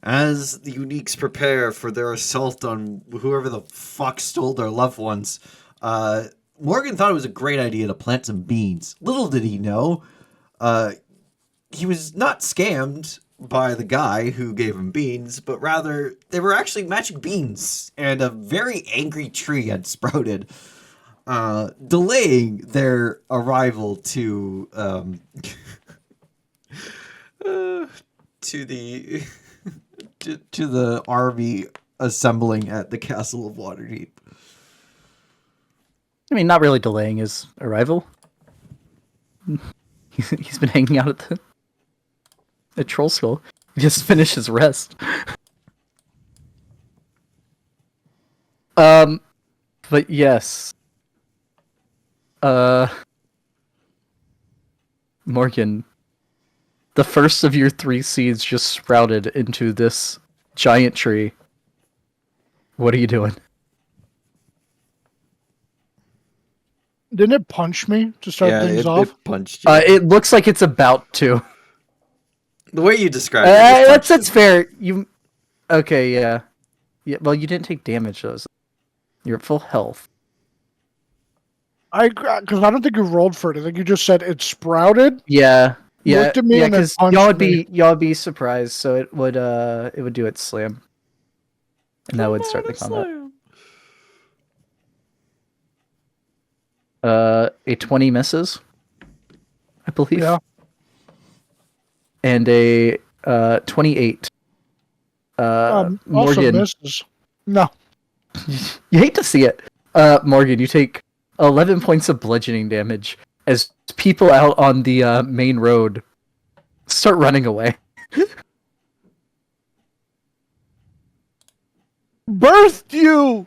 As the Uniques prepare for their assault on whoever the fuck stole their loved ones, Morgan thought it was a great idea to plant some beans. Little did he know, he was not scammed by the guy who gave him beans, but rather they were actually magic beans, and a very angry tree had sprouted, delaying their arrival to to the to the army assembling at the castle of Waterdeep. I mean, not really delaying his arrival. He's been hanging out at Troll Skull. He just finished his rest. But yes. Morgan, the first of your 3 seeds just sprouted into this giant tree. What are you doing? Didn't it punch me to start things off? It punched you. It looks like it's about to. The way you described it, that's fair. Okay, yeah. Well, you didn't take damage, though. You're at full health. Because I don't think you rolled for it. I think you just said it sprouted. Yeah. Looked at me and then punched y'all would be surprised, so it would do its slam. And that would start the combat. A 20 misses, I believe. Yeah. And a 28. Also Morgan misses. No. You hate to see it. Morgan, you take 11 points of bludgeoning damage as people out on the main road start running away. Birthed you!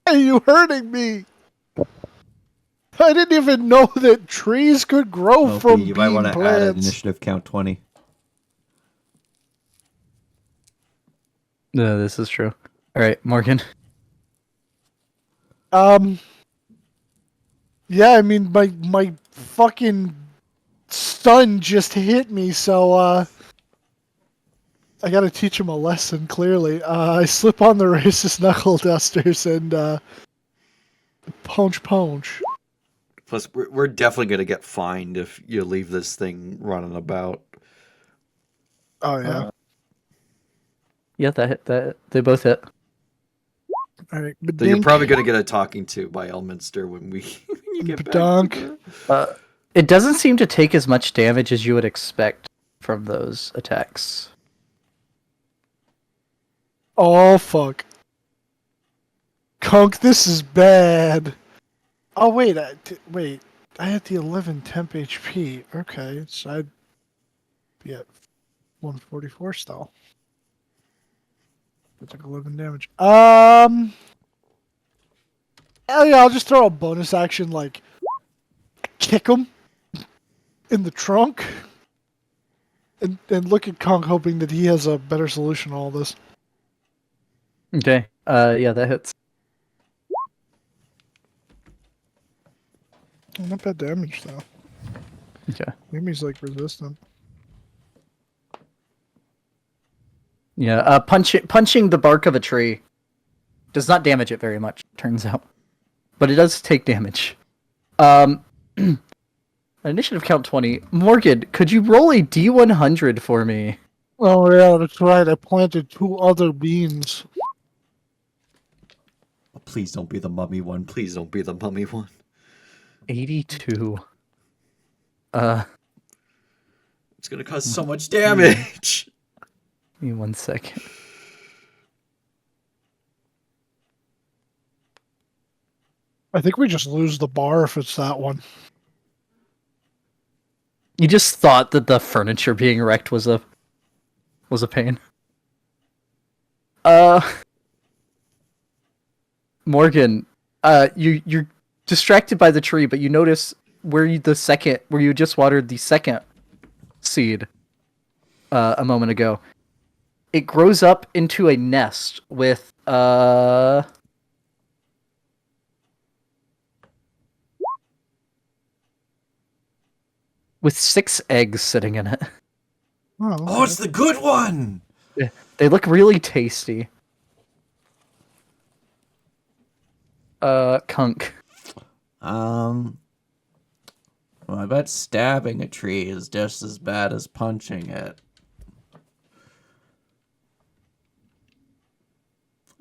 Why are you hurting me? I didn't even know that trees could grow from you bean might want to plants. add an initiative count 20. No, this is true. All right, Morgan. Yeah, I mean, my fucking son just hit me, so I gotta teach him a lesson, clearly. I slip on the racist knuckle dusters and punch. Plus, we're definitely going to get fined if you leave this thing running about. Oh, yeah. Yeah, that they both hit. All right, So you're probably going to get a talking to by Elminster when you get back. It doesn't seem to take as much damage as you would expect from those attacks. Oh, fuck. Kunk, this is bad. Oh, wait. I had the 11 temp HP. Okay, so I'd be at 144 still. I took 11 damage. Hell yeah, I'll just throw a bonus action, like, kick him in the trunk. And look at Kunk, hoping that he has a better solution to all this. Okay. Yeah, that hits. Not bad damage, though. Okay. Maybe he's, like, resistant. Yeah, punching the bark of a tree does not damage it very much, turns out. But it does take damage. Initiative count 20. Morgan, could you roll a D100 for me? Oh, yeah, that's right. I planted 2 other beans. Oh, please don't be the mummy one. Please don't be the mummy one. 82. It's going to cause so much damage. Give me 1 second. I think we just lose the bar if it's that one. You just thought that the furniture being wrecked was a pain. Morgan, you're distracted by the tree, but you notice where you just watered the second seed a moment ago. It grows up into a nest with with 6 eggs sitting in it. Oh, Oh, okay. it's the good one. They look really tasty. Kunk. Well, I bet stabbing a tree is just as bad as punching it.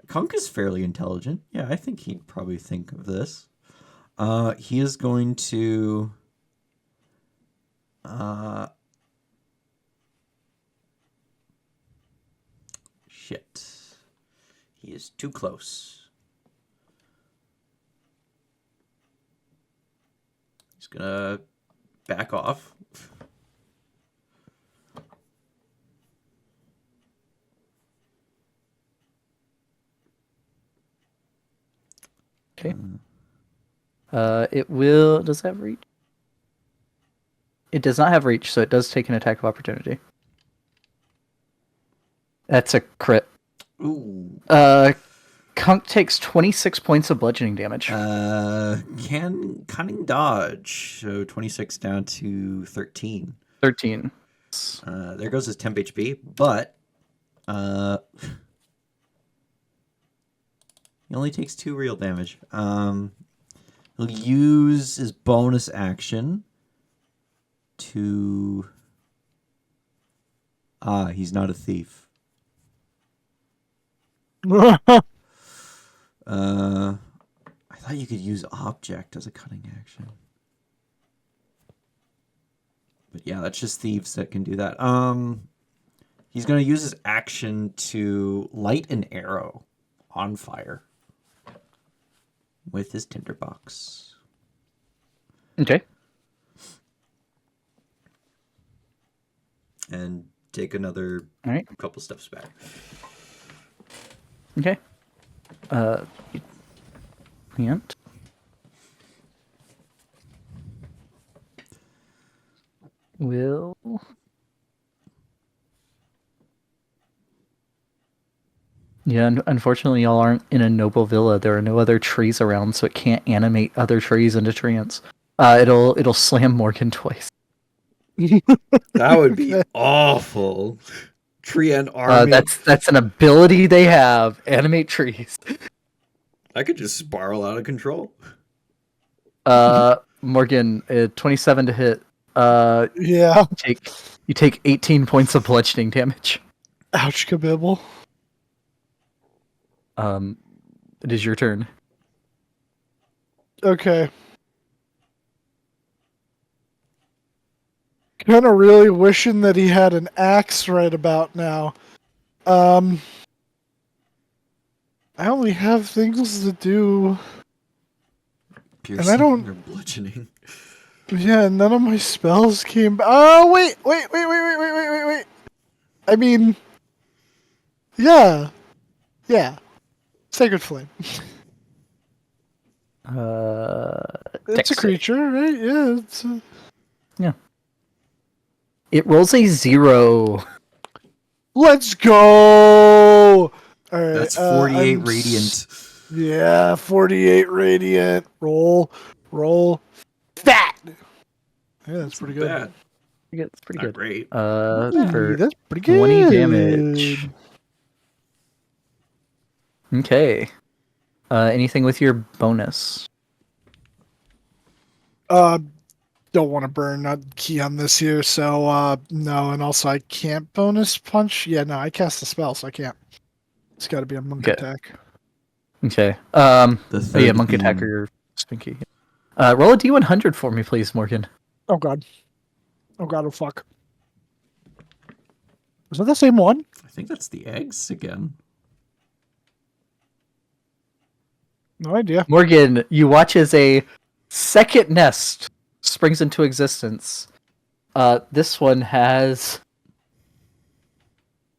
Kunk is fairly intelligent. Yeah, I think he'd probably think of this. He is going to... Shit. He is too close. He's gonna back off. Okay. It will. Does that have reach? It does not have reach, so it does take an attack of opportunity. That's a crit. Ooh. Kunk takes 26 points of bludgeoning damage. Cunning dodge. So 26 down to 13. 13. There goes his temp HP, but he only takes 2 real damage. He'll use his bonus action to... he's not a thief. I thought you could use object as a cunning action. But yeah, that's just thieves that can do that. He's going to use his action to light an arrow on fire with his tinderbox. Okay. And take another All right. couple steps back. Okay. Can't. Will. Yeah, unfortunately, y'all aren't in a noble villa. There are no other trees around, so it can't animate other trees into treants. It'll slam Morgan twice. That would be awful. Tree and army. That's an ability they have. Animate trees. I could just spiral out of control. Morgan, 27 to hit. Yeah. You take 18 points of bludgeoning damage. Ouch, kabibble. It is your turn. Okay. Kind of really wishing that he had an axe right about now. I only have things to do. Piercing I don't- or bludgeoning. Yeah, none of my spells came. Oh, wait. I mean, yeah. Sacred Flame. It's a Dex save. creature, right? Yeah, it's Yeah. It rolls a 0. Let's go! Alright. That's 48 radiant. Yeah, 48 radiant. Roll. Fat! Yeah, that's pretty good. Bad. It's pretty Not good. great. For That's pretty good. 20 damage. Okay. Anything with your bonus? Don't want to burn a key on this here, so no, and also I can't bonus punch. Yeah, no, I cast a spell, so I can't. It's got to be a monk Okay. attack. Okay. The Yeah, third monk beam. attacker or spinky. Roll a d100 for me, please, Morgan. Oh god. Oh fuck. Was that the same one? I think that's the eggs again. No idea. Morgan, you watch as a second nest springs into existence. This one has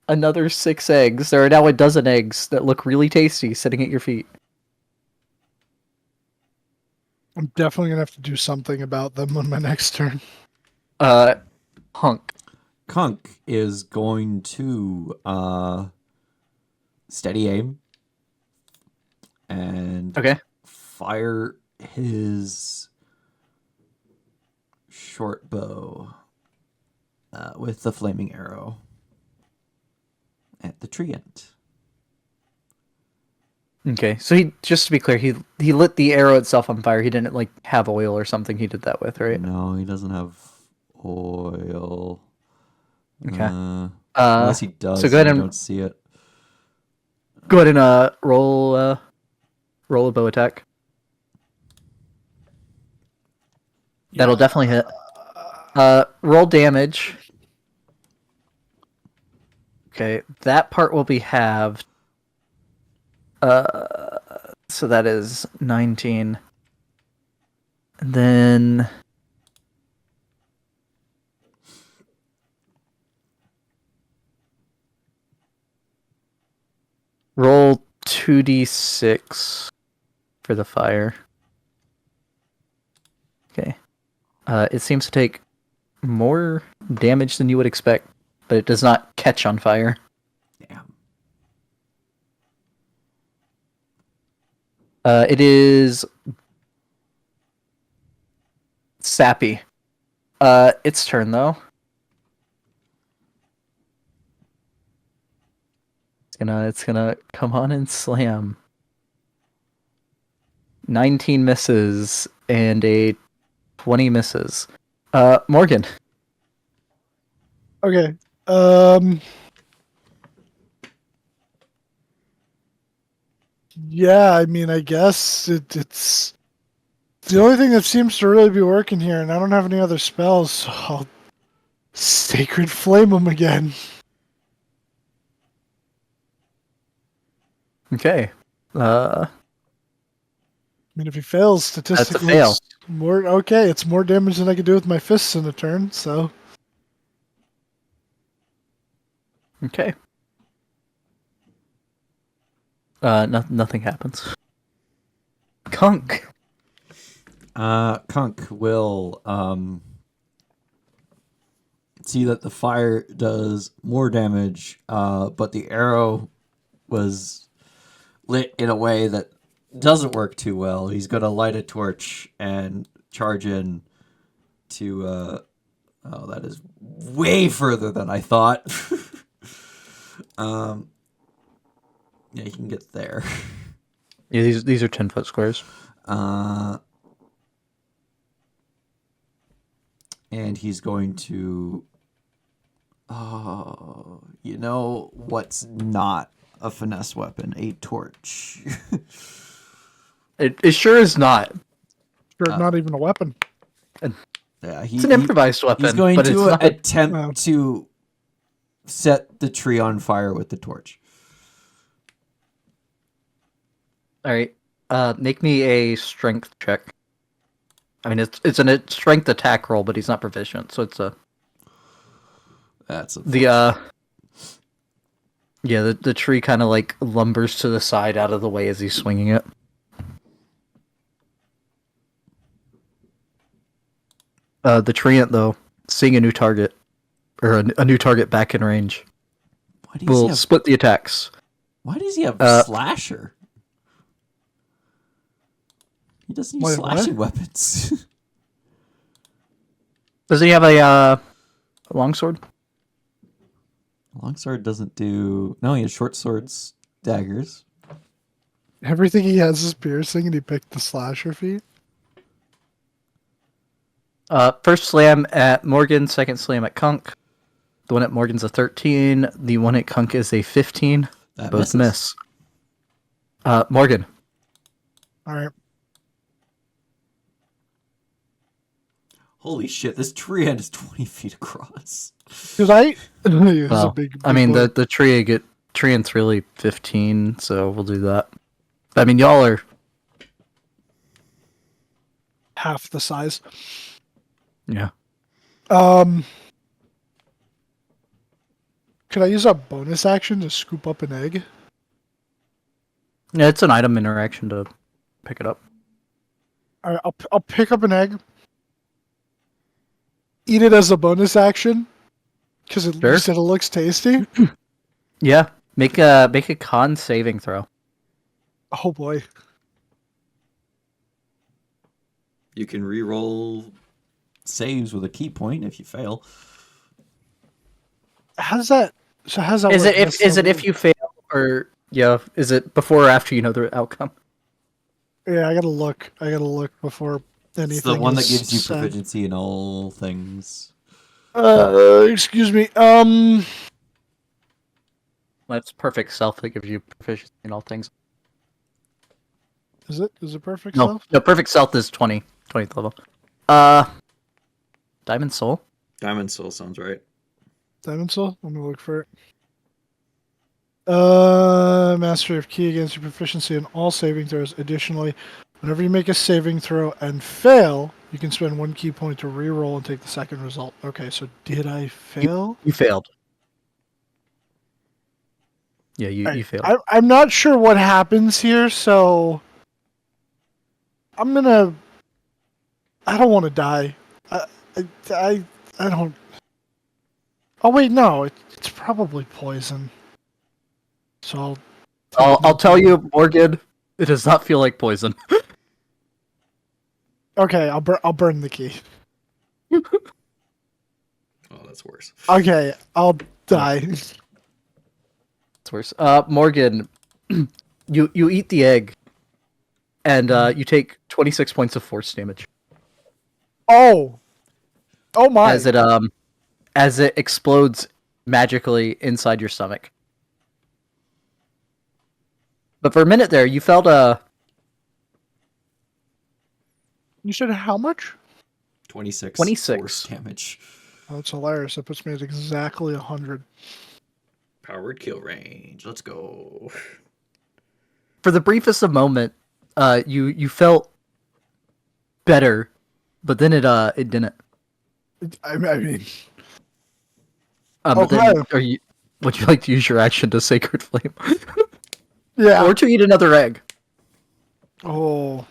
another 6 eggs. There are now a dozen eggs that look really tasty sitting at your feet. I'm definitely gonna have to do something about them on my next turn. Hunk. Kunk is going to steady aim and Okay. fire his short bow with the flaming arrow at the tree end. Okay, so he, just to be clear, he lit the arrow itself on fire. He didn't like have oil or something he did that with, right? No, he doesn't have oil. Okay. Unless he does, so go ahead and and we don't see it. go ahead and roll a bow attack. That'll definitely hit. Roll damage. Okay, that part will be halved. So that is 19. And then roll 2d6 for the fire. Okay. It seems to take more damage than you would expect, but it does not catch on fire. Damn. It is sappy. Its turn though. It's gonna come on and slam. 19 misses and a 20 misses. Morgan. Okay. Yeah, I mean, I guess it's the only thing that seems to really be working here, and I don't have any other spells, so I'll Sacred Flame him again. Okay. I mean, if he fails, statistically, fail. it's more okay. It's more damage than I could do with my fists in a turn. So Okay. Nothing happens. Kunk. Kunk will see that the fire does more damage, but the arrow was lit in a way that doesn't work too well. He's going to light a torch and charge in to... oh, that is way further than I thought. Yeah, he can get there. Yeah, these are 10-foot squares. And he's going to... Oh, you know what's not a finesse weapon? A torch. It sure is not. sure, not even a weapon. Yeah, It's an improvised weapon. He's going but it's to not. attempt to set the tree on fire with the torch. All right. Make me a strength check. I mean, it's a strength attack roll, but he's not proficient, so it's a That's yeah. The tree kind of like lumbers to the side out of the way as he's swinging it. The treant though, seeing a new target or a new target back in range, will split the attacks. Why does he have slasher? He doesn't use slashing weapons. Does he have a longsword? Longsword doesn't do... No, he has short swords, daggers. Everything he has is piercing, and he picked the slasher feat. First slam at Morgan, second slam at Kunk. The one at Morgan's a 13. The one at Kunk is a 15. That Both misses. miss. Morgan. All right. Holy shit, this tree end is 20 feet across. Because I, Well, big I mean, boy. the treant's really 15, so we'll do that. I mean, y'all are... half the size. Yeah. Could I use a bonus action to scoop up an egg? Yeah, it's an item interaction to pick it up. All right, I'll pick up an egg. Eat it as a bonus action, because you said it looks tasty. Yeah. Make a con saving throw. Oh boy. You can re-roll saves with a key point if you fail. How's that? So how's that? Is work? it if you fail, or is it before or after you know the outcome? Yeah, I gotta look. I gotta look before anything. It's the one that is gives you said. proficiency in all things. Excuse me. That's perfect self that gives you proficiency in all things. Is it? Is it perfect No, self? no, perfect self is 20th level. Diamond Soul. Diamond Soul sounds right. Diamond Soul? I'm gonna look for it. Mastery of key against your proficiency in all saving throws. Additionally, whenever you make a saving throw and fail, you can spend 1 key point to re-roll and take the second result. Okay, so did I fail? You failed. Yeah, you failed. I'm not sure what happens here, so I'm gonna. I don't want to die. I don't. Oh wait, no, it's probably poison. So I'll tell you, Morgan. It does not feel like poison. okay, I'll burn the key. Oh, that's worse. Okay, I'll die. It's worse. Morgan, you eat the egg, and you take 26 points of force damage Oh my! as it explodes magically inside your stomach. But for a minute there, you felt You said how much? 26. 26 force damage. Oh, that's hilarious. That puts me at exactly 100. Powered kill range. Let's go. For the briefest of moment, you felt better, but then it didn't. I mean, But then, okay. would you like to use your action to Sacred Flame, Yeah. or to eat another egg? Oh.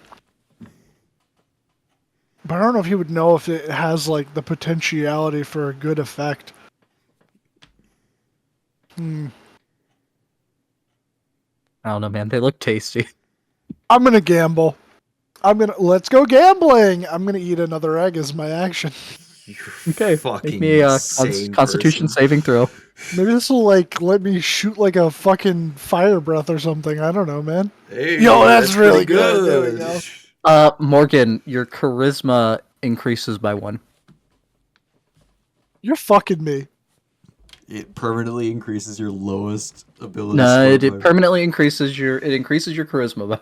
But I don't know if he would know if it has like the potentiality for a good effect. I don't know, man. They look tasty. I'm gonna gamble. Let's go gambling. I'm gonna eat another egg as my action. You Okay, fucking make me a insane Constitution person. saving throw. Maybe this will like let me shoot like a fucking fire breath or something. I don't know, man. Hey, Yo, that's really pretty good. There we go. Morgan, your charisma increases by 1. You're fucking me. It permanently increases your lowest ability. No, score it by- permanently increases your charisma by.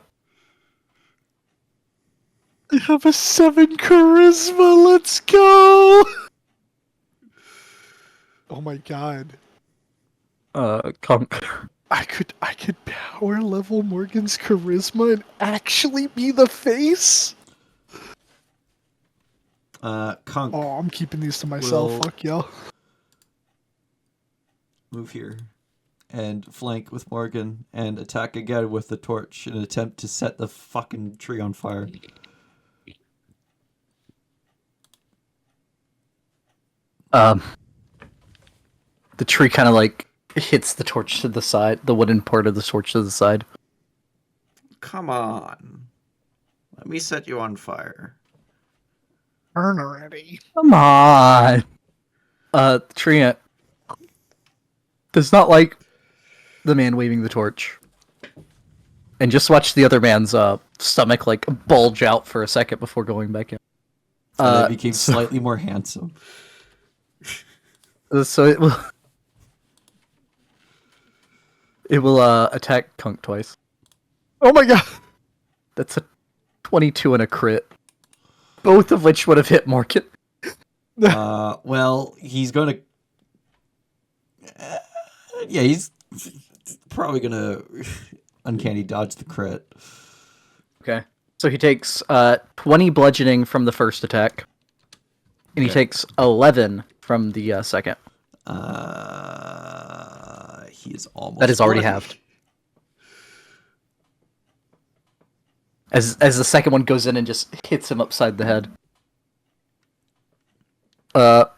I have a 7 charisma. Let's go. Oh my god. I could power level Morgan's charisma and actually be the face? Conk, Oh, I'm keeping these to myself. Will- Fuck yo. move here and flank with Morgan and attack again with the torch in an attempt to set the fucking tree on fire. The tree kind of like hits the torch to the side, the wooden part of the torch to the side. Come on. Let me set you on fire. Burn already. Come on. The tree ant does not like the man waving the torch. And just watch the other man's stomach like bulge out for a second before going back in. And I became slightly more handsome. So it will attack Kunk twice. Oh my god. That's a 22 and a crit. Both of which would have hit Morgan. Well, he's gonna. Yeah, he's probably gonna uncanny dodge the crit. Okay. So he takes 20 bludgeoning from the first attack. And he takes 11 from the second. He is almost. That is already bloody. halved. As the second one goes in and just hits him upside the head.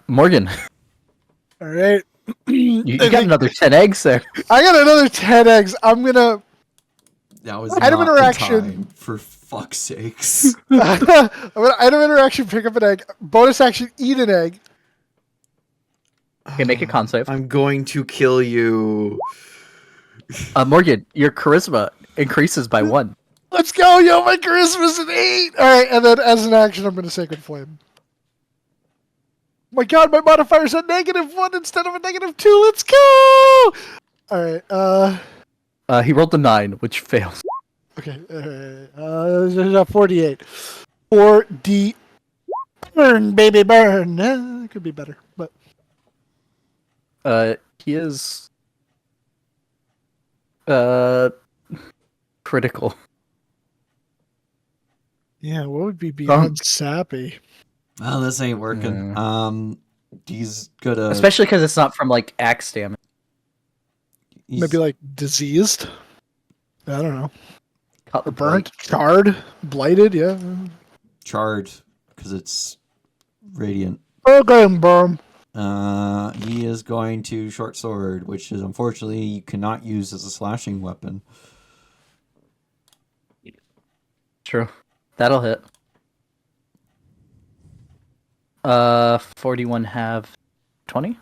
Morgan, Alright. you got another 10 eggs there. I got another 10 eggs. I'm gonna. That was Item not interaction. the time, for fuck's sakes. I'm gonna item interaction, pick up an egg. Bonus action, eat an egg. Okay, make a con save. I'm going to kill you. Morgan, your charisma increases by 1. Let's go, yo! My charisma's an 8. All right, and then as an action, I'm gonna Sacred Flame. My God, my modifier's a -1 instead of a -2. Let's go! All right. He rolled a 9, which fails. Okay. 48. 4D. Burn, baby, burn. It could be better, but He is critical. yeah, what would be beyond sappy? Oh, this ain't working. He's gonna Especially because it's not from like axe damage. Maybe like diseased. I don't know. Cut the Burnt, charred, blighted. Yeah. charred because it's radiant. Okay, burn. He is going to short sword, which is unfortunately you cannot use as a slashing weapon. True. That'll hit. 41 have 20.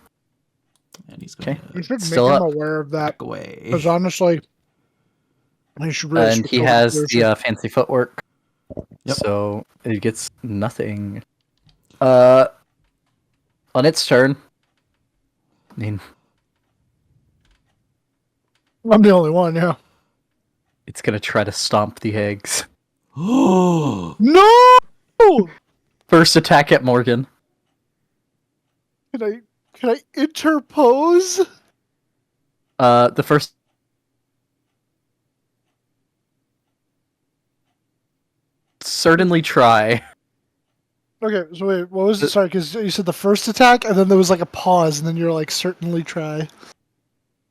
And he's going You to should Still make him up. aware of that. back away. Because honestly, I should really And switch he over has to the fancy footwork. Yep. So it gets nothing. On its turn. I mean, I'm the only one, yeah. it's gonna try to stomp the eggs. Oh, No! First attack at Morgan. Can I interpose? The first. Certainly try. Okay, so wait, what was it? Sorry, because you said the first attack, and then there was like a pause, and then you're like, certainly try.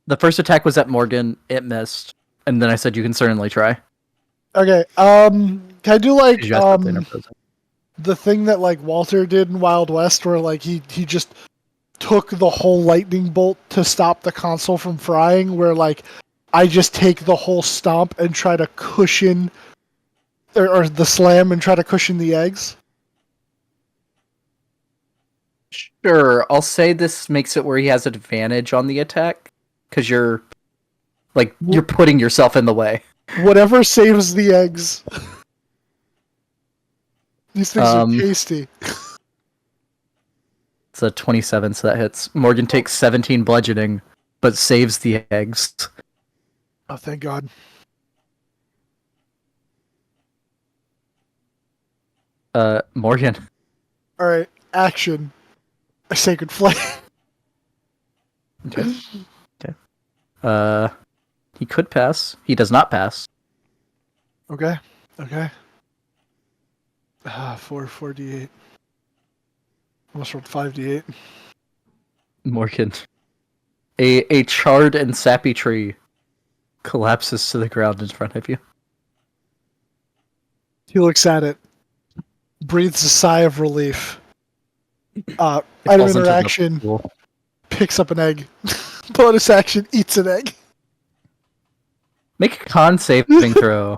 The first attack was at Morgan. It missed, and then I said you can certainly try. Okay, can I do like You guys both interposed. the thing that like Walter did in Wild West, where like he just took the whole lightning bolt to stop the console from frying, where like I just take the whole stomp and try to cushion, or the slam and try to cushion the eggs? Sure, I'll say this makes it where he has advantage on the attack because you're putting yourself in the way. Whatever saves the eggs. These things are tasty. It's a 27, so that hits. Morgan takes 17 bludgeoning, but saves the eggs. Oh, thank God. Morgan. All right, action. A sacred flame. Okay. He could pass. He does not pass. Okay. 4d8. Almost rolled 5d8. Morgan. A charred and sappy tree collapses to the ground in front of you. He looks at it, breathes a sigh of relief. It Item falls into the interaction, pool. picks up an egg. Bonus action, eats an egg. Make a con saving throw.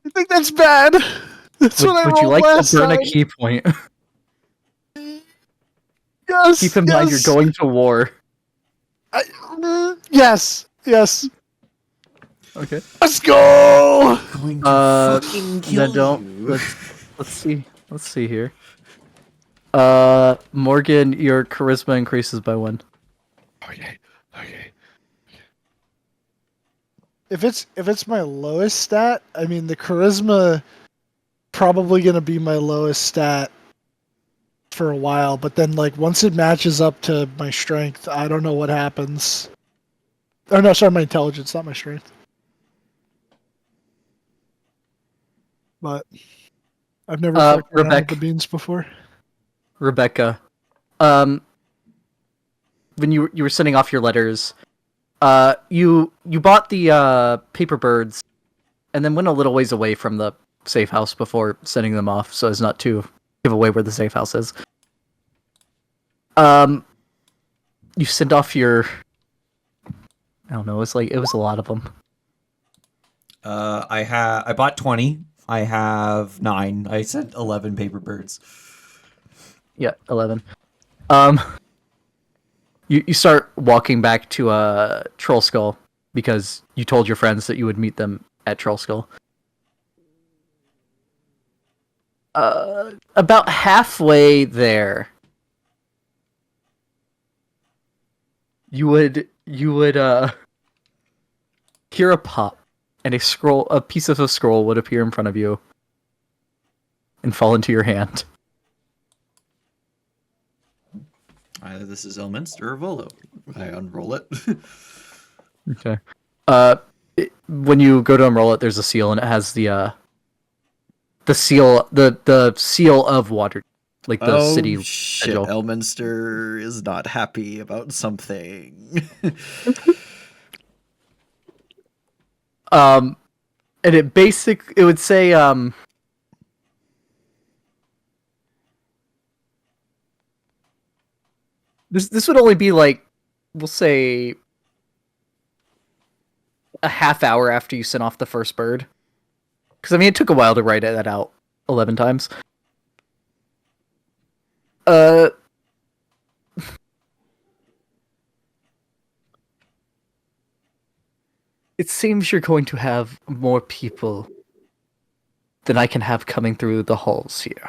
I think that's bad. That's what I Would rolled you like last to burn time. a key point? Yes. Keep in mind you're going to war. Yes. Okay. Let's go. going to fucking kill you. Let's see. Let's see here. Morgan, your charisma increases by 1. Okay. If it's my lowest stat, I mean the charisma probably gonna be my lowest stat for a while, but then like once it matches up to my strength, I don't know what happens. Oh no, sorry, my intelligence, not my strength. But I've never fucked around with the beans before. Rebecca, when you were sending off your letters, you bought the paper birds, and then went a little ways away from the safe house before sending them off, so as not to give away where the safe house is. You send off your, I don't know, it was a lot of them. I bought 20 I have 9. I sent 11 paper birds. Yeah, 11. Um, you start walking back to Troll Skull because you told your friends that you would meet them at Troll Skull. About halfway there, you would hear a pop, and a piece of a scroll would appear in front of you and fall into your hand. Either this is Elminster or Volo. I unroll it. Okay. When you go to unroll it, there's a seal, and it has the seal, the seal of Water, like the city shit! sigil. Elminster is not happy about something. And it would say this would only be like, we'll say, a half hour after you sent off the first bird. Because, I mean, it took a while to write that out 11 times. It seems you're going to have more people than I can have coming through the halls here.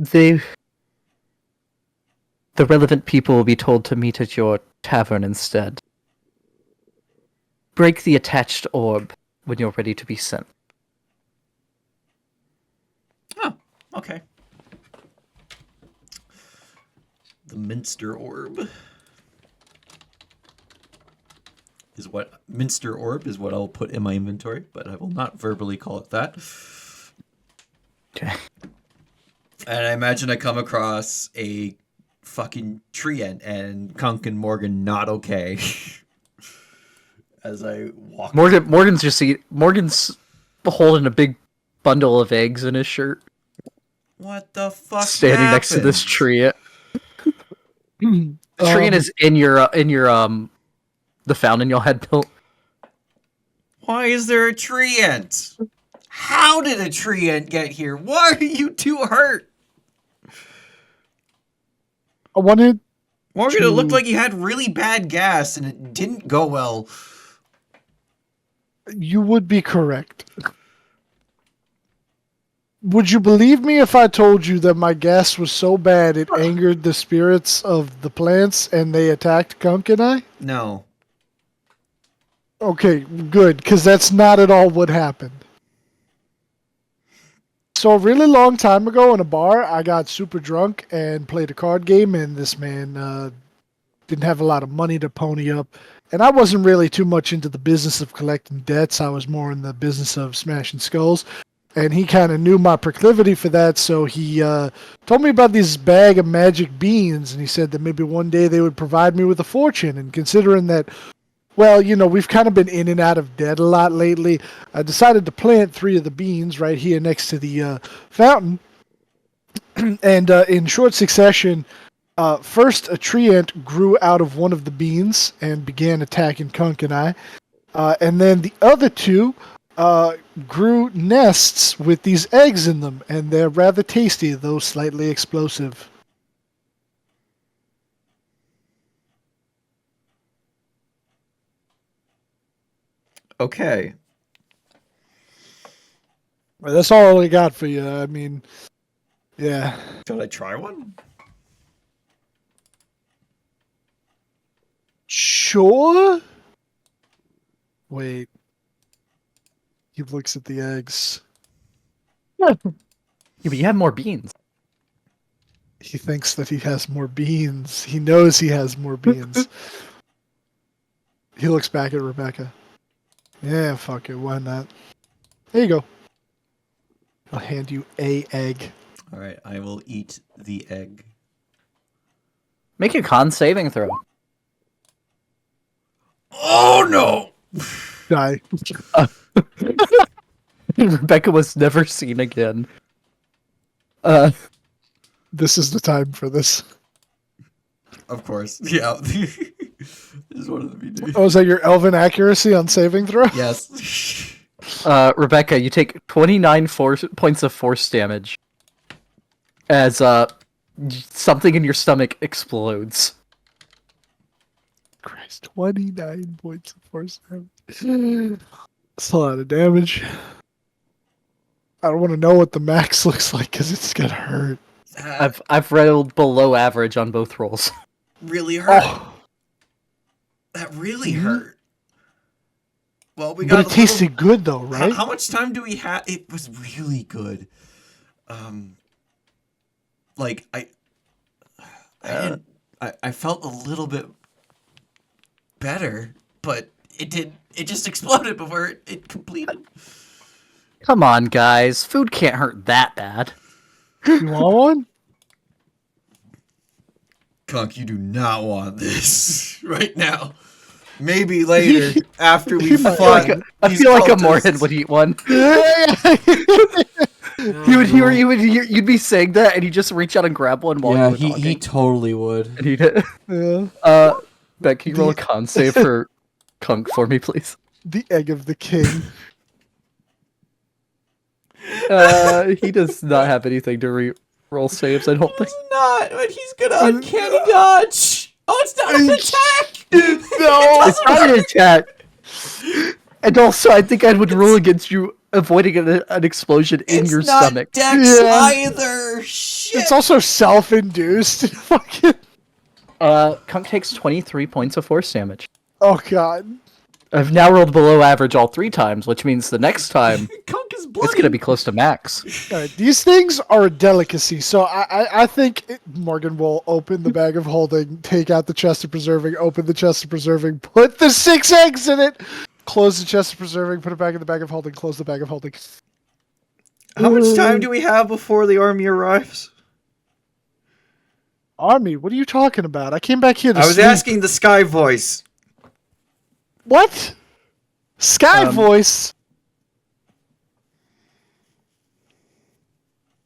The relevant people will be told to meet at your tavern instead. Break the attached orb when you're ready to be sent. Oh, okay. The Minster Orb is what I'll put in my inventory, but I will not verbally call it that. Okay. And I imagine I come across a fucking treant and Kunk and Morgan not okay. As I walk. Morgan's holding a big bundle of eggs in his shirt. What the fuck? Standing next to this tree. The tree is in your the fountain y'all had built. Why is there a treant? How did a treant get here? Why are you two hurt? I wanted Morgan, it looked like you had really bad gas and it didn't go well. You would be correct. Would you believe me if I told you that my gas was so bad it angered the spirits of the plants and they attacked Kunk and I? No. Okay, good, because that's not at all what happened. So a really long time ago in a bar, I got super drunk and played a card game, and this man didn't have a lot of money to pony up. And I wasn't really too much into the business of collecting debts. I was more in the business of smashing skulls. And he kind of knew my proclivity for that, so he told me about this bag of magic beans, and he said that maybe one day they would provide me with a fortune. And considering that, well, you know, we've kind of been in and out of debt a lot lately, I decided to plant 3 of the beans right here next to the fountain. And in short succession, first a treant grew out of one of the beans and began attacking Kunk and I. And then the other 2 grew nests with these eggs in them, and they're rather tasty, though slightly explosive. Okay. Well, that's all I got for you. I mean, yeah. Should I try one? Sure. Wait. He looks at the eggs. Yeah, but you have more beans. He thinks that he has more beans. He knows he has more beans. He looks back at Rebecca. Yeah, fuck it. Why not? There you go. I'll hand you a egg. All right, I will eat the egg. Make a con saving throw. Oh no! Die. Rebecca was never seen again. This is the time for this. Of course. Yeah. Just wanted to be new. Oh, is that your elven accuracy on saving throw? Yes. Rebecca, you take 29 points of force damage as something in your stomach explodes. Christ, 29 points of force damage. That's a lot of damage. I don't want to know what the max looks like because it's gonna hurt. I've rolled below average on both rolls. Really hurt. Oh, That really hurt. Well, we but got it tasted good though, right? How much time do we have? It was really good. Like I felt a little bit better, but it just exploded before it completed. Come on, guys. Food can't hurt that bad. You want one? Kunk, you do not want this right now. Maybe later after we fought. I feel like a Morgan would eat one. You'd be saying that, and he'd just reach out and grab one while you were talking. he totally would. And he'd hit. Yeah. Beck, can you roll a con save for Kunk for me, please? The egg of the king. He does not have anything to re-roll saves, I don't think. Not, but he's gonna uncanny dodge. Oh, it's not an attack. No. It's not an attack. And also, I think I would rule against you avoiding an explosion in your stomach. Dex Yeah. either. Shit. It's also self-induced. Fucking. Kunk takes 23 points of force damage. Oh god. I've now rolled below average all 3 times, which means the next time Kunk is bloody. it's gonna be close to max. All right, these things are a delicacy, so I think Morgan will open the bag of holding, take out the chest of preserving, open the chest of preserving, put the 6 eggs in it, close the chest of preserving, put it back in the bag of holding, close the bag of holding. How much time do we have before the army arrives? Army? What are you talking about? I came back here to I was sleep. asking the Sky Voice. What? Sky voice?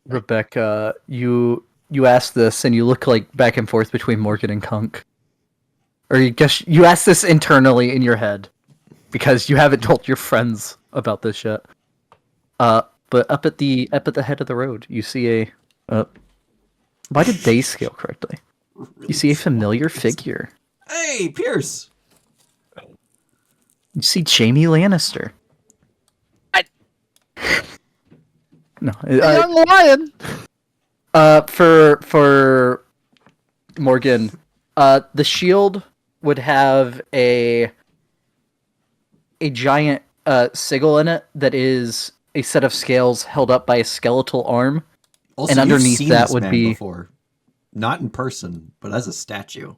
Rebecca, you asked this, and you look like back and forth between Morgan and Kunk. Or you asked this internally in your head, because you haven't told your friends about this yet. But up at the head of the road, you see a. Why did they scale correctly? You see a familiar figure. Hey, Pierce. You see Jaime Lannister. No, Young lion. for Morgan, the shield would have a giant sigil in it that is a set of scales held up by a skeletal arm. Also, And you've underneath seen that this would man be- before. Not in person, but as a statue.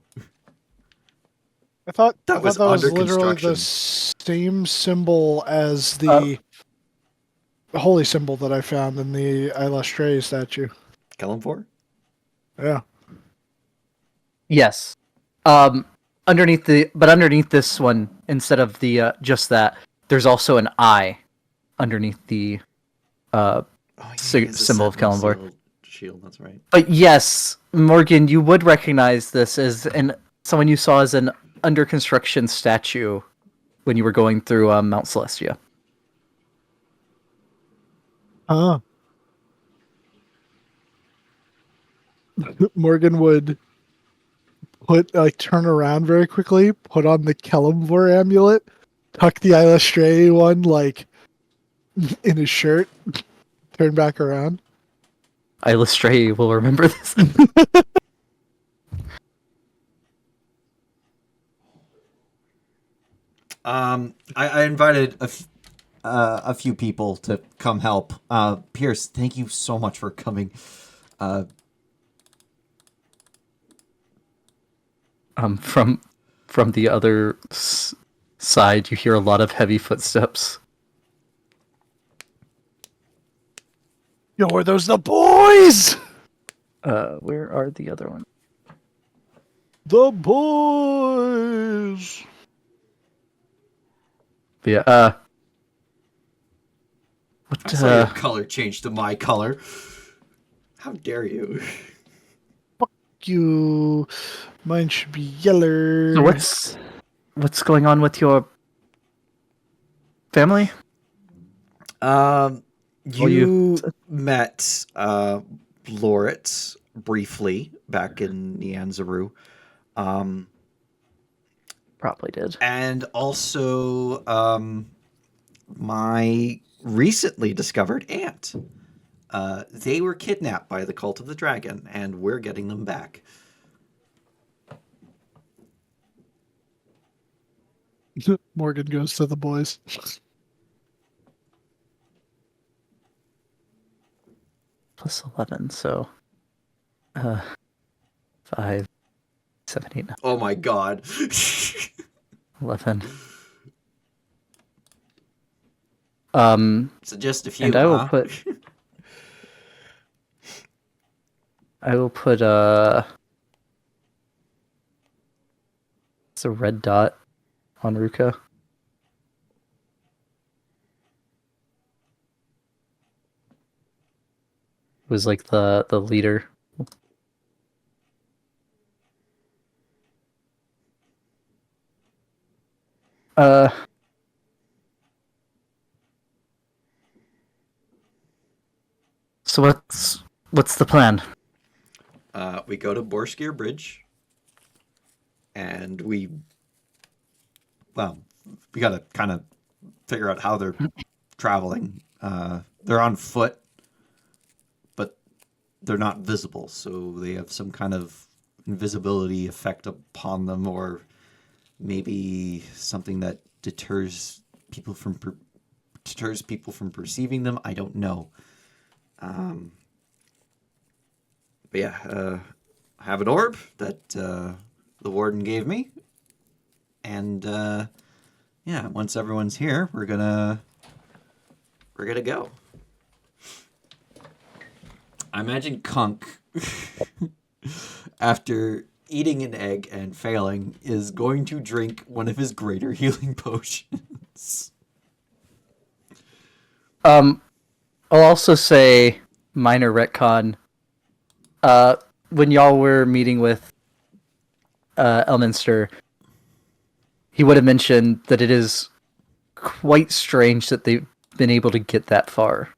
I thought That that was was under literally construction. the same symbol as the holy symbol that I found in the Illustrae statue. Kellenfor? Yeah. Yes. Underneath this one, instead of the just that, there's also an eye underneath the symbol of Kellenfor. Shield, that's right. But yes, Morgan, you would recognize this as someone you saw as an under construction statue when you were going through Mount Celestia. Huh. Morgan would turn around very quickly, put on the Kellenfor amulet, tuck the Illustrae one in his shirt, turn back around. Illustrae will remember this. I invited a few people to come help. Pierce, thank you so much for coming. From the other side, you hear a lot of heavy footsteps. Yo, are those the boys? Where are the other ones? The boys. But yeah, I what, saw your color change to my color. How dare you? you. Mine should be yellow. So what's going on with your family? You met Loritt briefly back in Nianzaru. Probably did. And also my recently discovered aunt. They were kidnapped by the Cult of the Dragon, and we're getting them back. Morgan goes to the boys. Plus 11, so 5, 7, 8, 9, Oh my god. 11. So just a few, And I will put it's a red dot on Ruka. Was like the leader. So what's the plan? We go to Boareskyr Bridge, and we gotta kind of figure out how they're traveling. They're on foot, but they're not visible, so they have some kind of invisibility effect upon them, or maybe something that deters people from perceiving them. I don't know. But yeah, I have an orb that the warden gave me, and yeah, once everyone's here, we're gonna go. I imagine Kunk, after eating an egg and failing, is going to drink one of his greater healing potions. I'll also say minor retcon. When y'all were meeting with Elminster, he would have mentioned that it is quite strange that they've been able to get that far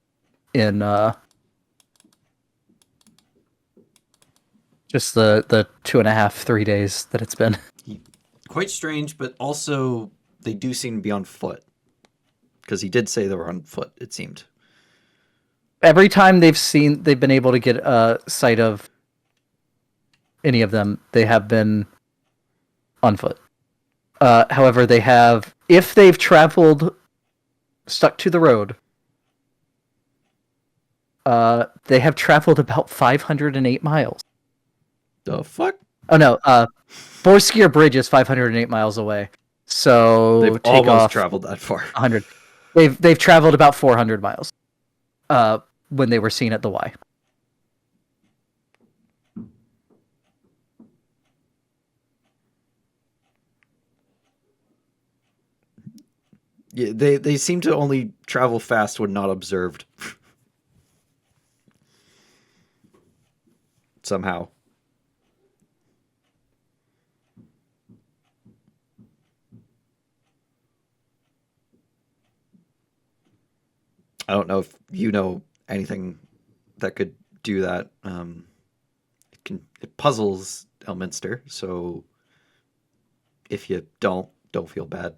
in just the 2.5, 3 days that it's been. Quite strange, but also they do seem to be on foot. Because he did say they were on foot, it seemed. Every time they've been able to get a sight of any of them, they have been on foot. However, they have, if they've traveled, stuck to the road, they have traveled about 508 miles. The fuck? Oh no, Boareskyr Bridge is 508 miles away. So They've take almost off traveled that far. 100. They've traveled about 400 miles. When they were seen at the Y. Yeah, they seem to only travel fast when not observed. Somehow. I don't know if you know anything that could do that. It puzzles Elminster, so if you don't feel bad.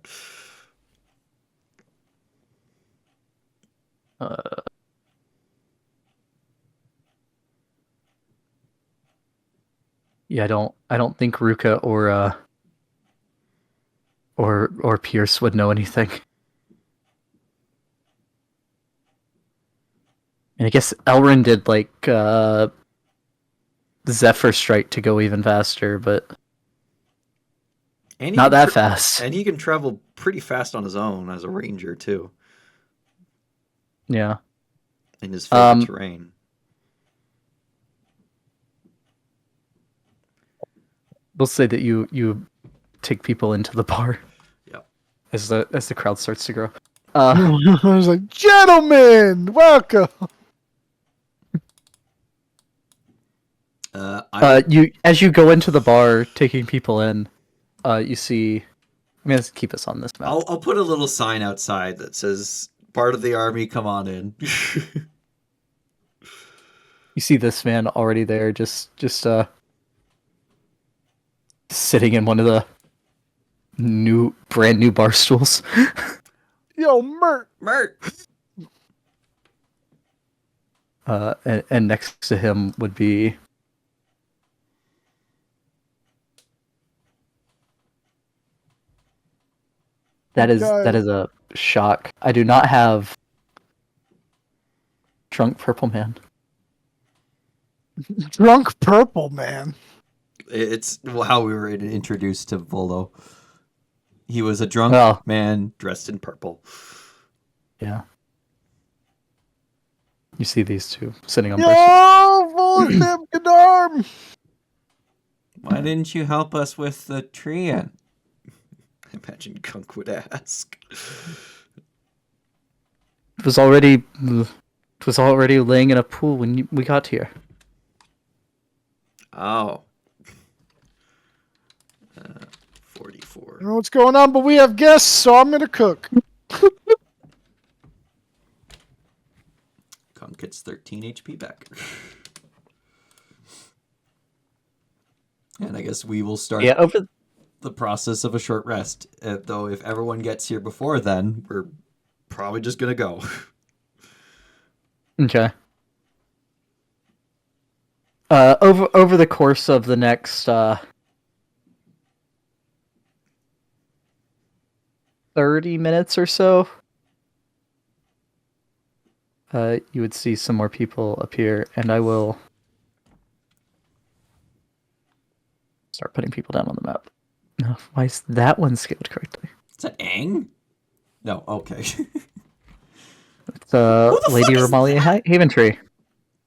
Yeah, I don't think Ruka or Pierce would know anything. And I guess Elrin did like Zephyr Strike to go even faster, but And not that fast. And he can travel pretty fast on his own as a ranger too. Yeah. In his favorite terrain. We'll say that you take people into the bar. Yep. As the crowd starts to grow. I was like, gentlemen, welcome. You as you go into the bar, taking people in, you see. I'm gonna keep this on this map. I'll put a little sign outside that says "Part of the army, come on in." You see this man already there, just sitting in one of the brand new bar stools. Yo, Mert. And next to him would be that is a shock. I do not have Drunk Purple Man. Drunk Purple Man. It's how we were introduced to Volo. He was a drunk man dressed in purple. Yeah. You see these two sitting on Yo, Volcam Why didn't you help us with the tree? I imagine Gunk would ask. It was already laying in a pool when we got here. Oh. 44. I don't know what's going on, but we have guests, so I'm gonna cook. Gunk gets 13 HP back. And I guess we will start the process of a short rest. Though if everyone gets here before then, we're probably just gonna go. Okay. Over the course of the next 30 minutes or so, you would see some more people appear, and I will start putting people down on the map. No, why is that one scaled correctly? Is that Aang? No, okay. It's Lady Ramalia Haventree.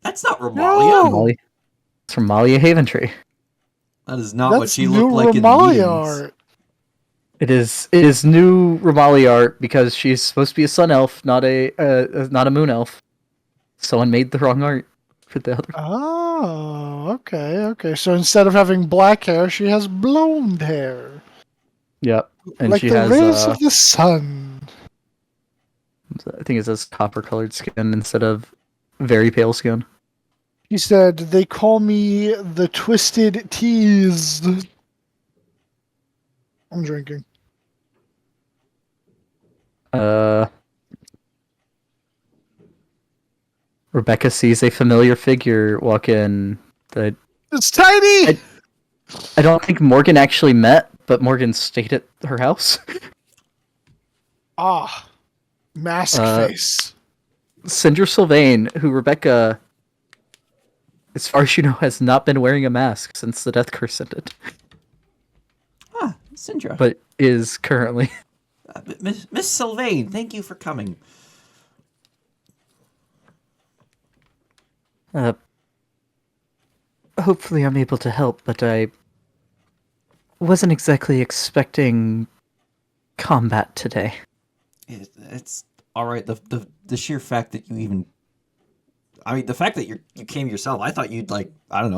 That's not Ramalia. No. It's Ramalia Haventree. That is not what she looked new like in the Ramalia meetings. art. It is new Ramalia art because she's supposed to be a sun elf, not a moon elf. Someone made the wrong art for the other. Oh, okay. So instead of having black hair, she has blonde hair. Yep, and like she the has rays of the sun. I think it says copper-colored skin instead of very pale skin. He said, "They call me the Twisted Teased." I'm drinking. Rebecca sees a familiar figure walk in. It's tiny. I don't think Morgan actually met, but Morgan stayed at her house. Mask face. Cinder Sylvain, who Rebecca, as far as you know, has not been wearing a mask since the death curse ended. Syndra. But is currently. Miss Sylvain, thank you for coming. Hopefully I'm able to help, but I wasn't exactly expecting combat today. It's all right. The sheer fact that you even, I mean, the fact that you came yourself, I thought you'd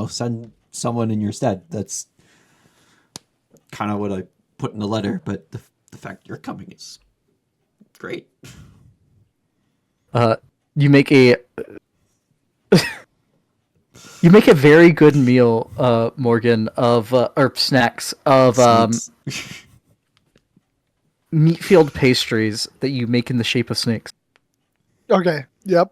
send someone in your stead. That's kind of what I put in the letter. But the fact you're coming is great. You make a very good meal, Morgan, of or snacks of meat-filled pastries that you make in the shape of snakes. Okay. Yep.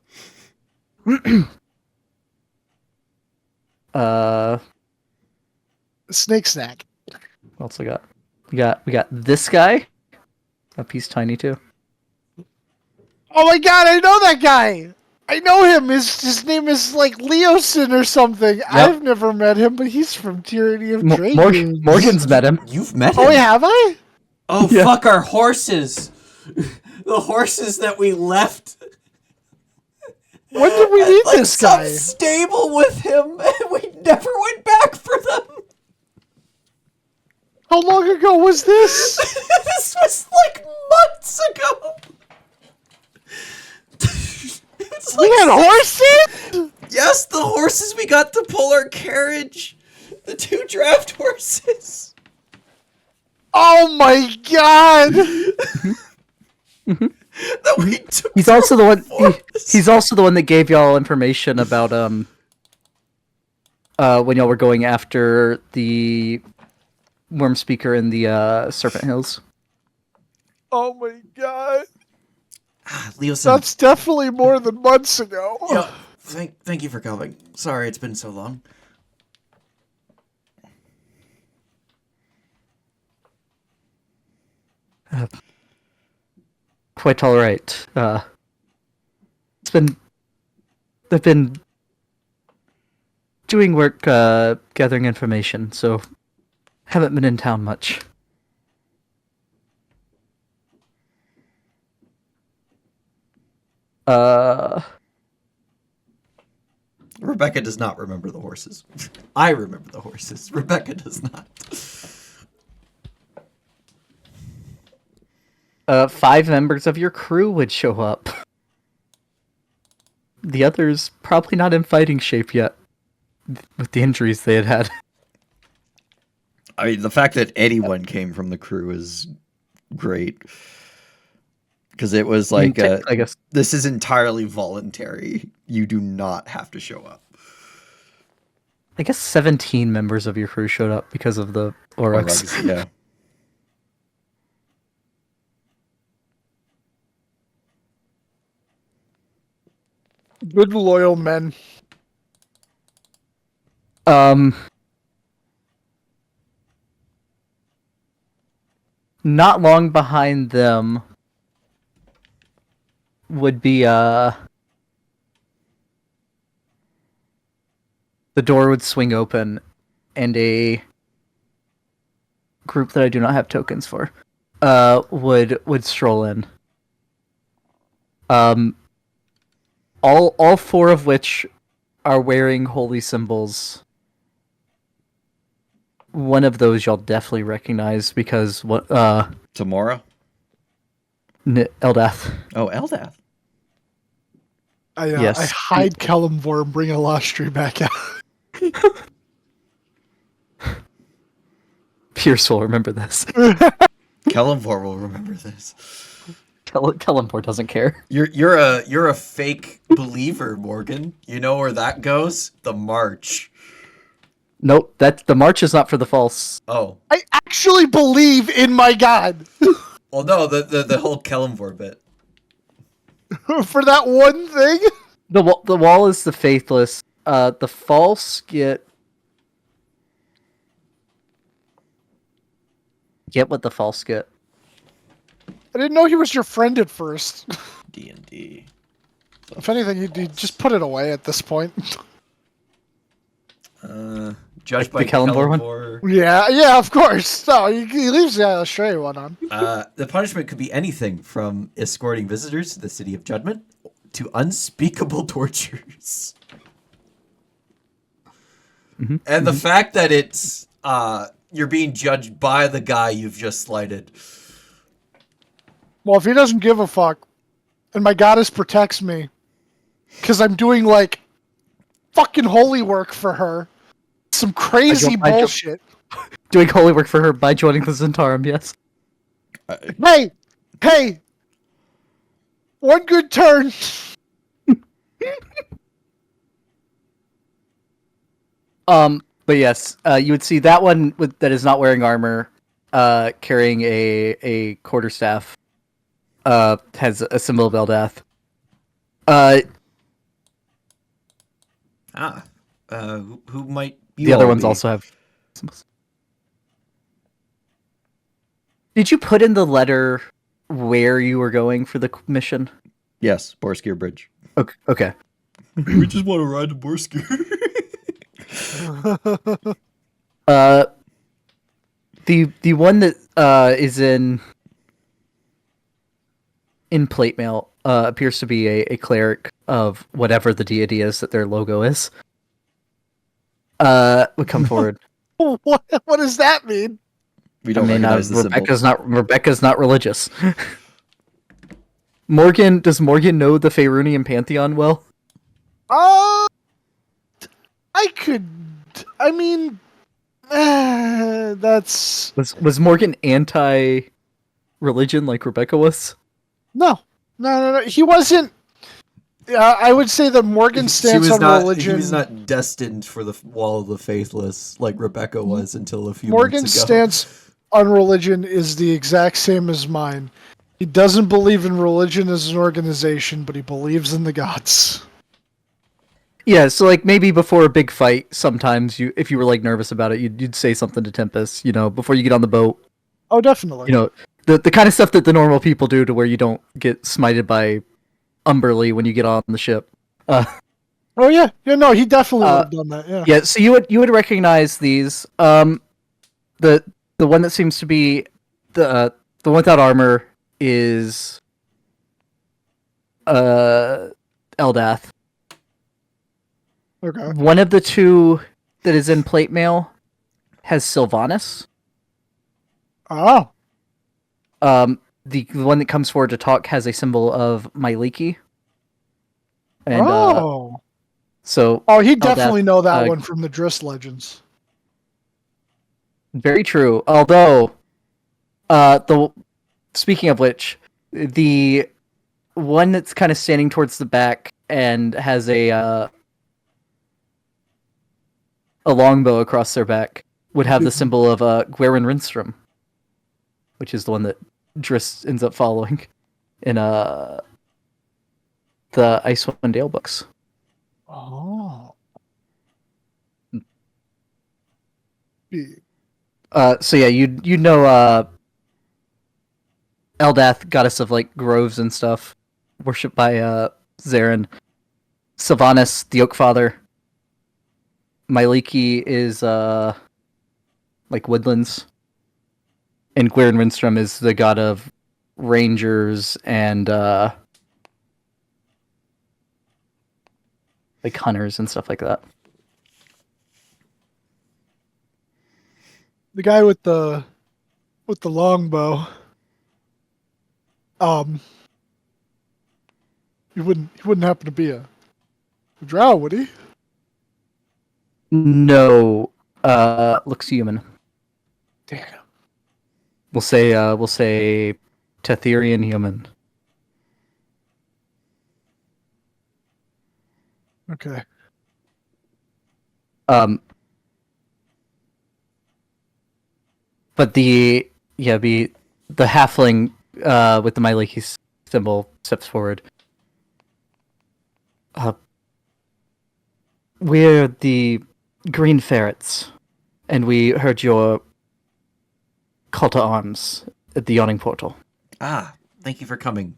Snake snack. What else I got? We got this guy. He's tiny too. Oh my god, I know that guy! I know him! His name is like Leosin or something. Yep. I've never met him, but he's from Tyranny of Dragons. Morgan's met him. You've met him? Oh, have I? Oh, yeah. Fuck our horses! The horses that we left. When did we meet this guy? Some stable with him, and we never went back for them. How long ago was this? This was like months ago. We had horses? Yes, the horses we got to pull our carriage. The 2 draft horses. Oh my god! That we took He's also the one. Forest. He's also the one that gave y'all information about when y'all were going after the worm speaker in the Serpent Hills. Oh my god. Leo-san, That's definitely more than months ago. yeah, thank you for coming. Sorry it's been so long. Quite all right. I've been doing work gathering information, so haven't been in town much. Rebecca does not remember the horses. I remember the horses. Rebecca does not. 5 members of your crew would show up. The others probably not in fighting shape yet, with the injuries they had had. I mean, the fact that anyone came from the crew is great. Because it was like, I guess. this is entirely voluntary. You do not have to show up. I guess 17 members of your crew showed up because of the Aurochs. Yeah. Good loyal men. Not long behind them would be the door would swing open and a group that I do not have tokens for would stroll in. All 4 of which are wearing holy symbols. One of those y'all definitely recognize because what Tamora? Eldath. Oh, Eldath. Yes. I hide Kellamvor and bring Alastri back out. Pierce will remember this. Kellamvor will remember this. Kellamvor doesn't care. You're a fake believer, Morgan. You know where that goes? The march. Nope, the march is not for the false. Oh. I actually believe in my god. Well, no, the whole Kellamvor bit. For that one thing? The wall is the faithless. The false get what the false get. I didn't know he was your friend at first. D&D. If anything, you just put it away at this point. Judged by the Kellamvor one? Kellamvor. Yeah, of course. No, he leaves the Australia one on. The punishment could be anything from escorting visitors to the City of Judgment to unspeakable tortures. Mm-hmm. And the fact that it's you're being judged by the guy you've just slighted. Well, if he doesn't give a fuck, and my goddess protects me, because I'm doing, like, fucking holy work for her, some crazy bullshit. Doing holy work for her by joining the Zentarum, yes. Hey! One good turn! But yes, you would see that one that is not wearing armor, carrying a quarterstaff, has a symbol of Eldath. Who might you The other all ones be? also have symbols. Did you put in the letter where you were going for the mission? Yes, Boareskyr Bridge. Okay. We just want to ride to Boareskyr. The one that is in plate mail appears to be a cleric of whatever the deity is that their logo is. Would come forward. What does that mean? We don't recognize the symbol. Rebecca's not religious. Does Morgan know the Faerunian pantheon well? I mean, That's Was Morgan anti-religion like Rebecca was? no. He wasn't. I would say that Morgan's stance on religion. He was not destined for the wall of the faithless like Rebecca was until a few Morgan's months ago. stance on religion is the exact same as mine. He doesn't believe in religion as an organization, but he believes in the gods. Yeah, so like maybe before a big fight, sometimes if you were like nervous about it, you'd say something to Tempest, before you get on the boat. Oh, definitely. The kind of stuff that the normal people do to where you don't get smited by Umberly when you get on the ship. Oh yeah, no, he definitely would have done that. Yeah. Yeah, so you would recognize these. The one that seems to be the one without armor is Eldath. Okay. One of the two that is in plate mail has Sylvanas. Oh. The one that comes forward to talk has a symbol of Myliki. And so he'd definitely Eldath, know that one from the Driss legends. Very true. Although, speaking of which, the one that's kind of standing towards the back and has a longbow across their back would have the symbol of Gweren Rinstrom, which is the one that Driss ends up following in the Icewind Dale books. Oh. So yeah, you know Eldath, goddess of like groves and stuff, worshipped by Zarin. Sylvanas, the Oak Father. Myliki is like woodlands. And Gweren Rinstrom is the god of rangers and like hunters and stuff like that. The guy with the longbow. He wouldn't happen to be a drow, would he? No, looks human. Damn. We'll say Tetherian human. Okay. But the halfling with the Myliki symbol steps forward. We're the Green Ferrets, and we heard your call to arms at the Yawning Portal. Thank you for coming.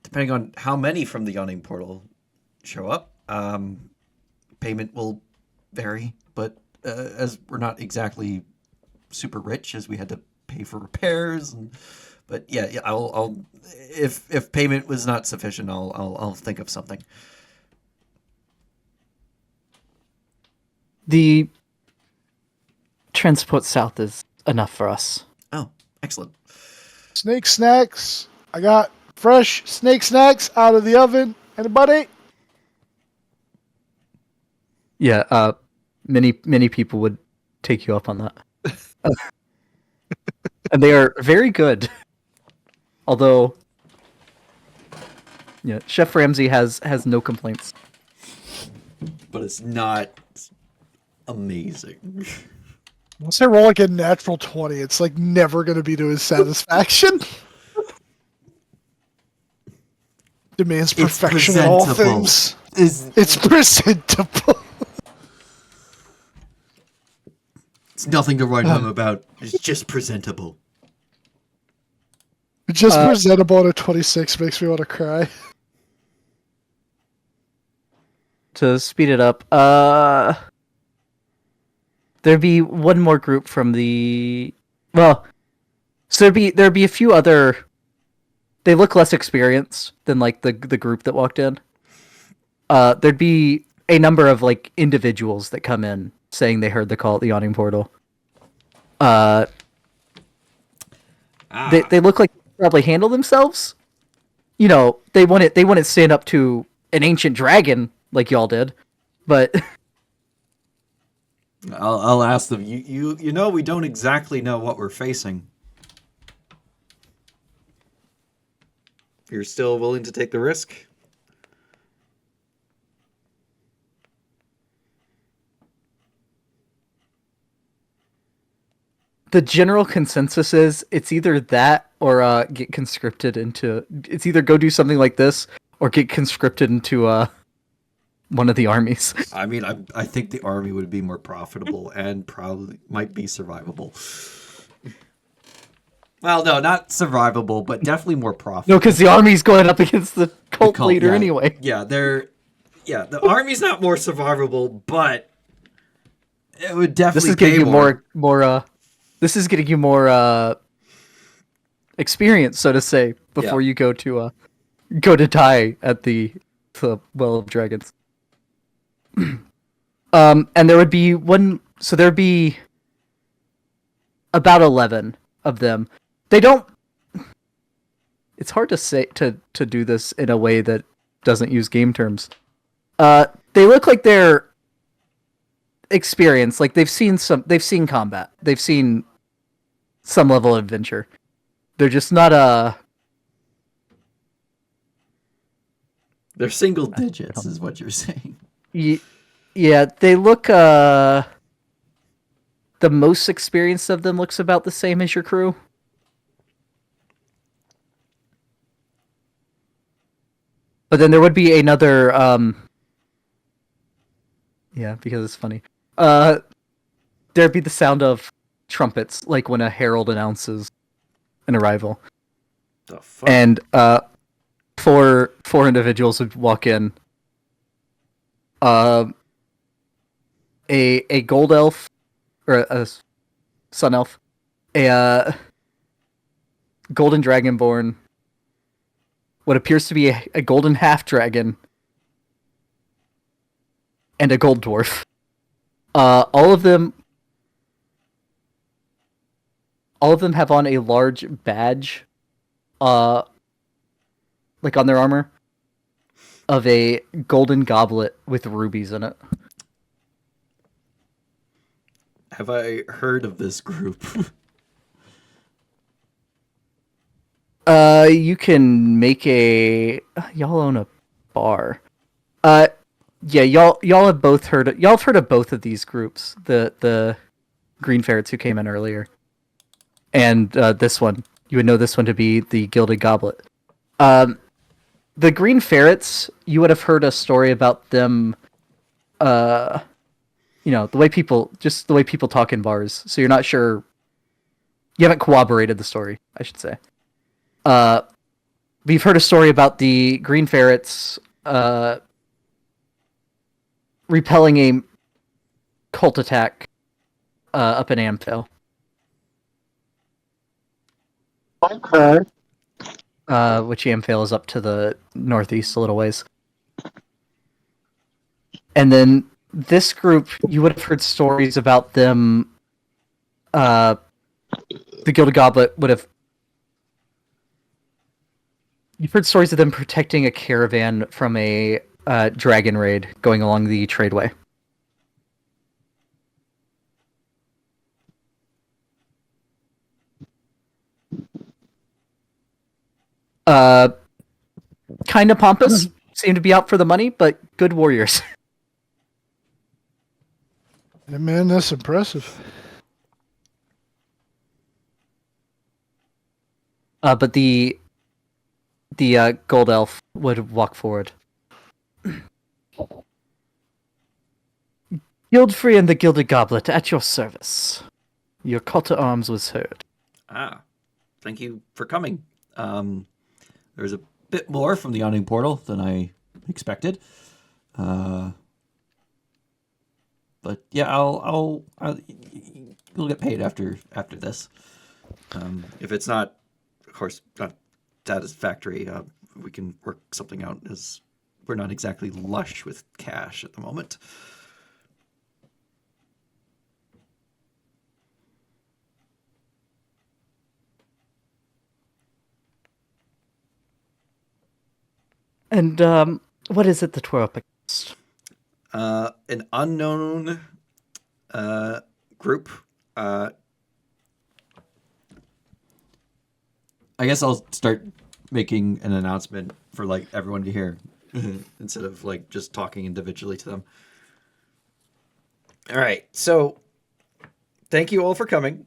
Depending on how many from the Yawning Portal show up, payment will vary, but as we're not exactly super rich, as we had to pay for repairs, but yeah, I'll if payment was not sufficient, I'll think of something. The transport south is enough for us. Oh, excellent. Snake snacks. I got fresh snake snacks out of the oven. Anybody? Yeah, many people would take you up on that. And they are very good. Although, yeah, Chef Ramsay has no complaints. But it's not amazing. Once I roll like a natural 20, it's like never going to be to his satisfaction. Demands perfection in all things. It's presentable. It's nothing to write home about. It's just presentable. Just presentable at a 26 makes me want to cry. To speed it up, there'd be one more group from the... Well, so there'd be a few other... They look less experienced than like the group that walked in. There'd be a number of like individuals that come in saying they heard the call at the Yawning Portal. They look like they probably handle themselves. You know, they wouldn't stand up to an ancient dragon like y'all did, but I'll ask them. You know we don't exactly know what we're facing. You're still willing to take the risk? The general consensus is it's either that or get conscripted into. It's either go do something like this or get conscripted into one of the armies. I mean, I think the army would be more profitable and probably might be survivable. Well, no, not survivable, but definitely more No, profitable. because the army's going up against the cult leader yeah, anyway. Yeah, the army's not more survivable, but it would definitely This is pay getting you more. This is getting you more experience, so to say, before you go to die at the Well of Dragons. And there would be one. So there'd be about 11 of them. They don't. It's hard to say to do this in a way that doesn't use game terms. They look like they're experienced, like they've seen combat, they've seen some level of adventure. They're just not They're single digits, is what you're saying. Yeah, they look the most experienced of them looks about the same as your crew. But then there would be another yeah, because it's funny. There'd be the sound of trumpets, like when a herald announces an arrival. The fuck? And four individuals would walk in. A gold elf or a sun elf, a golden dragonborn, what appears to be a golden half dragon, and a gold dwarf. All of them have on a large badge, like on their armor, of a golden goblet with rubies in it. Have I heard of this group? You can make y'all own a bar. Yeah, y'all have both heard. Y'all have heard of both of these groups. The green ferrets who came in earlier, and this one. You would know this one to be the Gilded Goblet. The green ferrets. You would have heard a story about them. The way people talk in bars. So you're not sure. You haven't corroborated the story, I should say. We've heard a story about the green ferrets repelling a cult attack up in Amphale. Okay. Which Amphale is up to the northeast a little ways. And then this group, you would have heard stories about them. The Gilded Goblet would have. You've heard stories of them protecting a caravan from a dragon raid going along the tradeway. Kind of pompous, seem to be out for the money, but good warriors. Yeah, man, that's impressive. But the gold elf would walk forward. Guildfree and the Gilded Goblet at your service. Your call to arms was heard. Thank you for coming. There's a bit more from the awning portal than I expected. But yeah, I'll you'll get paid after this. If it's not, of course, not satisfactory, we can work something out, as we're not exactly lush with cash at the moment. And what is it that we're up against? An unknown group. I guess I'll start making an announcement for like everyone to hear instead of like just talking individually to them. All right, so thank you all for coming.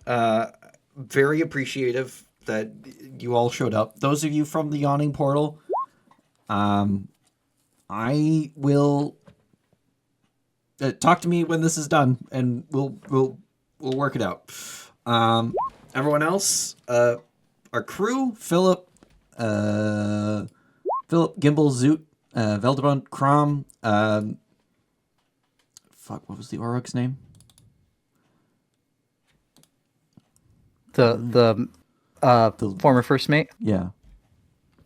Very appreciative that you all showed up. Those of you from the Yawning Portal, I will talk to me when this is done, and we'll work it out. Everyone else, our crew, Philip, Gimbal, Zoot, Veldebund, Crom, fuck, what was the Orog's name? The former first mate, Yeah.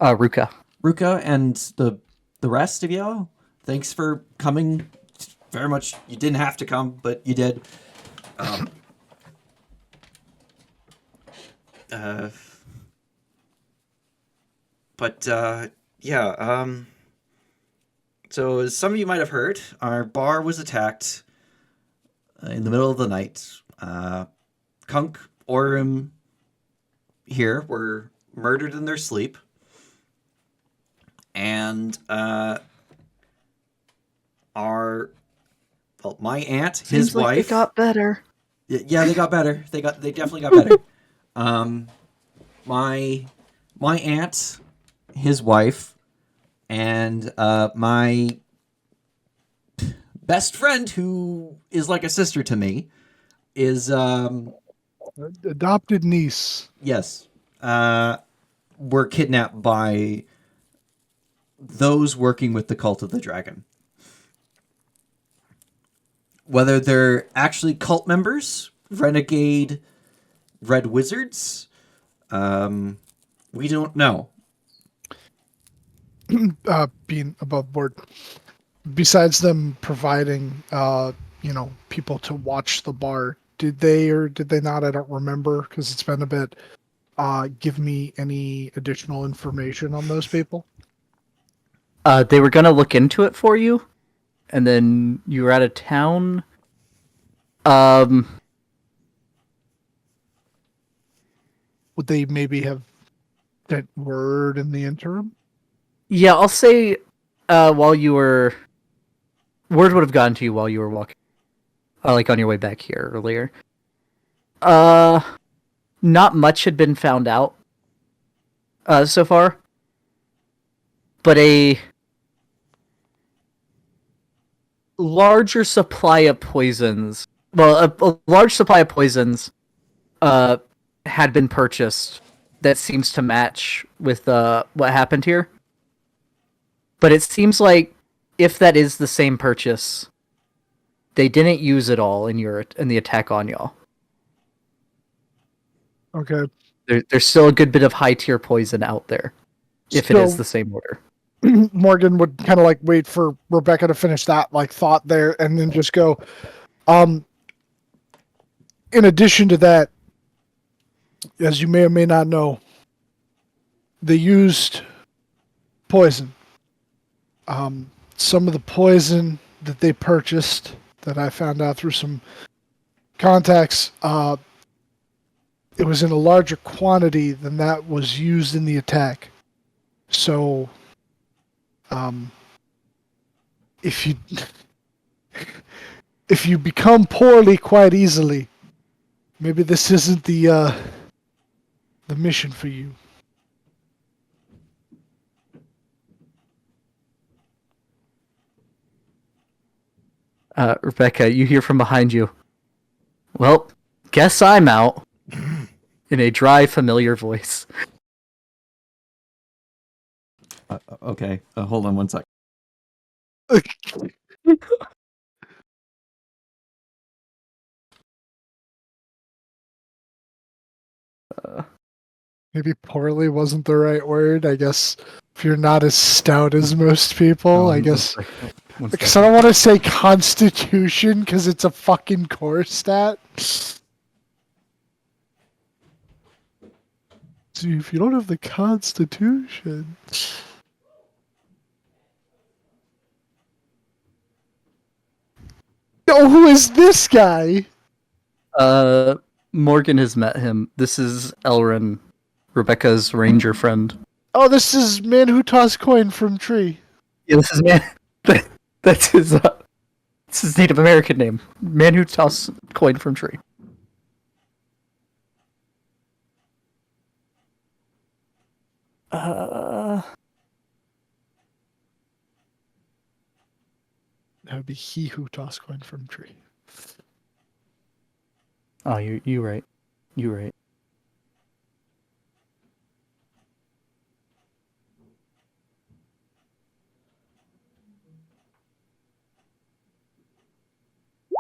Ruka. Ruka and the rest of y'all, thanks for coming. Very much. You didn't have to come, but you did. So as some of you might have heard, our bar was attacked in the middle of the night. Kunk, Orim here were murdered in their sleep. And my aunt, his wife. They got better. Yeah, they got better. They definitely got better. My aunt, his wife, and my best friend, who is like a sister to me, is adopted niece. Yes, were kidnapped by those working with the Cult of the Dragon. Whether they're actually cult members, renegade red wizards, we don't know. Being above board. Besides them providing, people to watch the bar, did they or did they not? I don't remember because it's been a bit. Give me any additional information on those people. They were gonna look into it for you, and then you were out of town. Would they maybe have sent word in the interim? Yeah, I'll say, while you were, word would have gotten to you while you were walking, like on your way back here earlier. Not much had been found out, so far, but a larger supply of poisons. Well, a large supply of poisons, had been purchased that seems to match with what happened here. But it seems like if that is the same purchase, they didn't use it all in the attack on y'all. Okay. There's still a good bit of high tier poison out there, if it is the same order. Morgan would kind of like wait for Rebecca to finish that like thought there, and then just go. In addition to that, as you may or may not know, they used poison. Some of the poison that they purchased, that I found out through some contacts, it was in a larger quantity than that was used in the attack. So, if you become poorly quite easily, maybe this isn't the mission for you. Rebecca, you hear from behind you. Well, guess I'm out. In a dry, familiar voice. Okay, hold on one sec. Maybe poorly wasn't the right word. I guess if you're not as stout as most people, I guess. Because I don't want to say constitution because it's a fucking core stat. See, if you don't have the constitution. Oh, who is this guy? Morgan has met him. This is Elrin, Rebecca's ranger friend. Oh, this is man who tossed coin from tree. Yeah, this is man. That's his. It's his Native American name. Man who tosses coin from tree. That would be he who tossed coin from tree. Oh, you right. You right.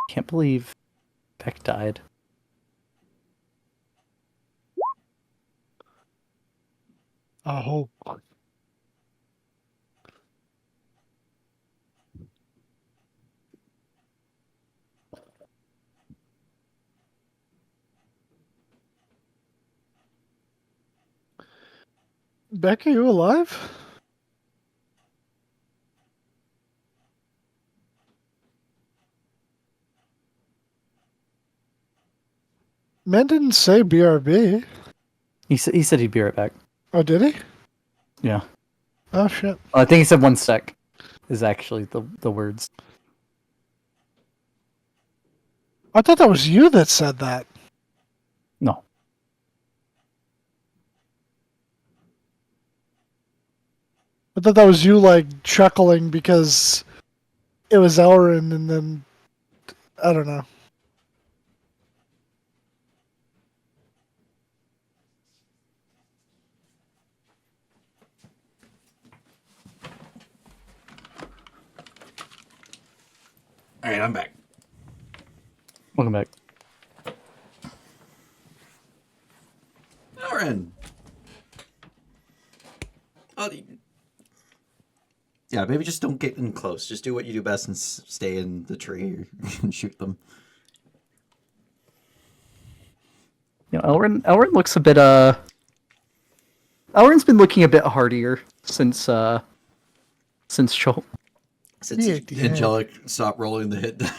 Can't believe Beck died. Oh. Beck, are you alive? Man didn't say BRB. He said he'd be right back. Oh, did he? Yeah. Oh, shit. I think he said 1 sec. Is actually the words. I thought that was you that said that. No. I thought that was you, like, chuckling because it was Elrin and then... I don't know. All right, I'm back. Welcome back. Lauren. Oh, yeah, maybe just don't get in close. Just do what you do best and stay in the tree and shoot them. You know, Elrin looks a bit Elrin's been looking a bit hardier since Joel. Since Yeah. Angelic stopped rolling the hit die.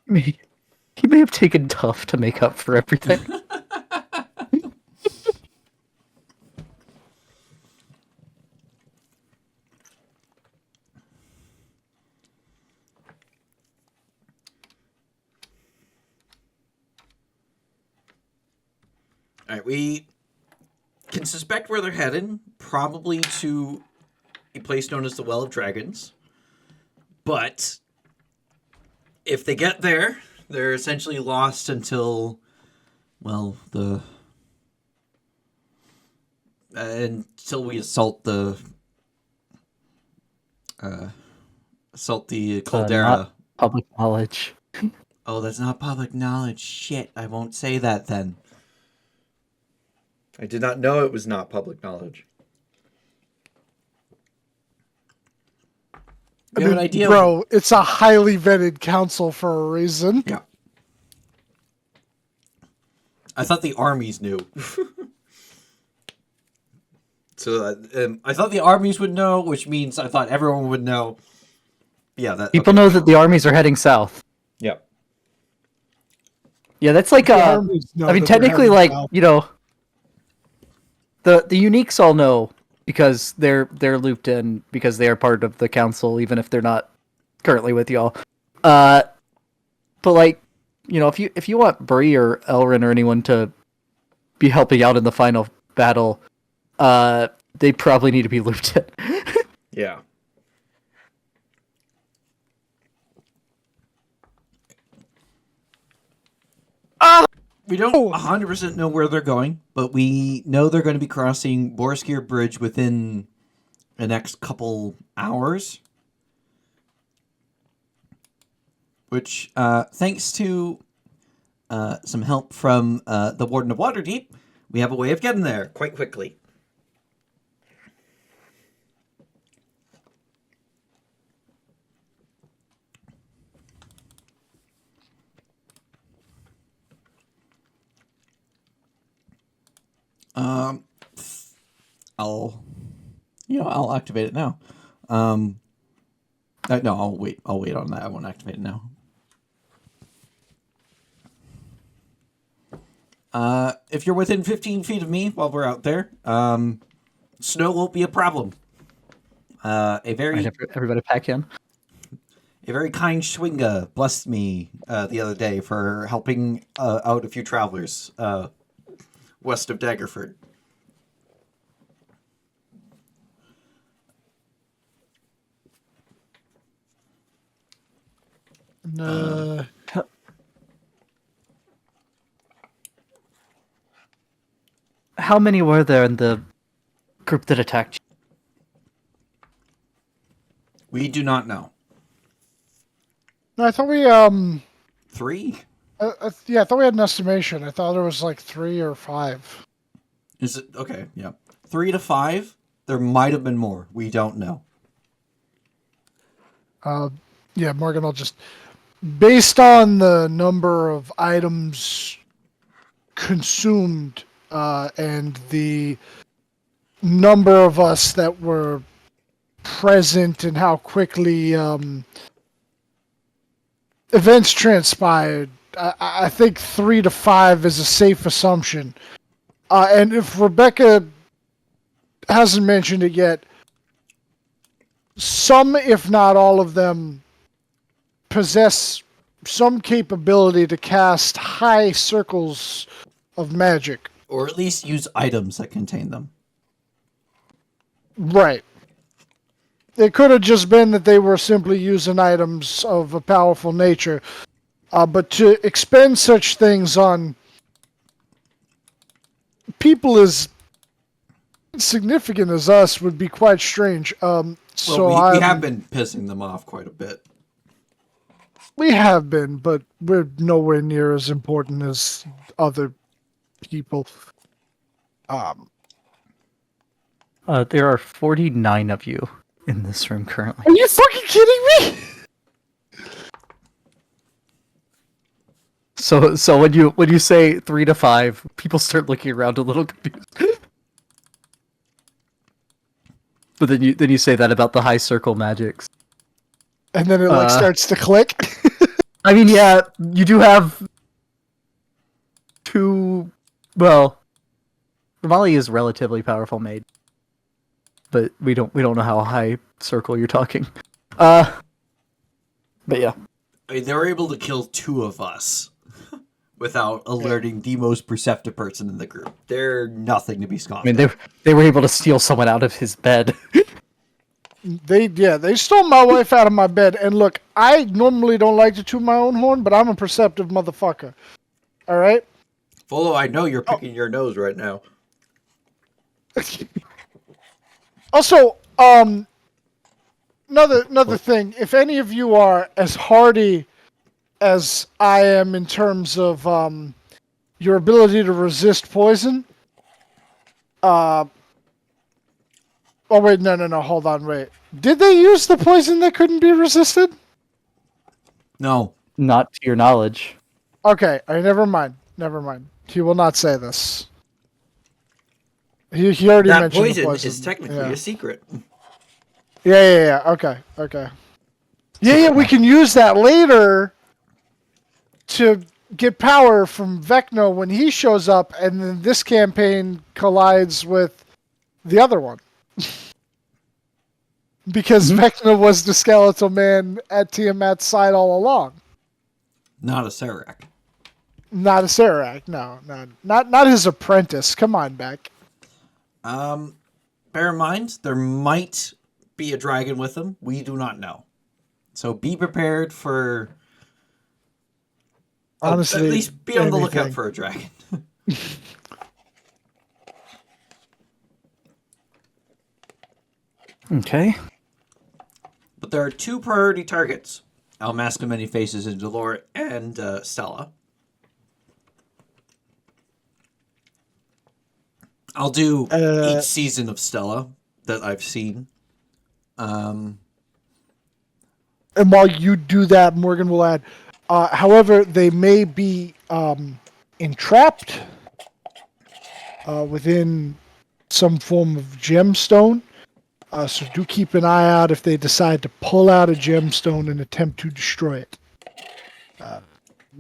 He may have taken tough to make up for everything. All right, we can suspect where they're headed, probably to a place known as the Well of Dragons. But if they get there, they're essentially lost until, well, until we assault the caldera. Not public knowledge. Oh, that's not public knowledge. Shit, I won't say that then. I did not know it was not public knowledge. You have an idea? Bro, it's a highly vetted council for a reason. Yeah. I thought the armies knew. So I thought the armies would know, which means I thought everyone would know. Yeah, that People know that the armies are heading south. Yeah. Yeah, that's like The armies know I mean, that they're technically, heading like south. you know, the uniques all know because they're looped in because they are part of the council, even if they're not currently with y'all. But like, you know, if you want Bree or Elrin or anyone to be helping out in the final battle, they probably need to be looped in. Yeah. We don't 100% know where they're going, but we know they're going to be crossing Boareskyr Bridge within the next couple hours. Which, thanks to some help from the Warden of Waterdeep, we have a way of getting there quite quickly. I'll activate it now. No, I'll wait. I'll wait on that. I won't activate it now. If you're within 15 feet of me while we're out there, snow won't be a problem. Everybody pack in. A very kind Schwinga blessed me the other day for helping out a few travelers west of Daggerford. How many were there in the group that attacked you? We do not know. No, I thought we 3? yeah, I thought we had an estimation. I thought there was like 3 or 5. Is it okay? Yeah, 3 to 5. There might have been more. We don't know. Yeah, Morgan, I'll just based on the number of items consumed and the number of us that were present and how quickly events transpired, I think 3 to 5 is a safe assumption. And if Rebecca hasn't mentioned it yet, some, if not all of them, possess some capability to cast high circles of magic. Or at least use items that contain them. Right. It could have just been that they were simply using items of a powerful nature. But to expend such things on people as significant as us would be quite strange. We have been pissing them off quite a bit. We have been, but we're nowhere near as important as other people. There are 49 of you in this room currently. Are you fucking kidding me? So when you say 3 to 5, people start looking around a little confused. But then you say that about the high circle magics. And then it starts to click. I mean, yeah, you do have 2. Well, Ramali is relatively powerful mage, but we don't know how high circle you're talking. But yeah, I mean, they were able to kill 2 of us without alerting the most perceptive person in the group. They're nothing to be scoffed at. I mean, they were able to steal someone out of his bed. They stole my wife out of my bed. And look, I normally don't like to toot my own horn, but I'm a perceptive motherfucker. All right? Volo, I know you're picking your nose right now. Also, another thing. If any of you are as hardy as I am in terms of your ability to resist poison, oh, wait, no, hold on, wait. Did they use the poison that couldn't be resisted? No. Not to your knowledge. Okay, never mind. He will not say this. He already mentioned the poison. Is technically a secret. Yeah, okay. Yeah, we can use that later to get power from Vecna when he shows up, and then this campaign collides with the other one. Because Vecna was the skeletal man at Tiamat's side all along. Not a Serac. Not a Serac, no. Not his apprentice. Come on, Beck. Bear in mind, there might be a dragon with him. We do not know. So be prepared for... Honestly, at least be on the lookout anything. for a dragon. Okay. But there are 2 priority targets. I'll mask of many faces in Loritt and Stella. I'll do each season of Stella that I've seen. And while you do that, Morgan will add, however, they may be entrapped within some form of gemstone. So do keep an eye out if they decide to pull out a gemstone and attempt to destroy it.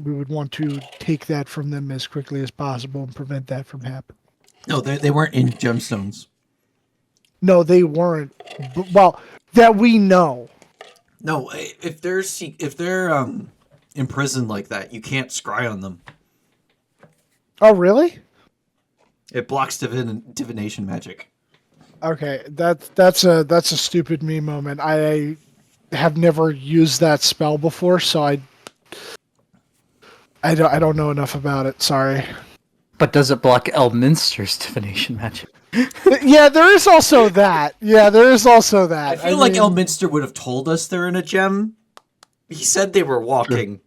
We would want to take that from them as quickly as possible and prevent that from happening. No, they weren't in gemstones. No, they weren't. Well, that we know. No, if they're imprisoned like that, you can't scry on them. Oh, really? It blocks divination magic. Okay, that's a stupid me moment. I have never used that spell before, so I don't know enough about it. Sorry. But does it block Elminster's divination magic? Yeah, there is also that. Yeah, there is also that. I feel like Elminster would have told us they're in a gem. He said they were walking.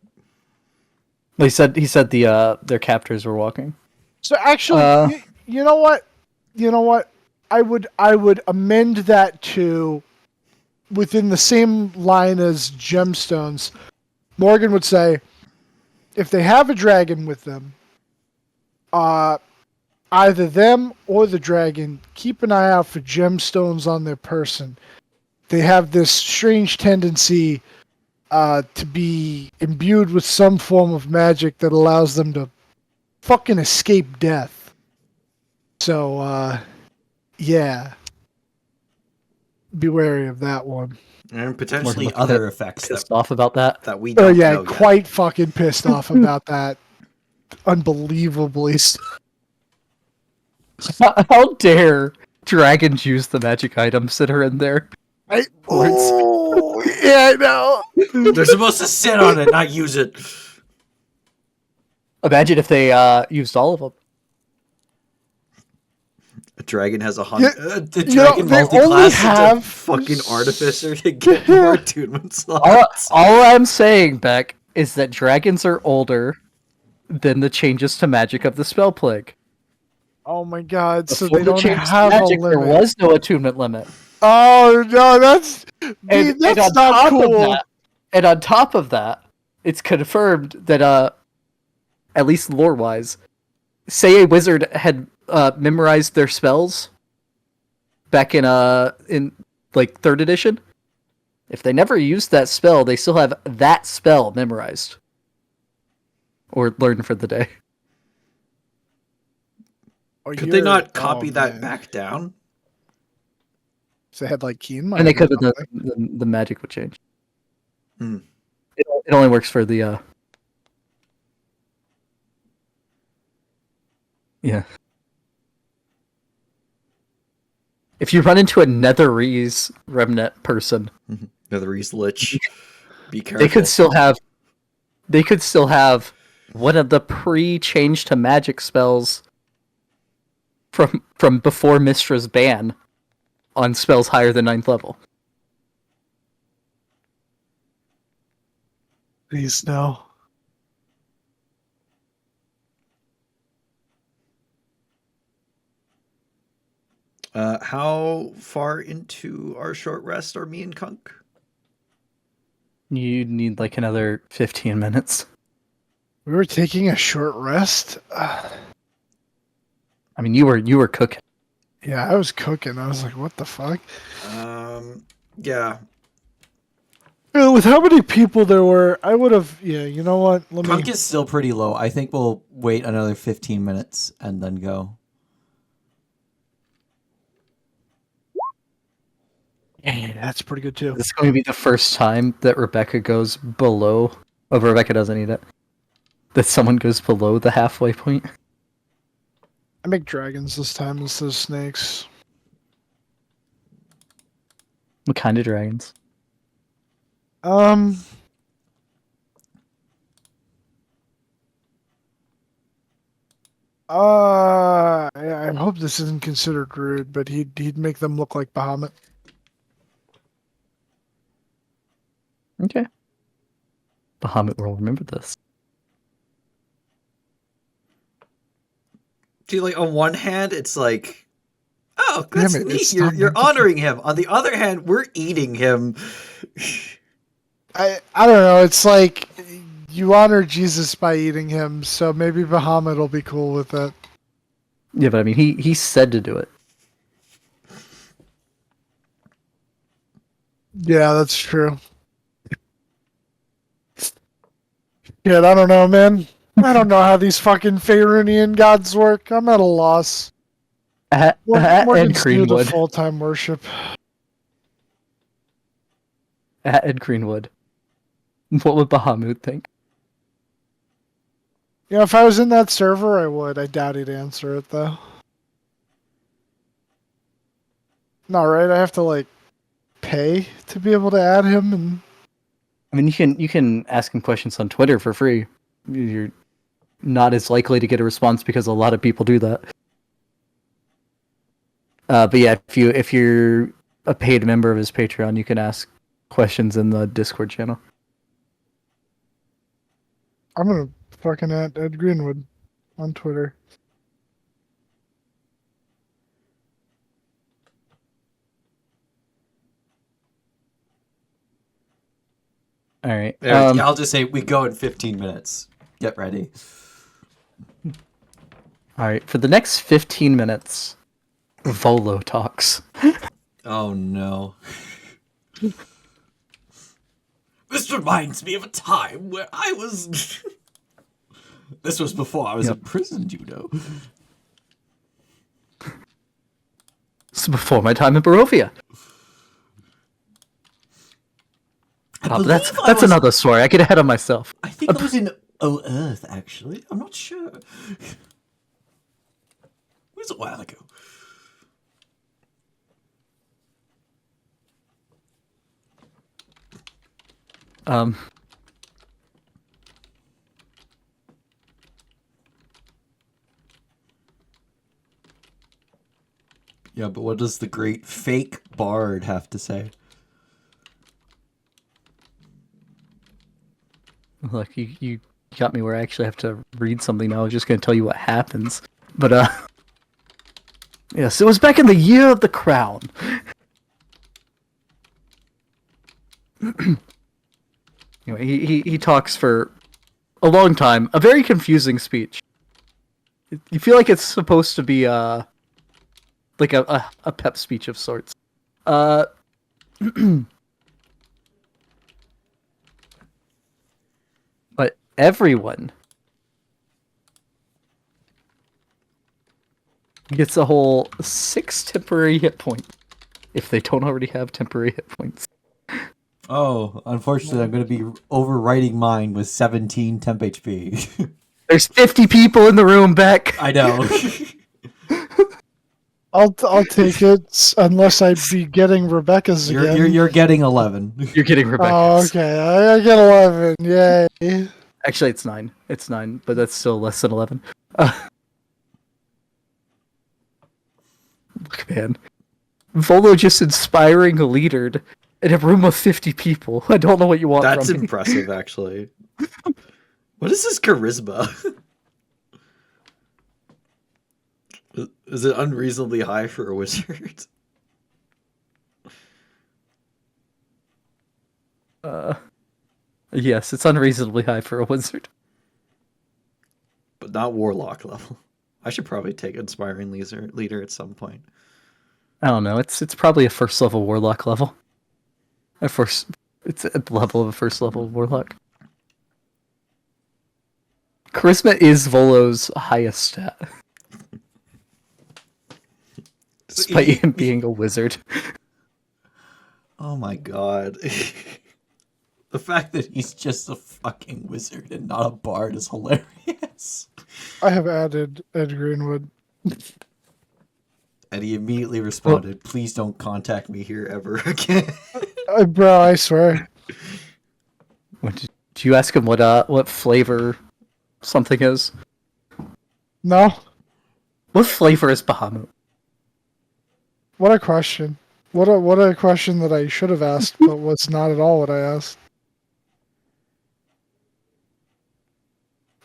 He said their captors were walking. So actually, you know what? You know what? I would amend that to within the same line as gemstones. Morgan would say, if they have a dragon with them, either them or the dragon, keep an eye out for gemstones on their person. They have this strange tendency to be imbued with some form of magic that allows them to fucking escape death. So, yeah. Be wary of that one. And potentially other effects Pissed off about that. We don't know yet. Quite fucking pissed off about that. Unbelievably. How dare dragons use the magic items that are in there? Oh, yeah, I know. They're supposed to sit on it, not use it. Imagine if they used all of them. A dragon has 100. Yeah, The dragon they only multi-class have- a fucking artificer to get more attunement slots. All I'm saying, Beck, is that dragons are older than the changes to magic of the spell plague. Oh my god, so Before they the don't changes to have magic, a there limit. was no attunement limit. Oh no, that's And that's on not top cool. of that, and on top of that, it's confirmed that at least lore-wise, say a wizard had memorized their spells back in like 3rd edition. If they never used that spell, they still have that spell memorized or learned for the day. Could they not copy that back down? So they had like keen And they could, but the magic would change. Hmm. It only works for the yeah. If you run into a Netherese remnant person, Netherese Lich. Be careful. they could still have one of the pre-change to magic spells from before Mistra's ban on spells higher than 9th level. Please no. How far into our short rest are me and Kunk? You need like another 15 minutes. We were taking a short rest. I mean, you were cooking. Yeah, I was cooking. I was like, what the fuck? Yeah. With how many people there were, I would have. Yeah, you know what? Kunk is still pretty low. I think we'll wait another 15 minutes and then go. Yeah, that's pretty good too. This is going to be the first time that Rebecca goes below. Oh, Rebecca doesn't eat it. That someone goes below the halfway point. I make dragons this time instead of snakes. What kind of dragons? I hope this isn't considered rude, but he'd make them look like Bahamut. Okay. Bahamut will remember this. See, like on one hand, it's like, oh, that's Damn it, neat. it's You're not meant to honoring him. On the other hand, we're eating him. I don't know. It's like you honor Jesus by eating him, so maybe Bahamut will be cool with it. Yeah, but I mean, he said to do it. Yeah, that's true. Yeah, I don't know, man. I don't know how these fucking Faerunian gods work. I'm at a loss. Ed Morgan's new to Greenwood. full-time worship. Ed Greenwood. What would Bahamut think? Yeah, if I was in that server, I would. I doubt he'd answer it, though. Not right. I have to, like, pay to be able to add him, and I mean, you can ask him questions on Twitter for free. You're not as likely to get a response because a lot of people do that. But yeah, if you're a paid member of his Patreon, you can ask questions in the Discord channel. I'm gonna fucking add Ed Greenwood on Twitter. All right. I'll just say we go in 15 minutes. Get ready. All right. For the next 15 minutes, Volo talks. Oh no. This reminds me of a time where I was. This was before I was in prison, you know. This is before my time in Barovia. Oh, that's another story. I get ahead of myself. I think I was in Earth, actually. I'm not sure. It was a while ago. Yeah, but what does the great fake bard have to say? Look, you got me where I actually have to read something now. I was just going to tell you what happens. But, yes, it was back in the year of the crown. Anyway, he talks for a long time. A very confusing speech. You feel like it's supposed to be, like a pep speech of sorts. But everyone gets a whole 6 temporary hit points if they don't already have temporary hit points. Oh, unfortunately, I'm going to be overwriting mine with 17 temp HP. There's 50 people in the room, Beck. I know. I'll take it unless I be getting Rebecca's again. You're getting 11. You're getting Rebecca. Oh, okay. I get 11. Yay. Actually, it's 9. It's 9, but that's still less than 11. Look, man. Volo just inspiring a leader in a room of 50 people. I don't know what you want That's from me. impressive, actually. What is this charisma? Is it unreasonably high for a wizard? Yes, it's unreasonably high for a wizard. But not warlock level. I should probably take inspiring leader at some point. I don't know. It's probably a first level warlock level. It's a level of a first level warlock. Charisma is Volo's highest stat. Despite him being a wizard. Oh my god. The fact that he's just a fucking wizard and not a bard is hilarious. I have added Ed Greenwood. And he immediately responded, please don't contact me here ever again. Bro, I swear. Did you ask him what flavor something is? No? What flavor is Bahamut? What a question. What a question that I should have asked, but was not at all what I asked.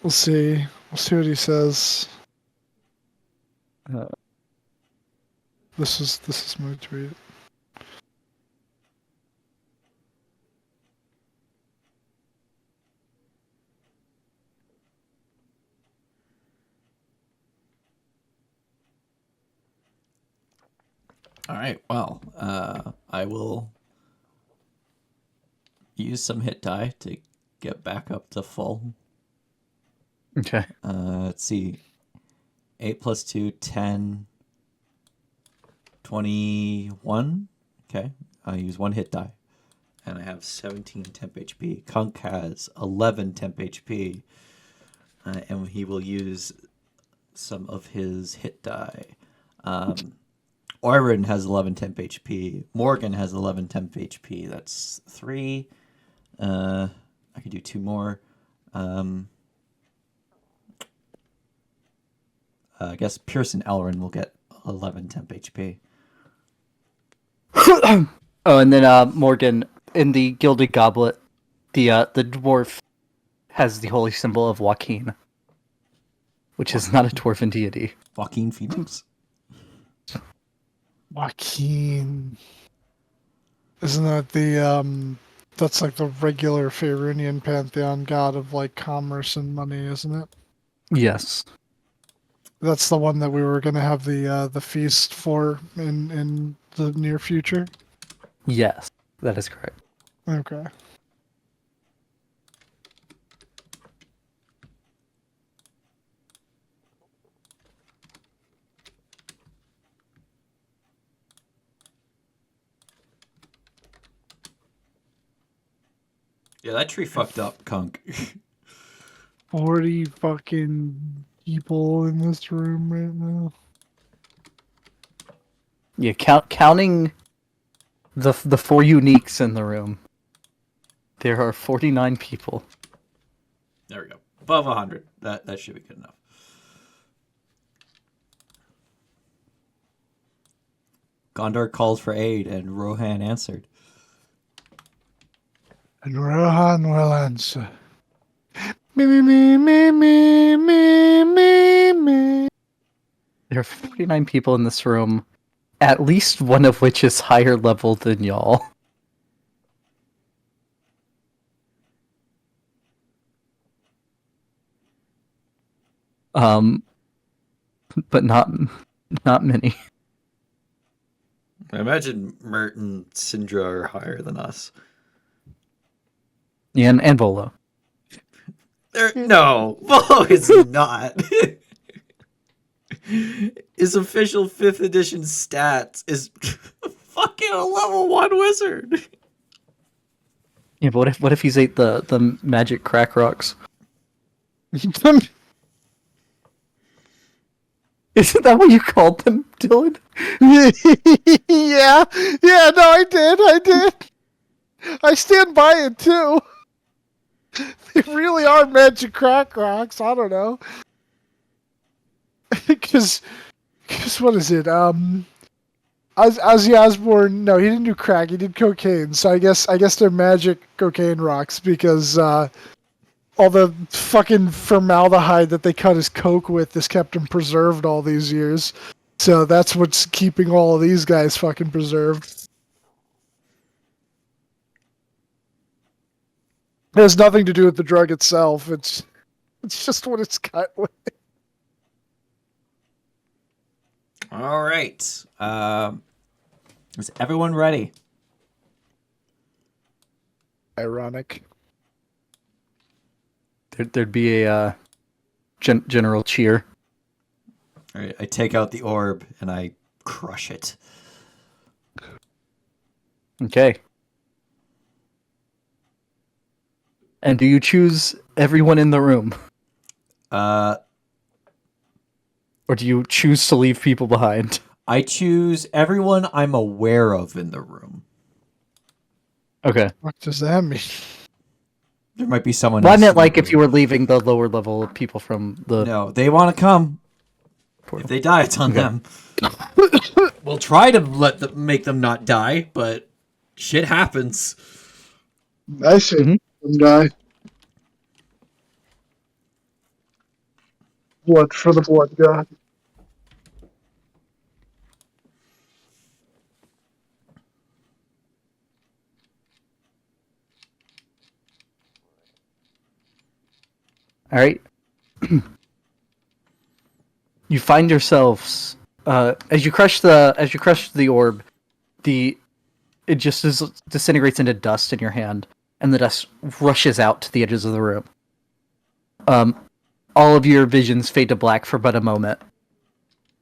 We'll see. We'll see what he says. This is my tweet. All right, well, I will use some hit die to get back up to full. Okay. Let's see. 8 plus 2, 10, 21. Okay. I use 1 hit die. And I have 17 temp HP. Kunk has 11 temp HP. And he will use some of his hit die. Oirin has 11 temp HP. Morgan has 11 temp HP. That's 3. I could do 2 more. I guess Pierce and Elrin will get 11 temp HP. Oh, and then Morgan, in the Gilded Goblet, the dwarf has the holy symbol of Joaquin, which is not a dwarven deity. Joaquin Phoenix? Joaquin. Isn't that that's like the regular Faerunian pantheon god of like commerce and money, isn't it? Yes. That's the one that we were gonna have the feast for in the near future. Yes, that is correct. Okay. Yeah, that tree fucked up, Kunk. 40 fucking people in this room right now. Yeah, counting the 4 uniques in the room, there are 49 people. There we go. Above 100. That should be good enough. Gondor calls for aid, and Rohan answered. And Rohan will answer. Me, me, me, me, me, me, me, me. There are 49 people in this room, at least one of which is higher level than y'all. But not many. I imagine Mert and Syndra are higher than us. Yeah, and Volo. No, Volo is not. His official 5th edition stats is fucking a level 1 wizard. Yeah, but what if he's ate the magic crack rocks? Isn't that what you called them, Dylan? Yeah, no, I did. I stand by it too. They really are magic crack rocks. I don't know. Because what is it? Ozzy Osbourne. No, he didn't do crack. He did cocaine. So I guess they're magic cocaine rocks because all the fucking formaldehyde that they cut his coke with has kept him preserved all these years. So that's what's keeping all of these guys fucking preserved. It has nothing to do with the drug itself. It's just what it's cut with. All right. Is everyone ready? Ironic. There'd be a general cheer. All right. I take out the orb and I crush it. Okay. And do you choose everyone in the room? Or do you choose to leave people behind? I choose everyone I'm aware of in the room. Okay. What does that mean? There might be someone. Well, I else meant in the like if room. you were leaving the lower level people from the... No, they want to come. portal. If they die, it's on them. We'll try to make them not die, but shit happens. I see them die. Blood for the blood god. All right. You find yourselves as you crush the orb, it just disintegrates into dust in your hand. and the dust rushes out to the edges of the room. All of your visions fade to black for but a moment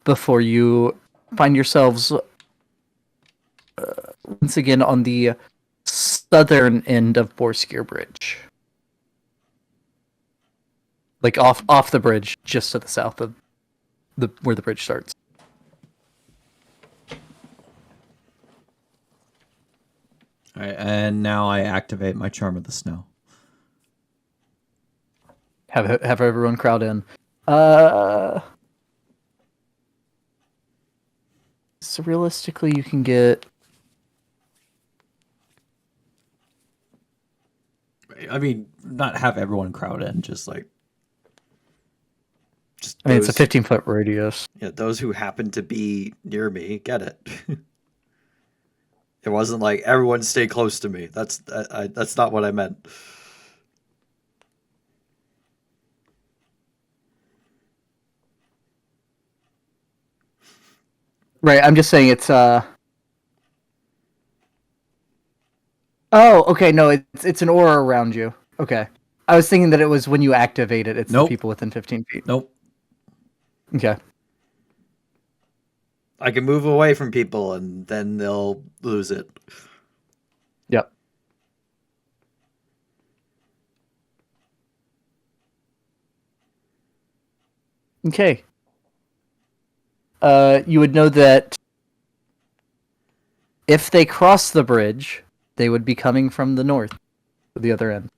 before you find yourselves once again on the southern end of Boareskyr Bridge. Like off the bridge, just to the south of where the bridge starts. All right, and now I activate my Charm of the Snow. Have everyone crowd in. So realistically, you can get. I mean, not have everyone crowd in, just like. I mean, it's a 15-foot radius. Yeah, those who happen to be near me get it. It wasn't like everyone stay close to me. That's not what I meant. Right, I'm just saying it's Oh, okay, no, it's an aura around you. Okay. I was thinking that it was when you activate it, it's Nope. the people within 15 feet. Nope. Okay. I can move away from people and then they'll lose it. Yep. Okay. You would know that if they cross the bridge, they would be coming from the north, the other end.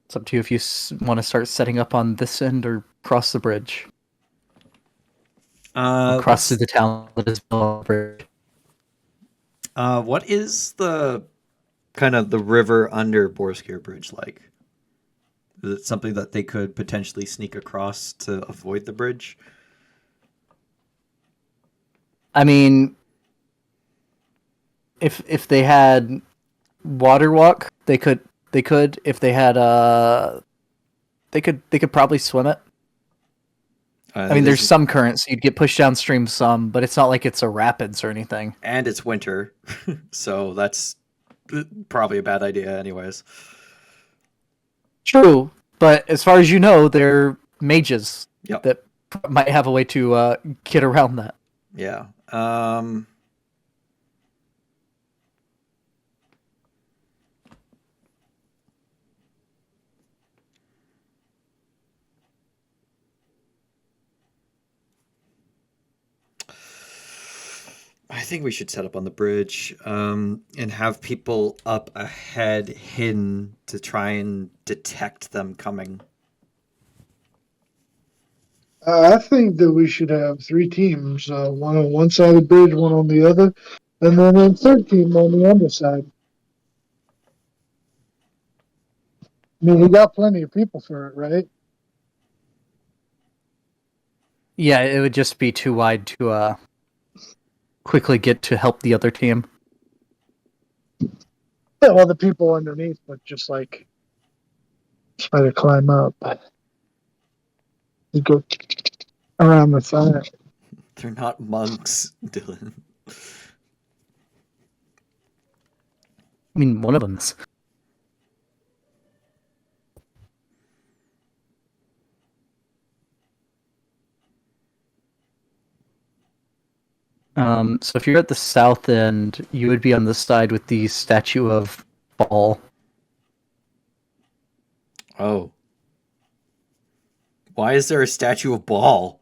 It's up to you if you want to start setting up on this end or cross the bridge. Cross through the town that is below the bridge. What is the kind of the river under Boareskyr Bridge like? Is it something that they could potentially sneak across to avoid the bridge? I mean, if they had water walk, they could. If they had they could probably swim it. I mean, there's some currents, so you'd get pushed downstream some, but it's not like it's a rapids or anything. And it's winter, so that's probably a bad idea anyways. True, but as far as you know, they're mages Yep. that might have a way to get around that. Yeah. I think we should set up on the bridge and have people up ahead hidden to try and detect them coming. I think that we should have 3 teams, one on one side of the bridge, one on the other, and then a third team on the other side. I mean, we got plenty of people for it, right? Yeah, it would just be too wide to quickly get to help the other team. Yeah, well, the people underneath would just like try to climb up. You go around the side. They're not monks, Dylan. I mean, one of them is. So if you're at the south end, you would be on the side with the statue of Baal. Oh. Why is there a statue of Baal?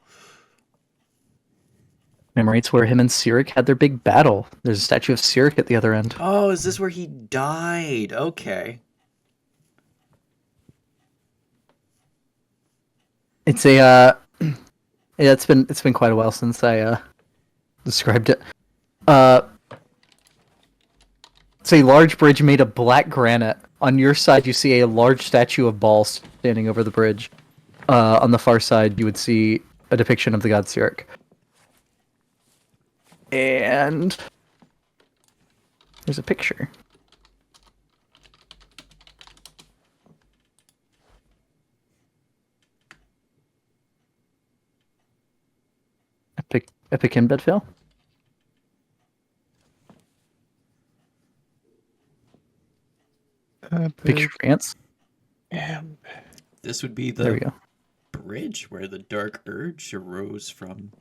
Remember, it's where him and Cyric had their big battle. There's a statue of Cyric at the other end. Oh, is this where he died? Okay. It's a yeah, it's been quite a while since I described it. It's a large bridge made of black granite. On your side, you see a large statue of Baal standing over the bridge. On the far side, you would see a depiction of the god Cyric. And there's a picture. Epic in Bedfill? Picture ants. This would be There we the go. bridge where the dark urge arose from.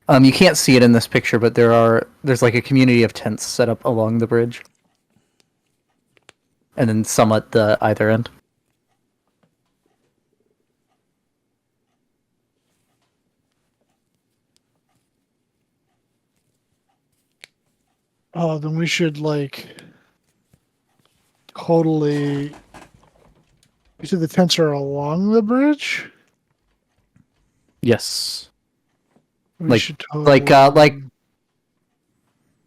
You can't see it in this picture, but there's like a community of tents set up along the bridge. And then some at the either end. Oh, then we should totally. You said the tents are along the bridge. Yes. We Like- should totally. like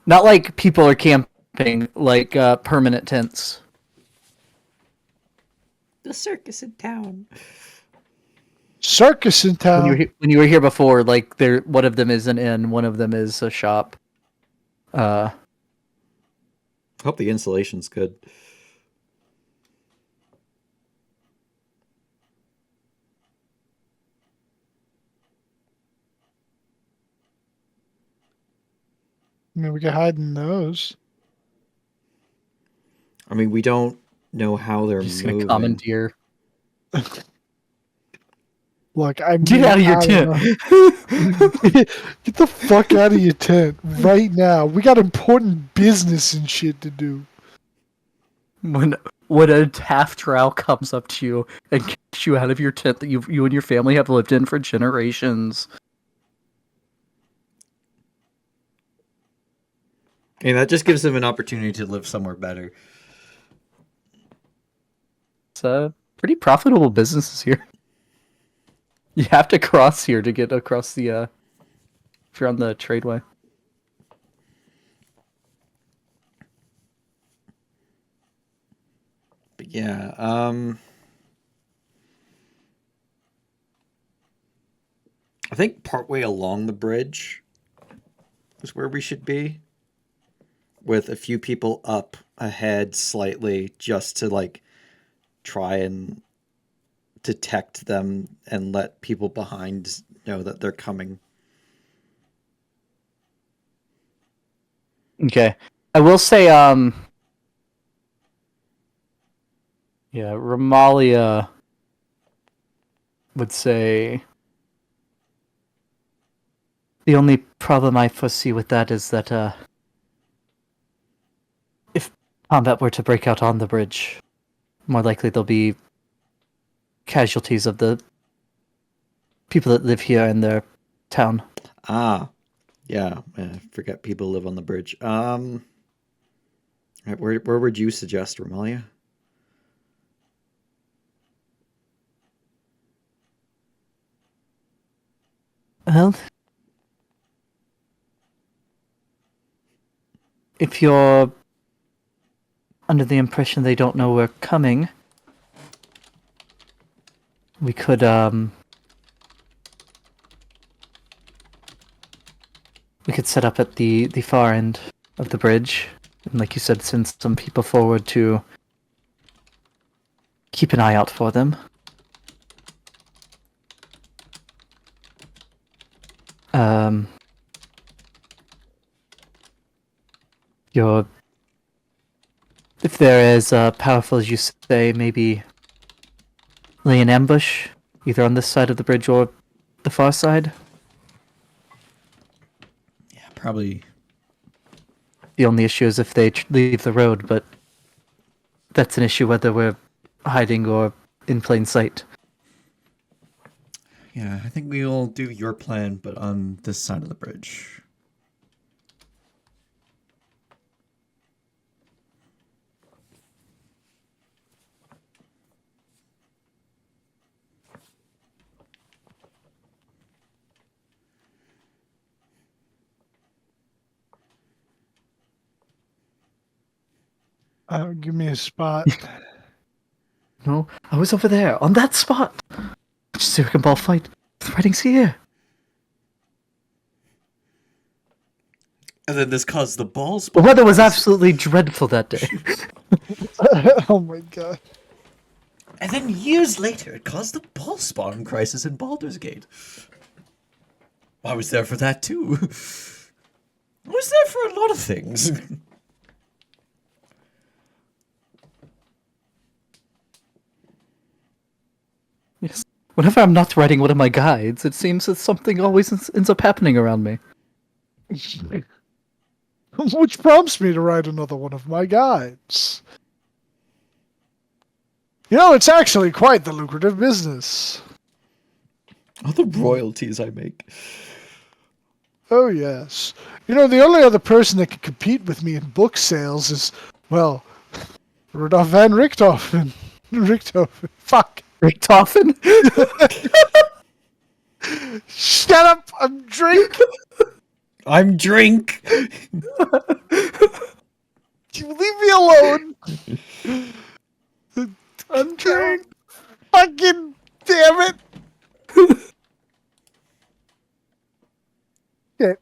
not like people are camping, like permanent tents. The circus in town. circus in town. When you were here before, like one of them is an inn, one of them is a shop. Hope the insulation's good. I mean, we could hide in those. I mean, we don't know how they're Just moving. gonna commandeer. Look, I Get out of your tent. Get the fuck out of your tent right now. We got important business and shit to do. When a half drow comes up to you and kicks you out of your tent that you and your family have lived in for generations. And that just gives them an opportunity to live somewhere better. It's a pretty profitable business here. You have to cross here to get across the if you're on the tradeway. But yeah, I think partway along the bridge is where we should be, with a few people up ahead slightly, just to like try and detect them and let people behind know that they're coming. Okay. I will say yeah, Romalia would say the only problem I foresee with that is that if combat were to break out on the bridge, more likely there'll be casualties of the people that live here in their town. Ah, yeah. I forget people live on the bridge. Where would you suggest, Romalia? Well, if you're under the impression they don't know we're coming, we could set up at the far end of the bridge, and like you said, send some people forward to keep an eye out for them. If they're as powerful as you say, maybe lay an ambush, either on this side of the bridge or the far side. Yeah, probably. The only issue is if they leave the road, but that's an issue whether we're hiding or in plain sight. Yeah, I think we'll do your plan, but on this side of the bridge. Give me a spot. No, I was over there, on that spot. Just so we can ball fight. The writing's here. And then this caused the balls. The weather was absolutely dreadful that day. Oh my god. And then years later, it caused the ball spawn crisis in Baldur's Gate. I was there for that too. I was there for a lot of things. Yes. Whenever I'm not writing one of my guides, it seems that something always ends up happening around me. Which prompts me to write another one of my guides. You know, it's actually quite the lucrative business. All the royalties I make. Oh, yes. You know, the only other person that can compete with me in book sales is, well, Rudolf van Richthofen. Richthofen. Fuck. Richtofen? Shut up! I'm drinking! I'm drink. You leave me alone! I'm drunk. Fucking damn it! Shit.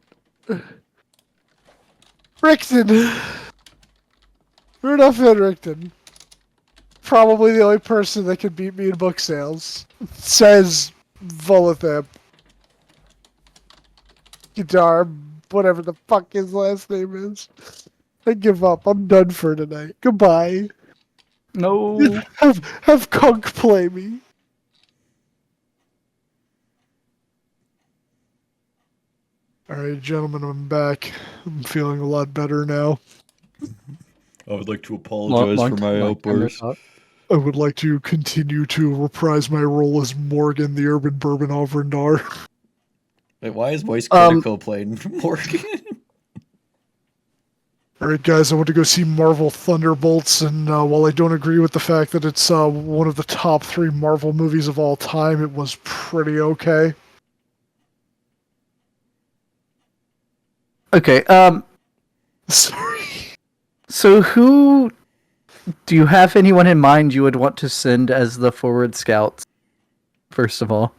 Richten. Rudolf van Richten. Probably the only person that can beat me in book sales. Says Volithep. Guitar, whatever the fuck his last name is. I give up. I'm done for tonight. Goodbye. No. Have Kunk play me. Alright, gentlemen, I'm back. I'm feeling a lot better now. I would like to apologize for my outburst. I would like to continue to reprise my role as Morgan, the Urban Bourbon Alvrindar. Wait, why is Voice Critical playing Morgan? Alright, guys, I went to go see Marvel Thunderbolts, and while I don't agree with the fact that it's one of the top 3 Marvel movies of all time, it was pretty okay. Okay, Sorry. so who... Do you have anyone in mind you would want to send as the forward scouts, first of all?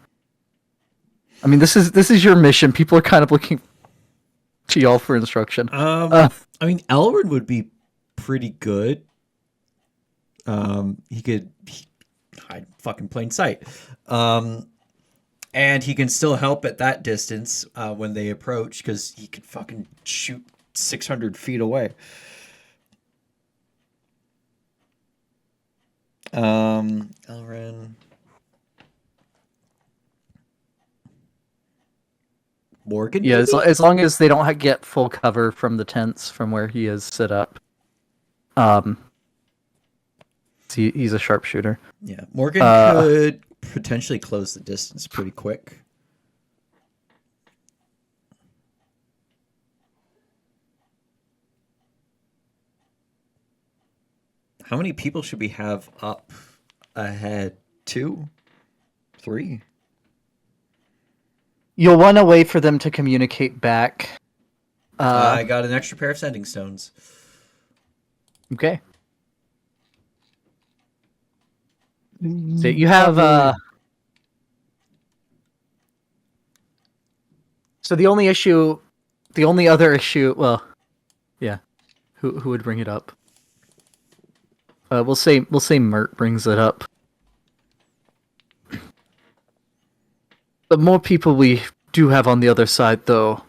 I mean, this is your mission. People are kind of looking to y'all for instruction. I mean, Elrin would be pretty good. He could hide fucking plain sight. And he can still help at that distance when they approach, because he could fucking shoot 600 feet away. Elrin. Morgan? Yeah, as long as they don't get full cover from the tents from where he is set up. He's a sharpshooter. Yeah, Morgan could potentially close the distance pretty quick. How many people should we have up ahead? 2? 3? You'll want to wait for them to communicate back. I got an extra pair of sending stones. Okay. So you have So the only other issue, well, yeah. Who would bring it up? We'll say Mert brings it up. The more people we do have on the other side, though,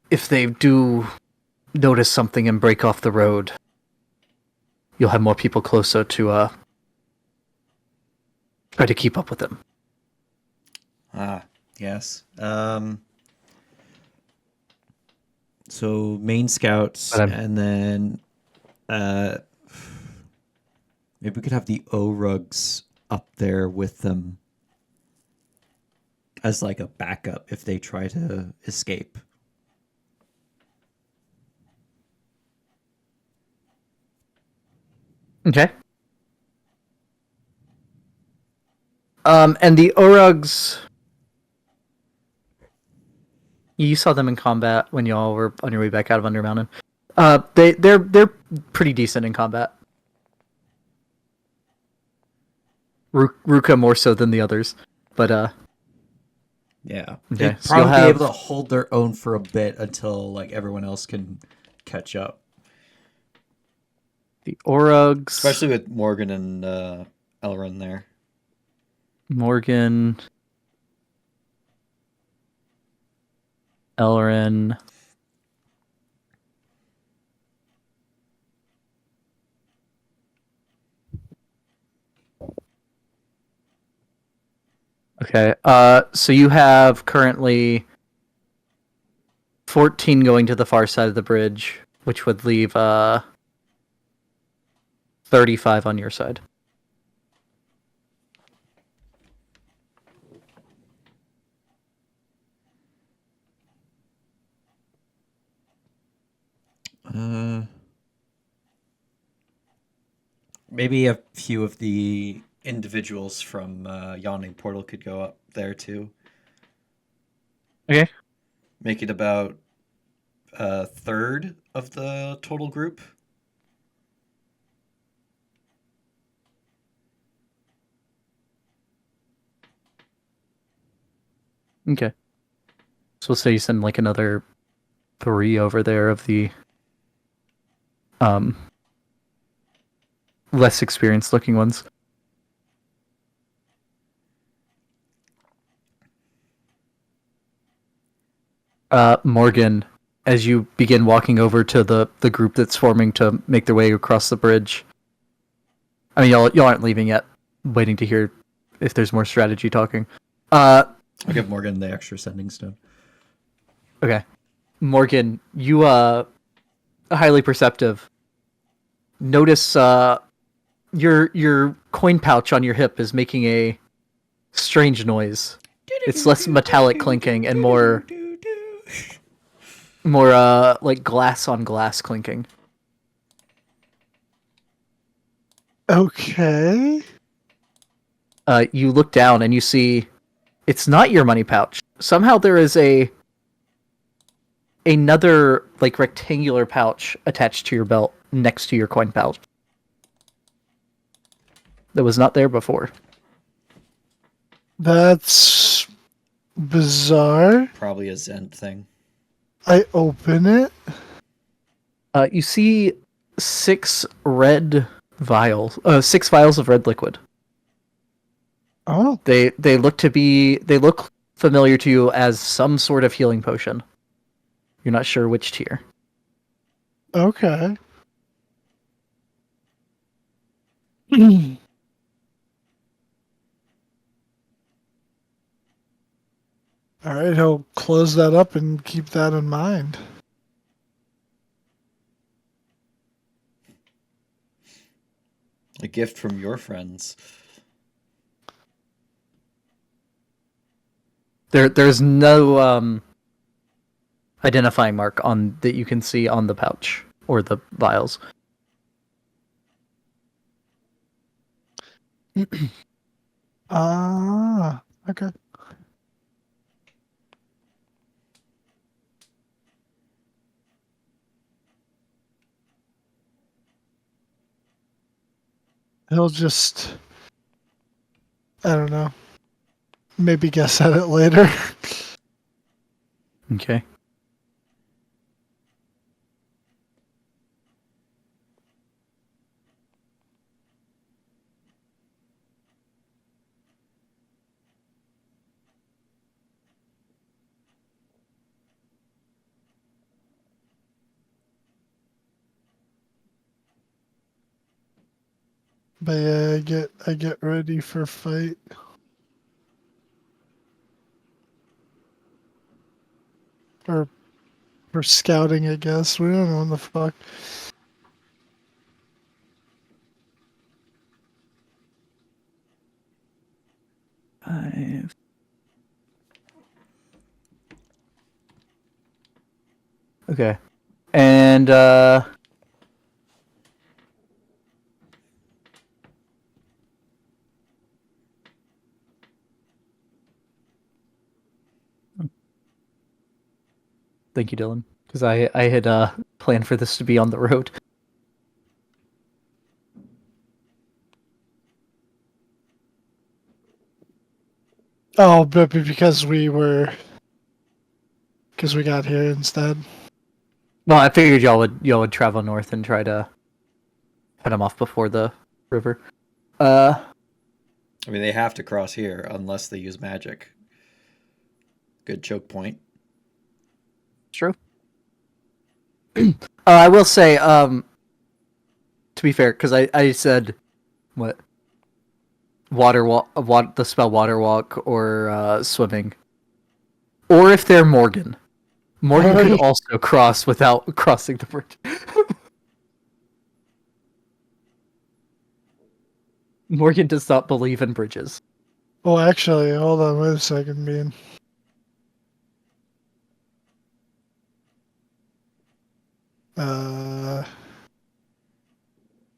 if they do notice something and break off the road, you'll have more people closer to try to keep up with them. Ah, yes. So main scouts, and then maybe we could have the O-Rugs up there with them as like a backup if they try to escape. Okay. And the Orugs, you saw them in combat when y'all were on your way back out of Undermountain. They're pretty decent in combat. Ruka more so than the others, but yeah, okay. they'd probably be able to hold their own for a bit until like everyone else can catch up. The Orugs, especially with Morgan and Elrin there. Morgan, Elrin. Okay. So you have currently 14 going to the far side of the bridge, which would leave 35 on your side. Maybe a few of the individuals from Yawning Portal could go up there too. Okay. Make it about a third of the total group. Okay. So we'll say you send like another 3 over there of the um less experienced looking ones. Morgan, as you begin walking over to the group that's forming to make their way across the bridge. I mean, y'all aren't leaving yet. Waiting to hear if there's more strategy talking. I'll give Morgan the extra sending stone. Okay. Morgan, you highly perceptive. Notice your coin pouch on your hip is making a strange noise. It's less metallic clinking and more like glass on glass clinking. Okay. You look down and you see it's not your money pouch. Somehow there is another like rectangular pouch attached to your belt next to your coin pouch that was not there before. That's bizarre. Probably a Zent thing. I open it. You see 6 red vials, 6 vials of red liquid. Oh, They look familiar to you as some sort of healing potion. You're not sure which tier. okay. All right, he'll close that up and keep that in mind. A gift from your friends. There's no identifying mark on that you can see on the pouch or the vials. Ah, okay. He'll just, I don't know, maybe guess at it later. Okay. But yeah, I get ready for fight. Or for scouting, I guess. We don't know what the fuck. Five. Okay. And thank you, Dylan, because I had planned for this to be on the road. Oh, but because we got here instead. Well, I figured y'all would travel north and try to head them off before the river. I mean, they have to cross here unless they use magic. Good choke point. True. I will say, to be fair, because I said, what? the spell water walk or swimming, or if they're Morgan. Morgan could Right. also cross without crossing the bridge. Morgan does not believe in bridges. Oh, actually, hold on, wait a second, Bean.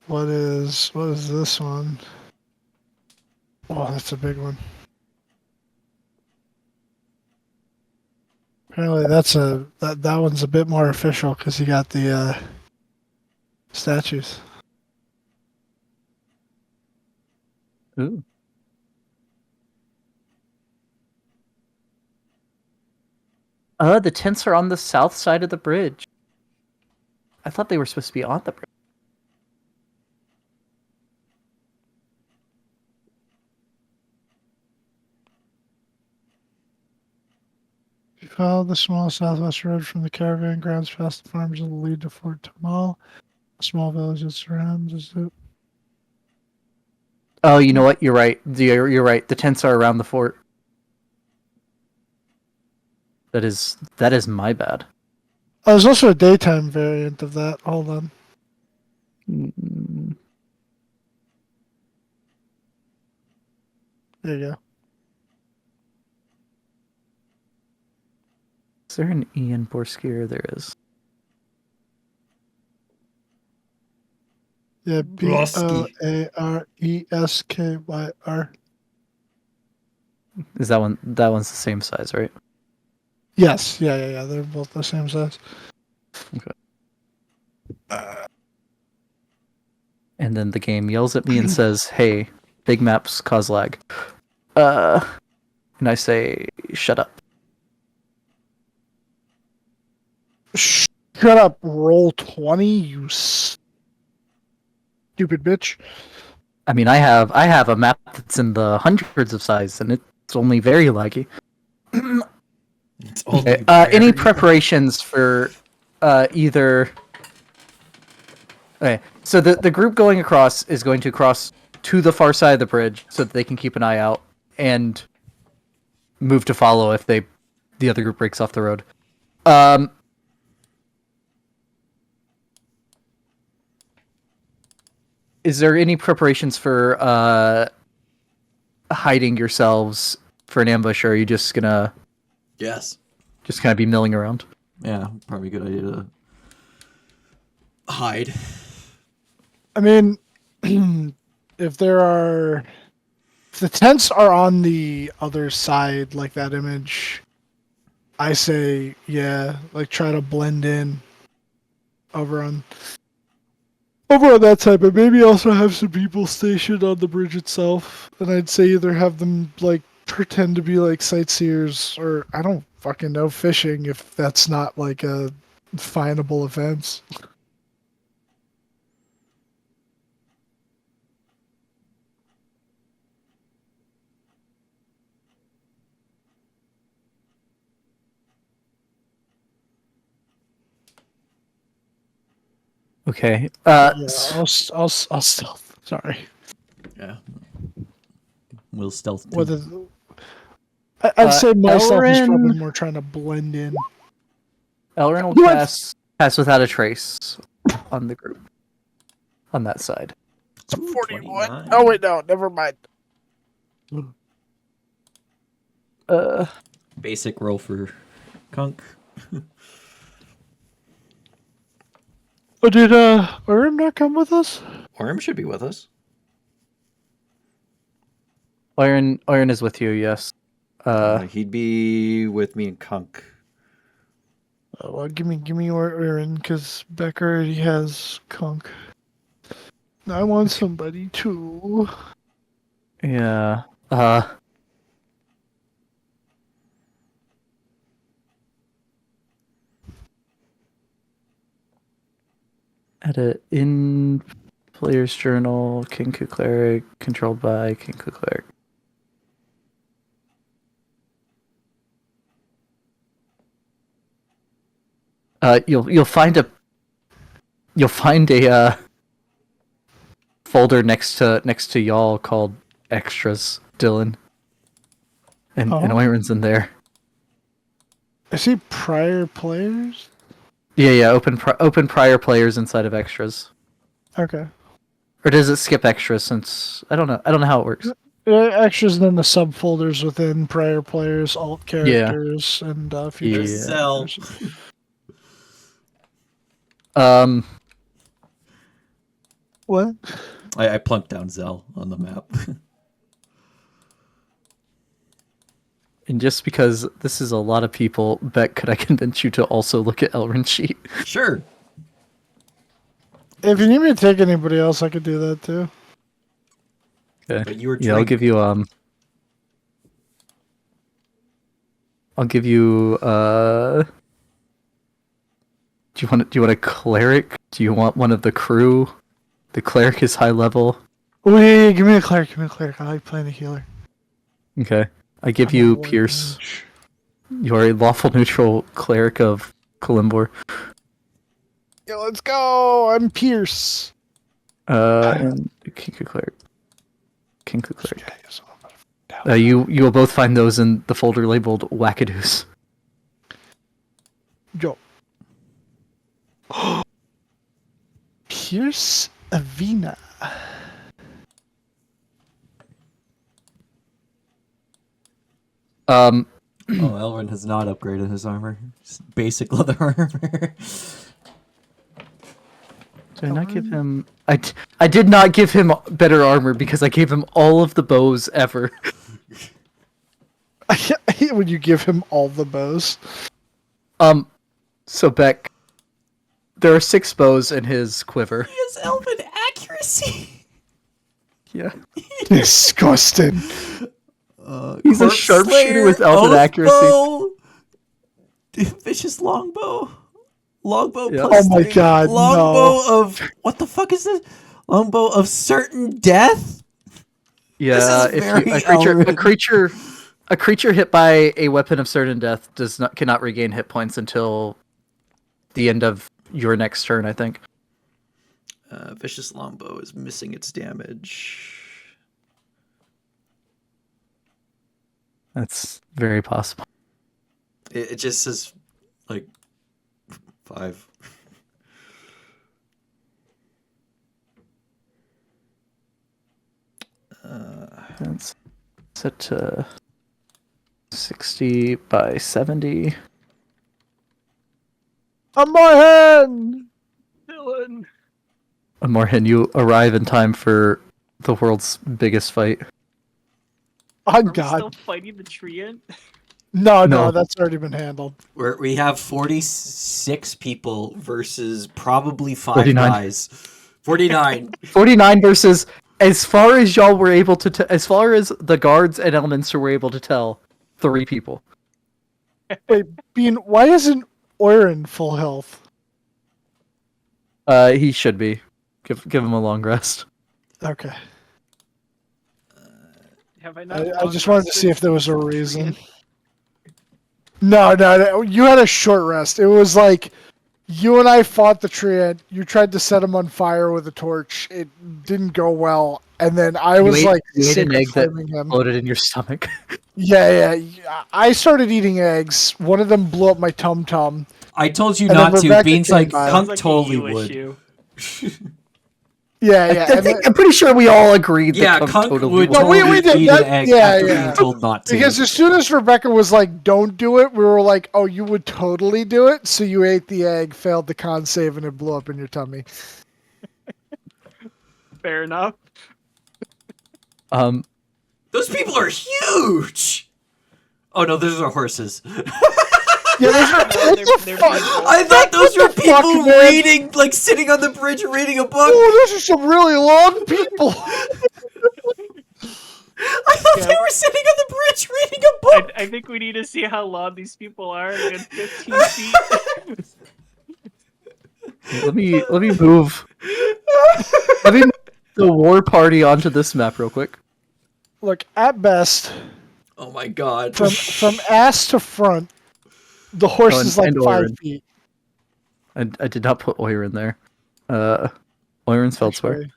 What is this one? Oh, that's a big one. Apparently, that one's a bit more official because you got the statues. Ooh. The tents are on the south side of the bridge. I thought they were supposed to be on the bridge. If you follow the small southwest road from the caravan grounds past the farms, it'll lead to Fort Tamal, a small village that surrounds it. Oh, you know what? You're right. You're right. The tents are around the fort. That is my bad. Oh, there's also a daytime variant of that. Hold on. Mm, There you go. Is there an E in Boareskyr? There is. Yeah, Boaresky. Boareskyr. Is that one? That one's the same size, right? Yes, yeah. They're both the same size. And then the game yells at me and says, "Hey, big maps cause lag." And I say, "Shut up." Shut up, roll 20, you stupid bitch. I mean, I have a map that's in the hundreds of size, and it's only very laggy. It's only Okay. very- Any preparations for either? Okay, so the group going across is going to cross to the far side of the bridge so that they can keep an eye out and move to follow if the other group breaks off the road. Is there any preparations for hiding yourselves for an ambush, or are you just gonna Yes. kind of be milling around? Yeah, probably a good idea to hide. I mean, if the tents are on the other side, like that image, I say, yeah, like try to blend in over on that side, but maybe also have some people stationed on the bridge itself. And I'd say either have them like pretend to be like sightseers, or I don't fucking know, fishing if that's not like a finable offense. Okay. Yeah, I'll stealth. Sorry. Yeah. We'll stealth too. Whether I'd say myself is probably Elrin more trying to blend in. will What? pass without a trace on the group on that side. It's 41. 29. Oh wait, no, never mind. Basic roll for Kunk. Oh, did Urim not come with us? Orm should be with us. Iron is with you, yes. He'd be with me and Kunk. Oh, well, give me Urim, because Beck already has Kunk. I want somebody too. Yeah. Edit in player's journal, Kinku Cleric, controlled by Kinku Cleric. You'll find a folder next to y'all called extras, Dylan. And Oh. Oiron's in there. I see prior players. Yeah. Open prior players inside of extras. Okay. Or does it skip extras? Since I don't know how it works. Extras and then the subfolders within prior players, alt characters, and future Yeah. Zell. characters. What? I plunked down Zell on the map. And just because this is a lot of people, Beck, could I convince you to also look at Elrin's sheet? Sure. If you need me to take anybody else, I could do that too. Okay. But you were Yeah, I'll give you do you want a cleric? Do you want one of the crew? The cleric is high level. Oh yeah, give me a cleric. Give me a cleric. I like playing a healer. Okay. I give I'm a you warlock Pierce. mage. You are a lawful neutral cleric of Kalimbor. Yeah, let's go. I'm Pierce. And Kinka cleric. Kinka cleric. Okay, so I'm about to- You will both find those in the folder labeled Wackadoos. Yo. Pierce Avina. Um, Oh, Elrin has not upgraded his armor. Just basic leather armor. did I not give him? I did not give him better armor because I gave him all of the bows ever. I hate when you give him all the bows. So Beck, there are 6 bows in his quiver. He has elven accuracy. Yeah. Disgusting. He's a Corpse sharpshooter Slayer, with elven Oath accuracy. Bow, vicious longbow. Longbow Yeah. plus Oh my 3. God, Longbow of... What the fuck is this? Longbow of certain death? Yeah, This is very a creature hit by a weapon of certain death cannot regain hit points until the end of your next turn, I think. Vicious longbow is missing its damage. That's very possible. It just says, like, 5. That's set to 60 by 70. On my hand! Dylan. Morhen, you arrive in time for the world's biggest fight. On Are we God. still fighting the treant? No, No. that's already been handled. We have 46 people versus probably 5 49. guys. 49. 49 versus, as far as y'all were able to, as far as the guards and Elminster were able to tell, 3 people. Wait, Bean, why isn't Oiron full health? He should be. Give him a long rest. Okay. Have I not? I just wanted to see if there was a reason. No, you had a short rest. It was like you and I fought the treant. You tried to set him on fire with a torch. It didn't go well, and then I was like you ate sick an of egg that flaming him. floated in your stomach. Yeah. I started eating eggs. One of them blew up my tum tum. I told you And not then to. Rebecca Beans came like, by. Kunk Sounds like a totally you would. issue. Yeah. I think, I'm pretty sure we all agreed Yeah, that Kunk totally would No, would. we totally did eat that- an egg yeah, after yeah. being told not to. Because as soon as Rebecca was like, "Don't do it," we were like, "Oh, you would totally do it." So you ate the egg, failed the con save, and it blew up in your tummy. Fair enough. Those people are huge! Oh no, those are horses. Yeah, those are, No, what they're the fuck? people. I thought those were What the fuck, people man? reading, like sitting on the bridge reading a book. Oh, those are some really long people. I thought Yeah. they were sitting on the bridge reading a book. I think we need to see how long these people are in 15 feet. Let me move. Let me move the war party onto this map real quick. Look, at best, Oh my god. from ass to front, the horse Oh, and- is like and 5 Orin. feet. I did not put Oiron there. Oiron's Feldswear. Actually.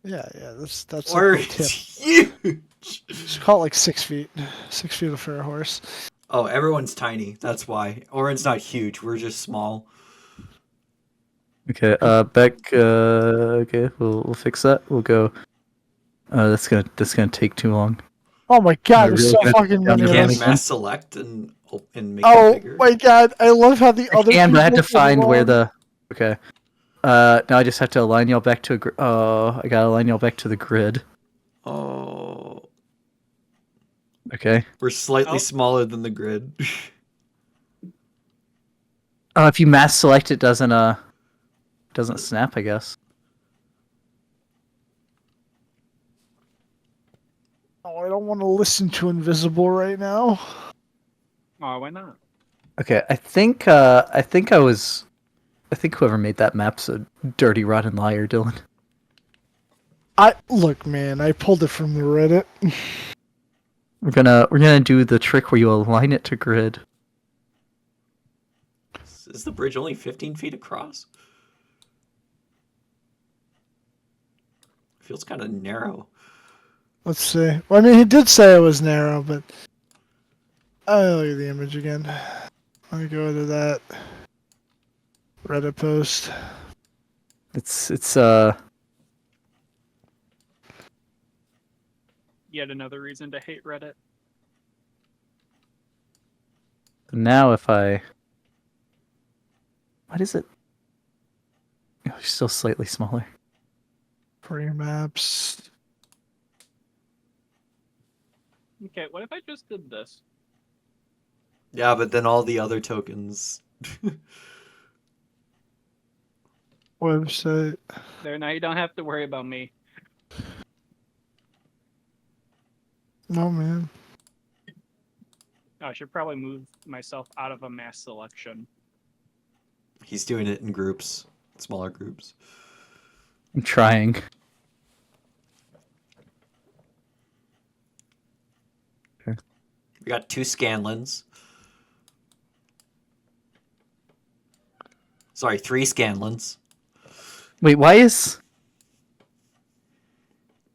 Yeah, that's like Or the tip. it's huge. Just call it like 6 feet. 6 feet for a horse. Oh, everyone's tiny. That's why. Orin's not huge. We're just small. Okay, Beck, okay, we'll fix that. We'll go. That's gonna take too long. Oh my god, We're there's really so gonna fucking down many You the of can't us. again. mass select and make it Oh bigger. my god, I love how the other And I had to people find where belong. the. Okay. Now I just have to align y'all back to a. Oh, I gotta align y'all back to the grid. Oh, Okay. we're slightly Oh. smaller than the grid. Oh, if you mass select, it doesn't snap, I guess. Oh, I don't want to listen to Invisible right now. Oh, why not? Okay, I think whoever made that map's a dirty, rotten liar, Dylan. Look, man, I pulled it from the Reddit. We're gonna do the trick where you align it to grid. Is the bridge only 15 feet across? Feels kind of narrow. Let's see. Well, I mean, he did say it was narrow, but look at the image again. Let me go to that Reddit post. It's Yet another reason to hate Reddit. now if I. What is it? Oh, it's still slightly smaller. Free maps. Okay, what if I just did this? Yeah, but then all the other tokens. Website. There, now you don't have to worry about me. No, man. Oh, I should probably move myself out of a mass selection. He's doing it in groups, smaller groups. I'm trying. We got 2 Scanlons. Sorry, 3 Scanlons. Wait, why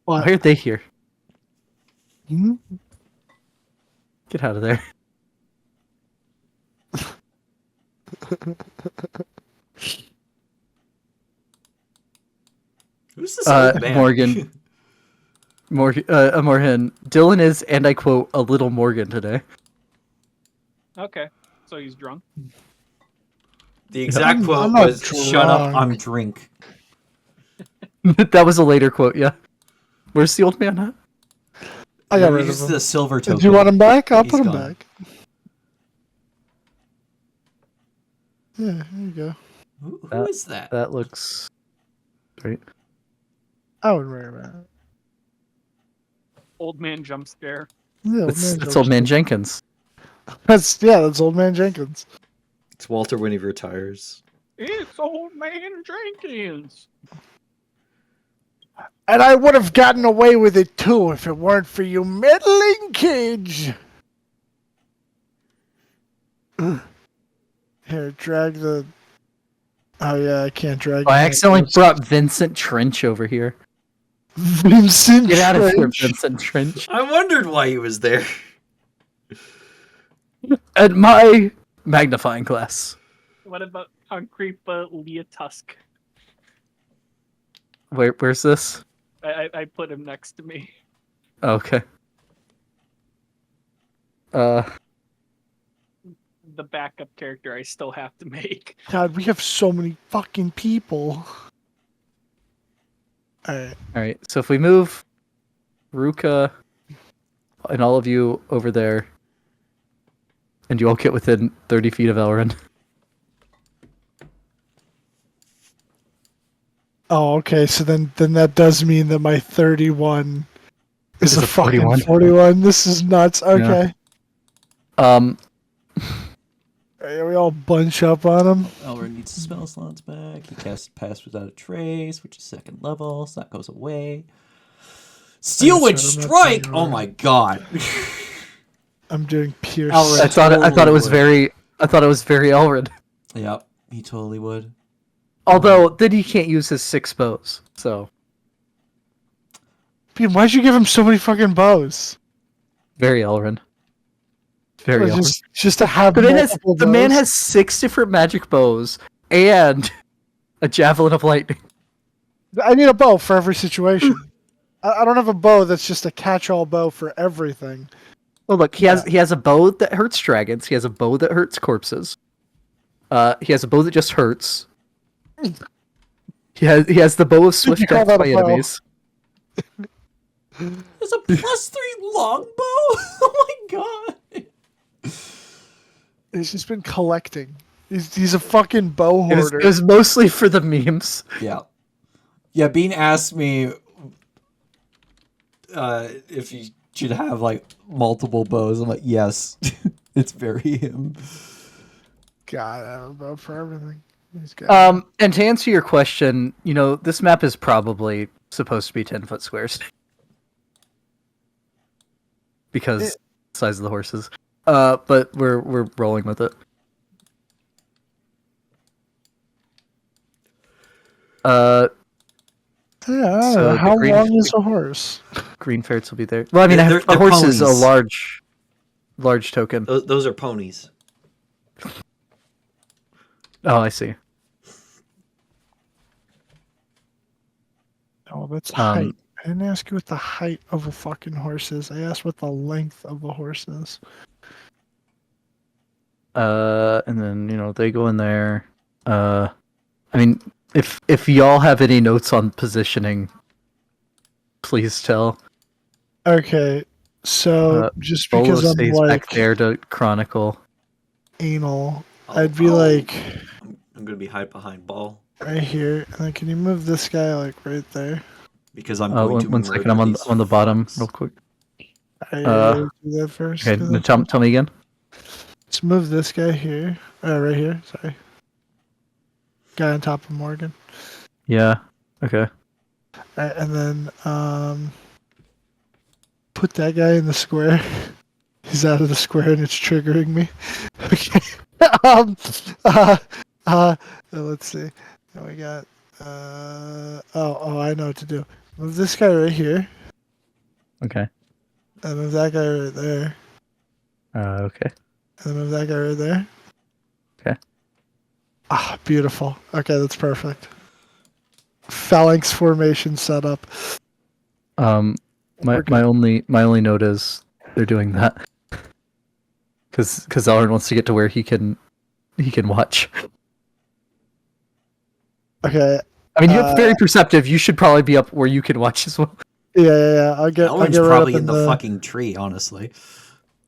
are they here? Hmm? Get out of there. Who's this old man? Morgan. Morgan. Dylan is, and I quote, a little Morgan today. Okay, so he's drunk. The exact I'm quote not was, "Shut up, drunk." I'm drink." That was a later quote, yeah. Where's the old man at? I got We rid of used him. the silver token. Do you want him back? I'll He's put him gone. back. Yeah, here you go. Who is that? That looks right. I would wear him out. Old man jump scare. Yeah, That's old man Jenkins. That's old man Jenkins. It's Walter when he retires. It's old man Jenkins. And I would have gotten away with it too if it weren't for you meddling kids. Here, drag the. Oh yeah, I can't drag. Oh, I the- accidentally brought Vincent Trench over here. Vincent. Get out of here, Trench. Vincent Trench. I wondered why he was there. At my magnifying glass. What about Concrepa Leah Tusk? Where's this? I put him next to me. Oh, okay. The backup character I still have to make. God, we have so many fucking people. Alright. Alright, so if we move Ruka and all of you over there, and you all get within 30 feet of Elrond. Oh, okay. So then that does mean that my 31 is a fucking 41. 41. This is nuts. Okay. Alright, we all bunch up on him. Elrond needs his spell slots back. He casts Pass Without a Trace, which is 2nd level, so that goes away. Steelwood That's right, I'm not Strike! saying Oh my god. I'm doing Pierce. Elrond. I thought it Totally was would. very Elrond. Yep, he totally would. Although then he can't use his 6 bows, so Beam, why'd you give him so many fucking bows? Very Elrin. Very Or Elrin. just to have The man, has, multiple the man bows? has 6 different magic bows and a javelin of lightning. I need a bow for every situation. I don't have a bow that's just a catch-all bow for everything. Well, look, he has a bow that hurts dragons. He has a bow that hurts corpses. He has a bow that just hurts. He has the bow of swift You call death that a by bow? enemies. There's a +3 longbow. Oh my god. He's just been collecting. He's a fucking bow It hoarder. was mostly for the memes. Yeah. Yeah, Bean asked me if you should have like multiple bows. I'm like, yes. It's very him. God, I have a bow for everything. He's got And to answer your question, this map is probably supposed to be 10-foot squares. Because size of the horses. But we're rolling with it. yeah, so how the green- long is a horse? Green ferrets will be there. Well, I mean, They're a horse is a ponies. large token. Those are ponies. Oh, I see. Oh, that's height. I didn't ask you what the height of a fucking horse is. I asked what the length of a horse is. And then they go in there. I mean, if y'all have any notes on positioning, please tell. Okay, so just because Bolo I'm stays like back there to chronicle. anal, I'd be like I'm gonna be hide behind ball right here. And then can you move this guy like right there? because I'm going to. One second, I'm on the bottom real quick. Alright, do that first. Okay, now tell me again. Let's move this guy here. Right here. Sorry. Guy on top of Morgan. Yeah. Okay. Alright, and then put that guy in the square. He's out of the square and it's triggering me. Okay. Let's see. Now we got I know what to do. Move this guy right here. Okay. And move that guy right there. Okay. And move that guy right there. Okay. Ah, beautiful. Okay, that's perfect. Phalanx formation setup. My only note is they're doing that because Elrin wants to get to where he can watch. Okay. I mean, you're very perceptive. You should probably be up where you can watch as well. Yeah. I'll get Ellen's right probably up in the fucking tree, honestly.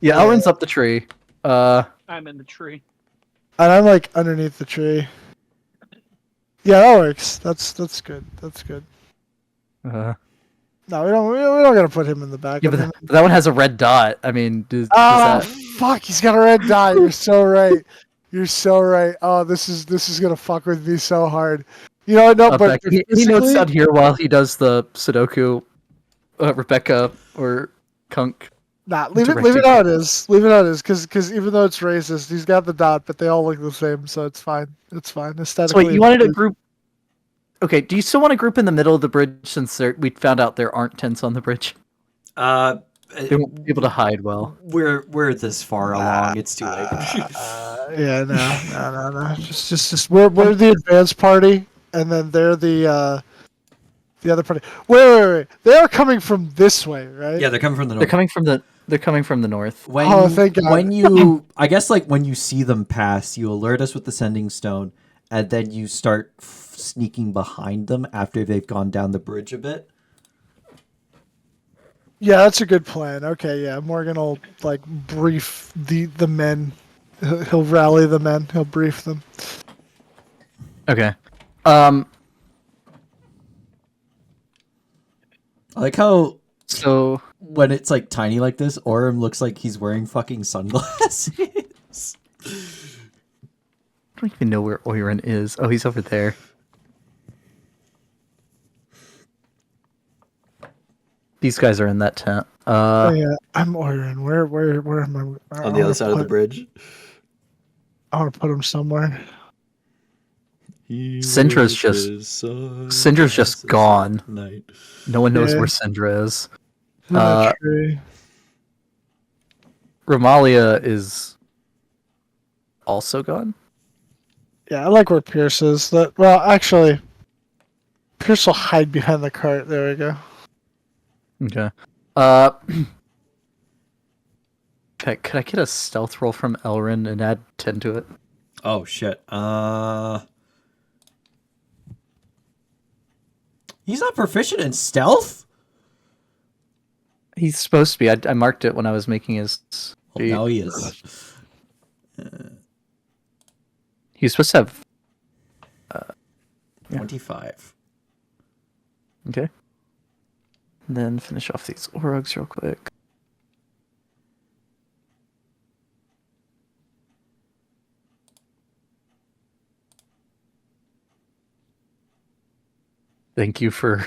Yeah, Elrin's up the tree. I'm in the tree. And I'm like underneath the tree. Yeah, that works. That's good. That's good. Uh, No, we don't gotta put him in the back. yeah, but that one has a red dot. I mean, does Oh that... fuck! He's got a red dot. You're so right. You're so right. Oh, this is gonna fuck with me so hard. You know what? No, but he notes physically- down here while he does the Sudoku, Rebecca or Kunk. Nah, leave it how it is. Leave it how it is, because even though it's racist, he's got the dot, but they all look the same, so it's fine. It's fine. So Aesthetically. wait, you wanted a group? Okay, do you still want to group in the middle of the bridge since we found out there aren't tents on the bridge? They won't be able to hide well. We're this far along. It's too late. Yeah, no. Just we're the advanced party, and then they're the other party. Wait. They are coming from this way, right? Yeah, they're coming from the north. They're coming from the north. When, thank God. when you, I guess, like when you see them pass, you alert us with the sending stone, and then you start sneaking behind them after they've gone down the bridge a bit. Yeah, that's a good plan. Okay, yeah, Morgan will like brief the men. He'll rally the men. He'll brief them. Okay. I like how So when it's like tiny like this, Orem looks like he's wearing fucking sunglasses. I don't even know where Oiran is. Oh, he's over there. These guys are in that tent. Yeah, I'm ordering. Where am I? On the other side of the bridge. I want to put him somewhere. Syndra's just gone. Night. No one knows Yeah. where Syndra is. In that tree. Romalia is also gone. Yeah, I like where Pierce is. Well, actually, Pierce will hide behind the cart. There we go. Okay. Could I get a stealth roll from Elrin and add 10 to it? Oh shit. He's not proficient in stealth? He's supposed to be. I marked it when I was making his. Well, now he is. He's supposed to have. 25. Okay. And then finish off these Orogs real quick. Thank you for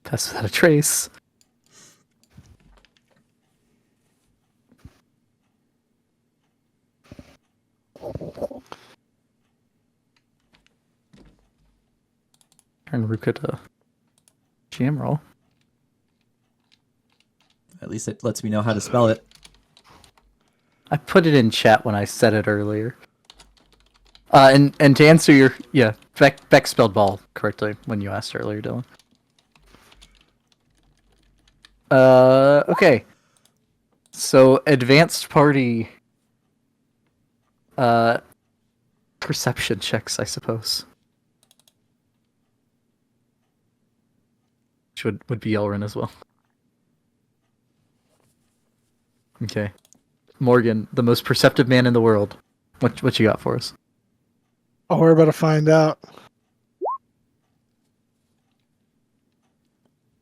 Pass Without a Trace. Turn Ruka to GM roll. At least it lets me know how to spell it. I put it in chat when I said it earlier. And to answer your Beck spelled ball correctly when you asked earlier, Dylan. Okay. So advanced party perception checks, I suppose. Which would be Elrin as well. Okay. Morgan, the most perceptive man in the world. What you got for us? Oh, we're about to find out.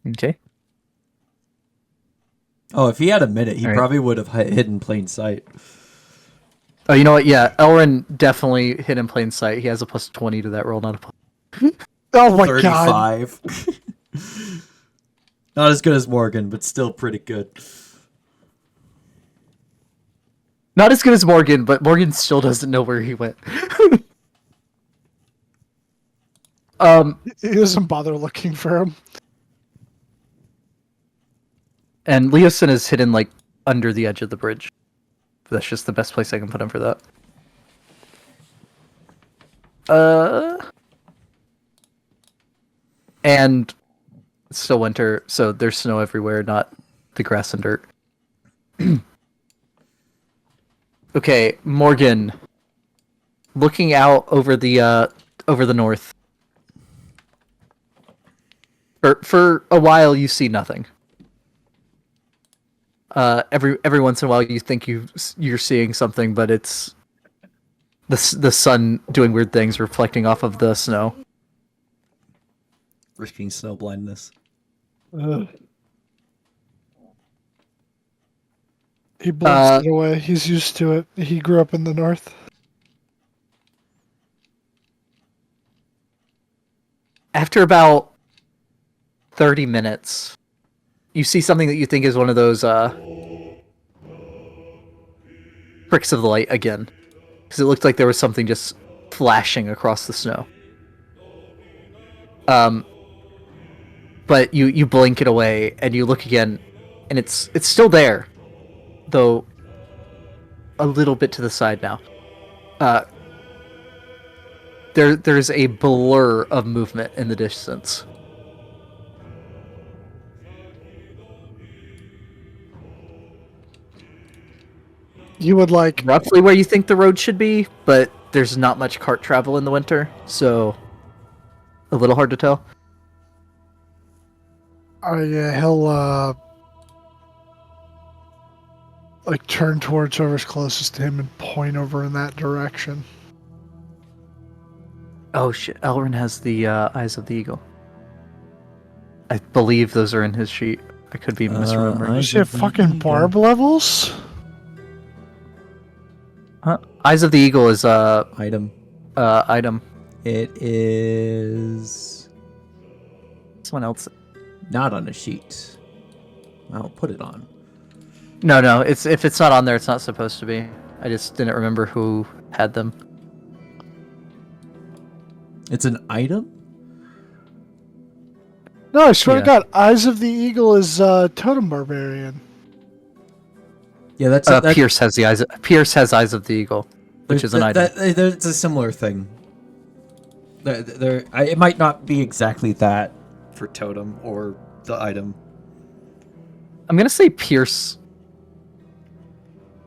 Okay. Oh, if he had a minute, he All right. probably would have hidden plain sight. Oh, you know what? Yeah, Elrin definitely hid in plain sight. He has a plus 20 to that roll, not a plus. Oh my god. 35. Not as good as Morgan, but still pretty good. Not as good as Morgan, but Morgan still doesn't know where he went. He doesn't bother looking for him. And Leosin is hidden like under the edge of the bridge. That's just the best place I can put him for that. And it's still winter, so there's snow everywhere, not the grass and dirt. Okay, Morgan, looking out over the north. For a while, you see nothing. Every once in a while, you think you're seeing something, but it's the sun doing weird things, reflecting off of the snow. Risking snow blindness. He blinks it away. He's used to it. He grew up in the north. After about 30 minutes, you see something that you think is one of those pricks of the light again. Because it looked like there was something just flashing across the snow. But you blink it away and you look again, and it's still there, though a little bit to the side now. There's a blur of movement in the distance. You would like Roughly where you think the road should be, but there's not much cart travel in the winter, so a little hard to tell. yeah, he'll like turn towards whoever's closest to him and point over in that direction. Oh shit, Elrin has the Eyes of the Eagle. I believe those are in his sheet. I could be misremembering. Does he have fucking barb levels? Huh? Eyes of the Eagle is Item. item. It is Someone else. not on a sheet. I'll put it on. No, it's if it's not on there, it's not supposed to be. I just didn't remember who had them. It's an item? No, I swear Yeah. to God, Eyes of the Eagle is Totem Barbarian. Yeah, that's Pierce has the eyes. Pierce has eyes of the eagle, which is an item. It's a similar thing. It might not be exactly that for totem or the item. I'm gonna say Pierce.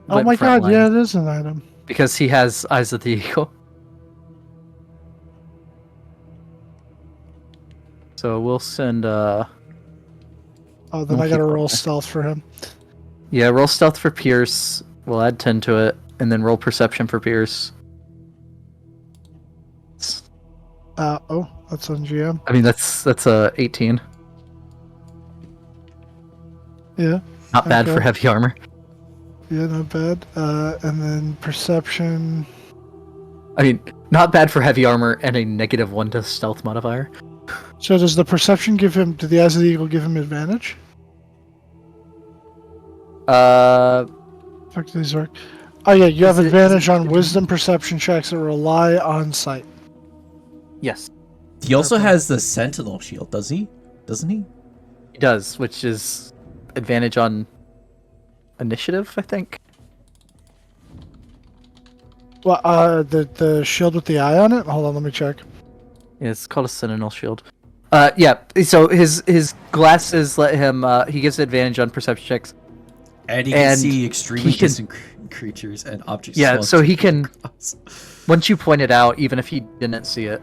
Oh went my God, frontline yeah, it is an item. because he has eyes of the eagle. So we'll send. Oh, then We'll I gotta keep roll going. stealth for him. Yeah, roll stealth for Pierce. We'll add 10 to it, and then roll perception for Pierce. Oh, that's on GM. I mean, that's a 18. Yeah, Not bad for Okay. heavy armor. yeah, not bad. And then perception. I mean, not bad for heavy armor and a -1 to stealth modifier. So does the perception give him? Do the Eyes of the Eagle give him advantage? Fuck, do these work? Oh yeah, you have Is it- advantage on Wisdom perception checks that rely on sight. Yes, He also has the Sentinel shield, does he? Doesn't he? he does, which is advantage on initiative, I think. Well, the shield with the eye on it. Hold on, let me check. Yeah, it's called a sentinel shield. Yeah. So his glasses let him. He gets advantage on perception checks. And he can And see extremely he can- distant creatures and objects. Yeah, as well so as he can- across. Once you point it out, even if he didn't see it,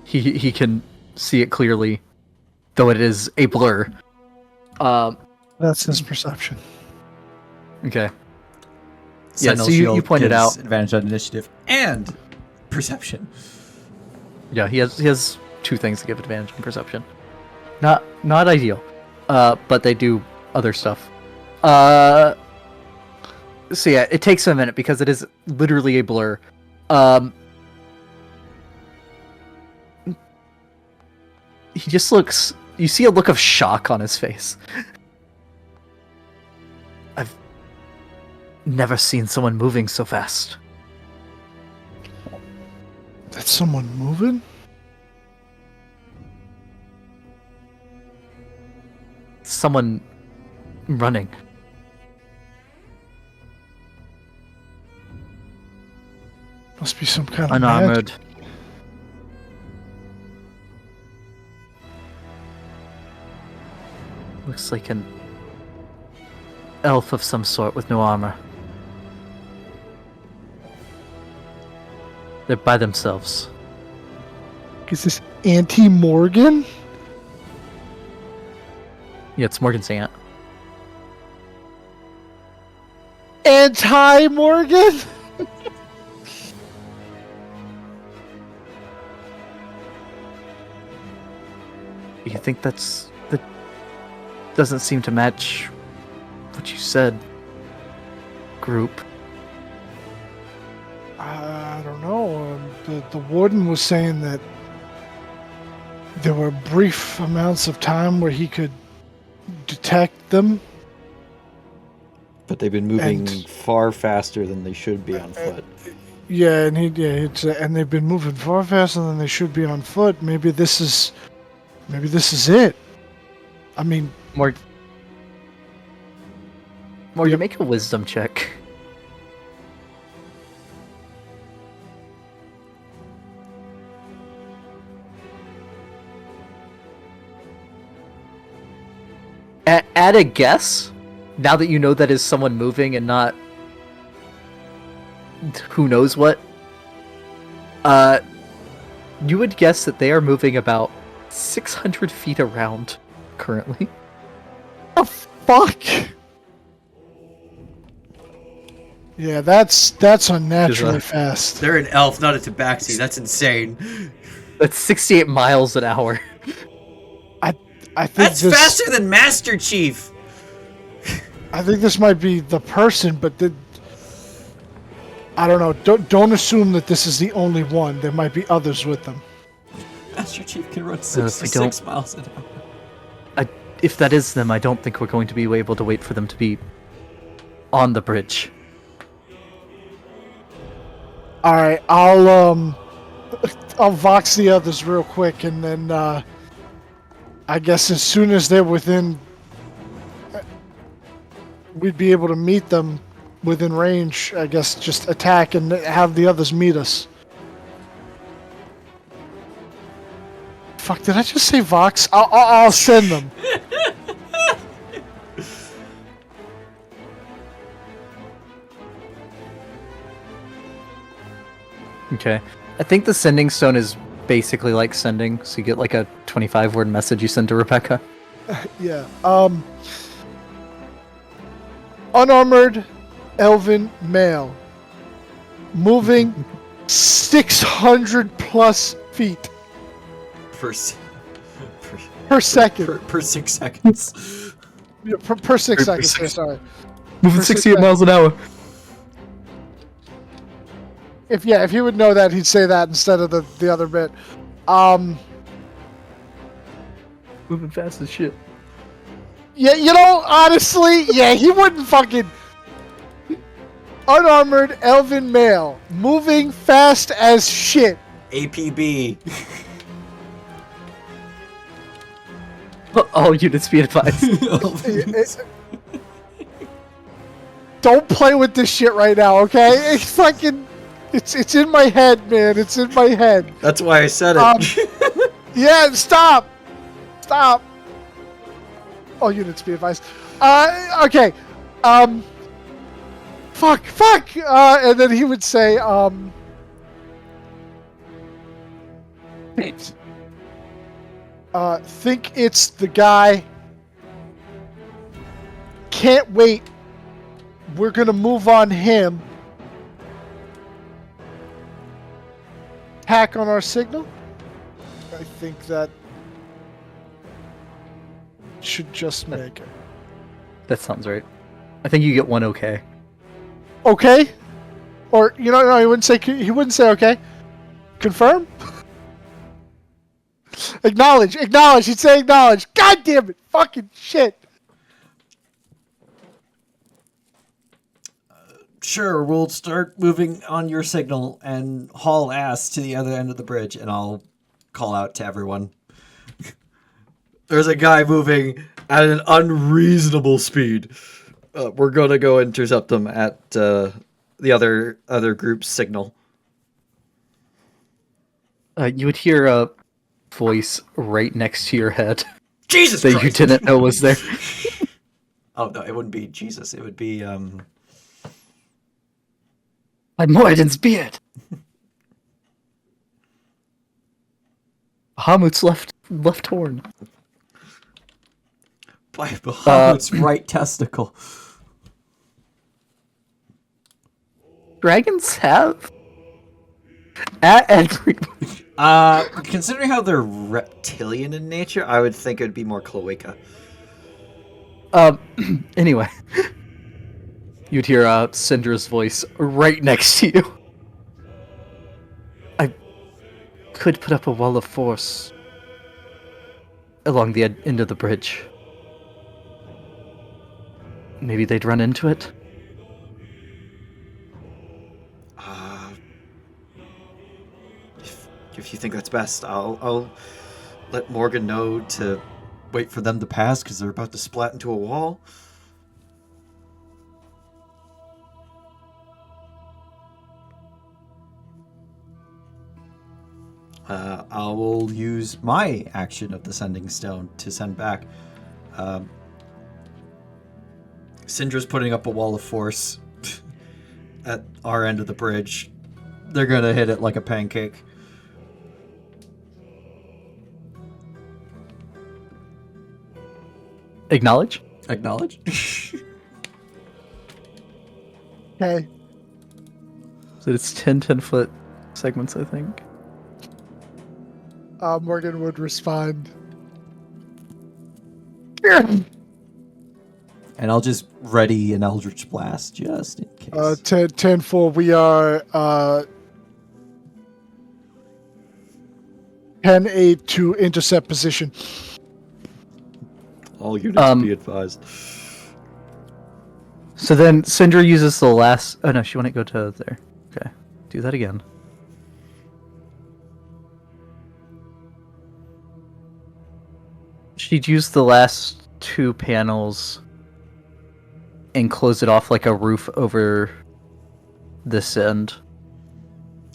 he can see it clearly, though it is a blur. That's his perception. Okay. Yeah, Sentinel so you shield pointed gives out. advantage on initiative and perception. Yeah, he has 2 things to give advantage on perception. Not ideal, but they do other stuff. So yeah, it takes him a minute because it is literally a blur. He just looks. You see a look of shock on his face. I've never seen someone moving so fast. That's someone moving. Someone running. Must be some kind of Unarmored. Looks like an elf of some sort with no armor. They're by themselves. Is this Anti-Morgan? Yeah, it's Morgan's aunt. Anti-Morgan? You think that doesn't seem to match what you said, group? I don't know. The warden was saying that there were brief amounts of time where he could detect them. But they've been moving And- far faster than they should be on foot. Yeah, and and they've been moving far faster than they should be on foot. Maybe this is it. I mean, Morgan, make a wisdom check. Add a guess, now that you know that is someone moving and not who knows what. You would guess that they are moving about 600 feet around currently. the fuck. Yeah, that's unnaturally fast. They're an elf, not a tabaxi. That's insane. That's 68 miles an hour. I think That's this, faster than Master Chief. I think this might be the person, but I don't know. Don't assume that this is the only one. There might be others with them. Master Chief can run if we 66 don't- miles an hour. If that is them, I don't think we're going to be able to wait for them to be on the bridge. All right, I'll vox the others real quick, and then I guess as soon as they're within, we'd be able to meet them within range. I guess just attack and have the others meet us. Fuck! Did I just say vox? I'll send them. Okay. I think the sending stone is basically like sending, so you get like a 25-word message you send to Rebecca. Yeah. Unarmored elven male. Moving 600 plus feet Per, s- per second. per 6 seconds. Yeah, per 6 Per seconds. six- Sorry. Moving For 68 six miles an hour. If he would know that, he'd say that instead of the other bit. Moving fast as shit. Yeah, honestly, yeah, he wouldn't fucking. Unarmored elven male, moving fast as shit. APB. All units be advised. Don't play with this shit right now, okay? It's fucking. It's in my head, man. It's in my head. That's why I said it. Yeah, stop. All units be advised. Okay. Fuck. And then he would say, think it's the guy. Can't wait. We're gonna move on him. Attack on our signal. I think that should just make it. That sounds right. I think you get one okay. Okay? Or no, he wouldn't say okay. Confirm? Acknowledge. He'd say acknowledge. God damn it. Fucking shit. Sure, we'll start moving on your signal and haul ass to the other end of the bridge, and I'll call out to everyone. There's a guy moving at an unreasonable speed. We're gonna go intercept him at the other group's signal. You would hear a voice right next to your head Jesus that Christ! you didn't know was there. Oh no, it wouldn't be Jesus. It would be By Moradin's beard. Bahamut's left horn. by Bahamut's right testicle. Dragons have at every. Considering how they're reptilian in nature, I would think it would be more cloaca. Anyway, you'd hear Syndra's voice right next to you. I could put up a wall of force along the end of the bridge. Maybe they'd run into it. If you think that's best, I'll let Morgan know to wait for them to pass because they're about to splat into a wall. I will use my action of the sending stone to send back. Syndra's putting up a wall of force at our end of the bridge. They're gonna hit it like a pancake. Acknowledge? Acknowledge? Okay. So it's 10-foot segments, I think. Morgan would respond. And I'll just ready an Eldritch Blast just in case. 10-4, we are 10-8 to intercept position. All units be advised. So then Syndra uses the last... Oh no, she wouldn't go to there. Okay. Do that again. She'd use the last 2 panels and close it off like a roof over this end.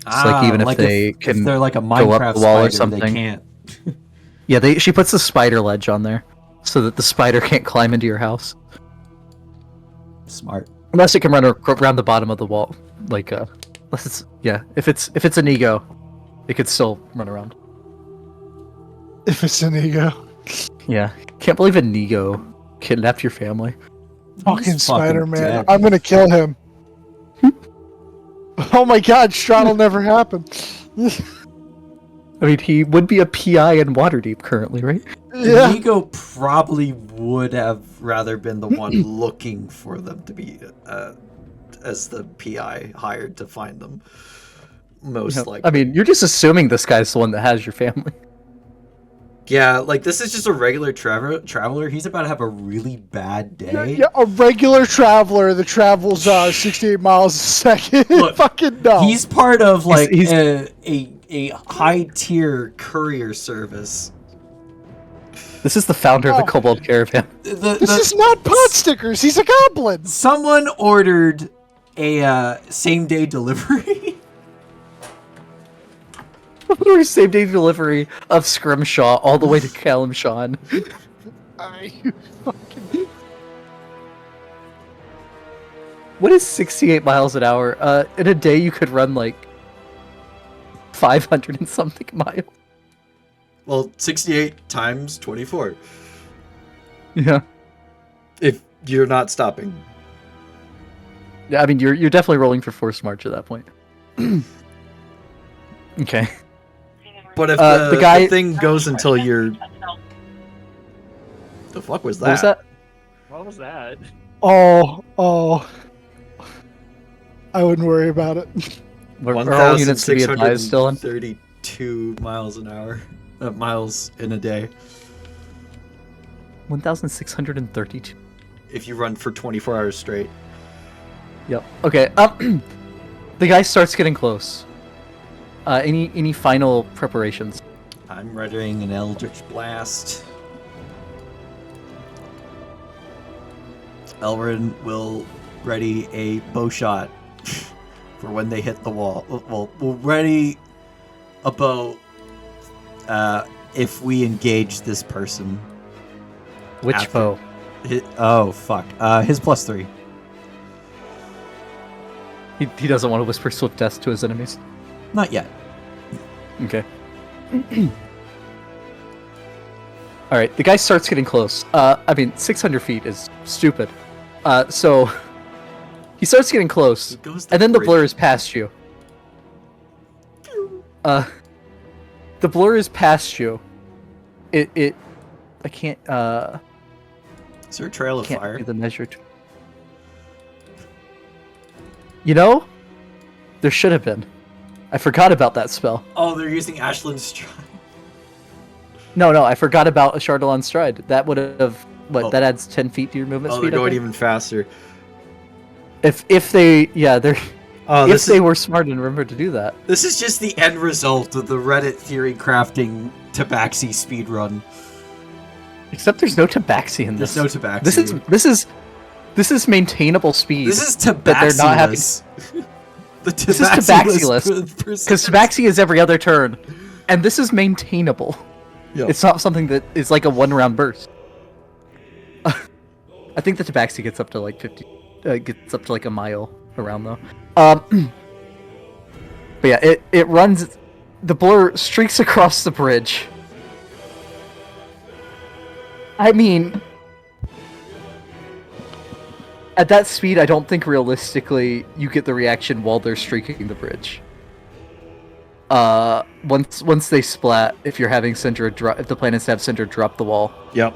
It's like even if they can if they're like a go up Minecraft the wall or spider, they something. can't. Yeah, she puts a spider ledge on there so that the spider can't climb into your house. Smart. Unless it can run around the bottom of the wall, like unless it's if it's an ego, it could still run around. If it's an ego. Yeah, can't believe an ego kidnapped your family. Fucking Spider-Man. dead. I'm gonna kill him. Oh my god, Straddle never happened. I mean, he would be a PI in Waterdeep currently, right? Yeah. Inigo probably would have rather been the one looking for them to be as the PI hired to find them. Most likely. I mean, you're just assuming this guy's the one that has your family. Yeah, like this is just a regular traveler. He's about to have a really bad day. Yeah, a regular traveler that travels 68 miles a second. Look, Fucking no. He's part of like He's- a high tier courier service. This is the founder of the Oh. Kobold Caravan. This is not pot stickers. He's a goblin. Someone ordered a same day delivery. Same day delivery of Scrimshaw all the way to Calimshawn. You fucking... What is 68 miles an hour? In a day you could run like 500 and something miles. Well, 68 times 24. Yeah. If you're not stopping. Yeah, I mean you're definitely rolling for forced march at that point. Okay. But if the guy- the thing goes until you're... The fuck was that? What was that? What was that? Oh. I wouldn't worry about it. Are all units to be advised, Dylan? 1,632 miles an hour. Miles in a day. 1,632. If you run for 24 hours straight. Yep. Okay. The guy starts getting close. Any final preparations? I'm rendering an Eldritch Blast. Elrin will ready a bow shot for when they hit the wall. We'll ready a bow if we engage this person. Which After- bow? Oh, fuck. His +3. He doesn't want to whisper swift death to his enemies. Not yet. Okay. Alright, the guy starts getting close. I mean, 600 feet is stupid. So, he starts getting close, It goes and then the bridge. blur is past you. The blur is past you. I can't, Is there a trail of can't fire? do the measure. You know, there should have been. I forgot about that spell. Oh, they're using Ashland's Stride. No, I forgot about a Chardalon Stride. That would have what? Oh. That adds 10 feet to your movement Oh, speed. they're I going think? even faster. If they they're Oh, if they were smart and remembered to do that. This is just the end result of the Reddit theory crafting Tabaxi speedrun. Except there's no Tabaxi in this. There's no Tabaxi. This is maintainable speed. This is that they're not having. Tabaxi-less. The This is Tabaxi-less, Because Because Tabaxi is every other turn, and this is maintainable. Yep. It's not something that is like a 1-round burst. I think the Tabaxi gets up to like 50, gets up to like a mile around though. But yeah, it runs. The blur streaks across the bridge. I mean, at that speed, I don't think realistically you get the reaction while they're streaking the bridge. Once they splat, if you're having Syndra if the plan is to have Syndra drop the wall, Yep.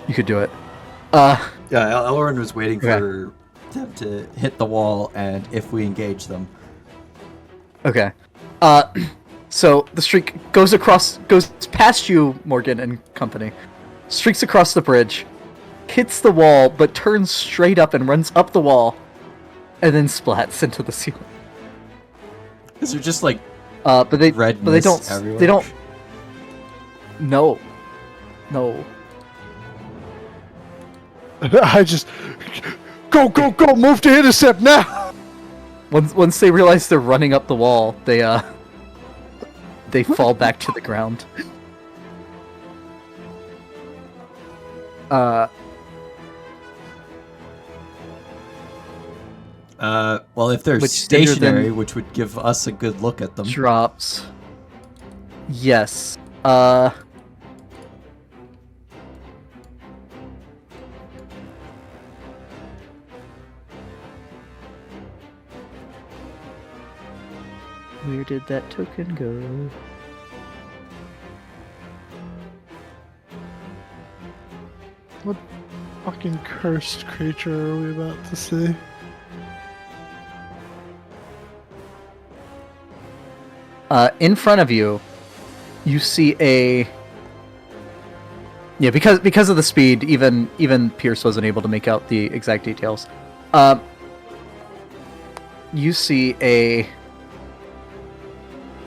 you could do it. Yeah, Elrond was waiting Okay. for them to hit the wall, and if we engage them. Okay. So the streak goes past you, Morgan and company, streaks across the bridge, hits the wall, but turns straight up and runs up the wall, and then splats into the ceiling. Is there just like But they redness don't. everywhere? They don't. No. No. I just go, move to intercept now. Once they realize they're running up the wall, they fall back to the ground. Well, if they're Which Cinder then stationary, which would give us a good look at them. Drops. Yes. Where did that token go? What fucking cursed creature are we about to see? In front of you, you see a. Yeah, because of the speed, even Pierce wasn't able to make out the exact details. You see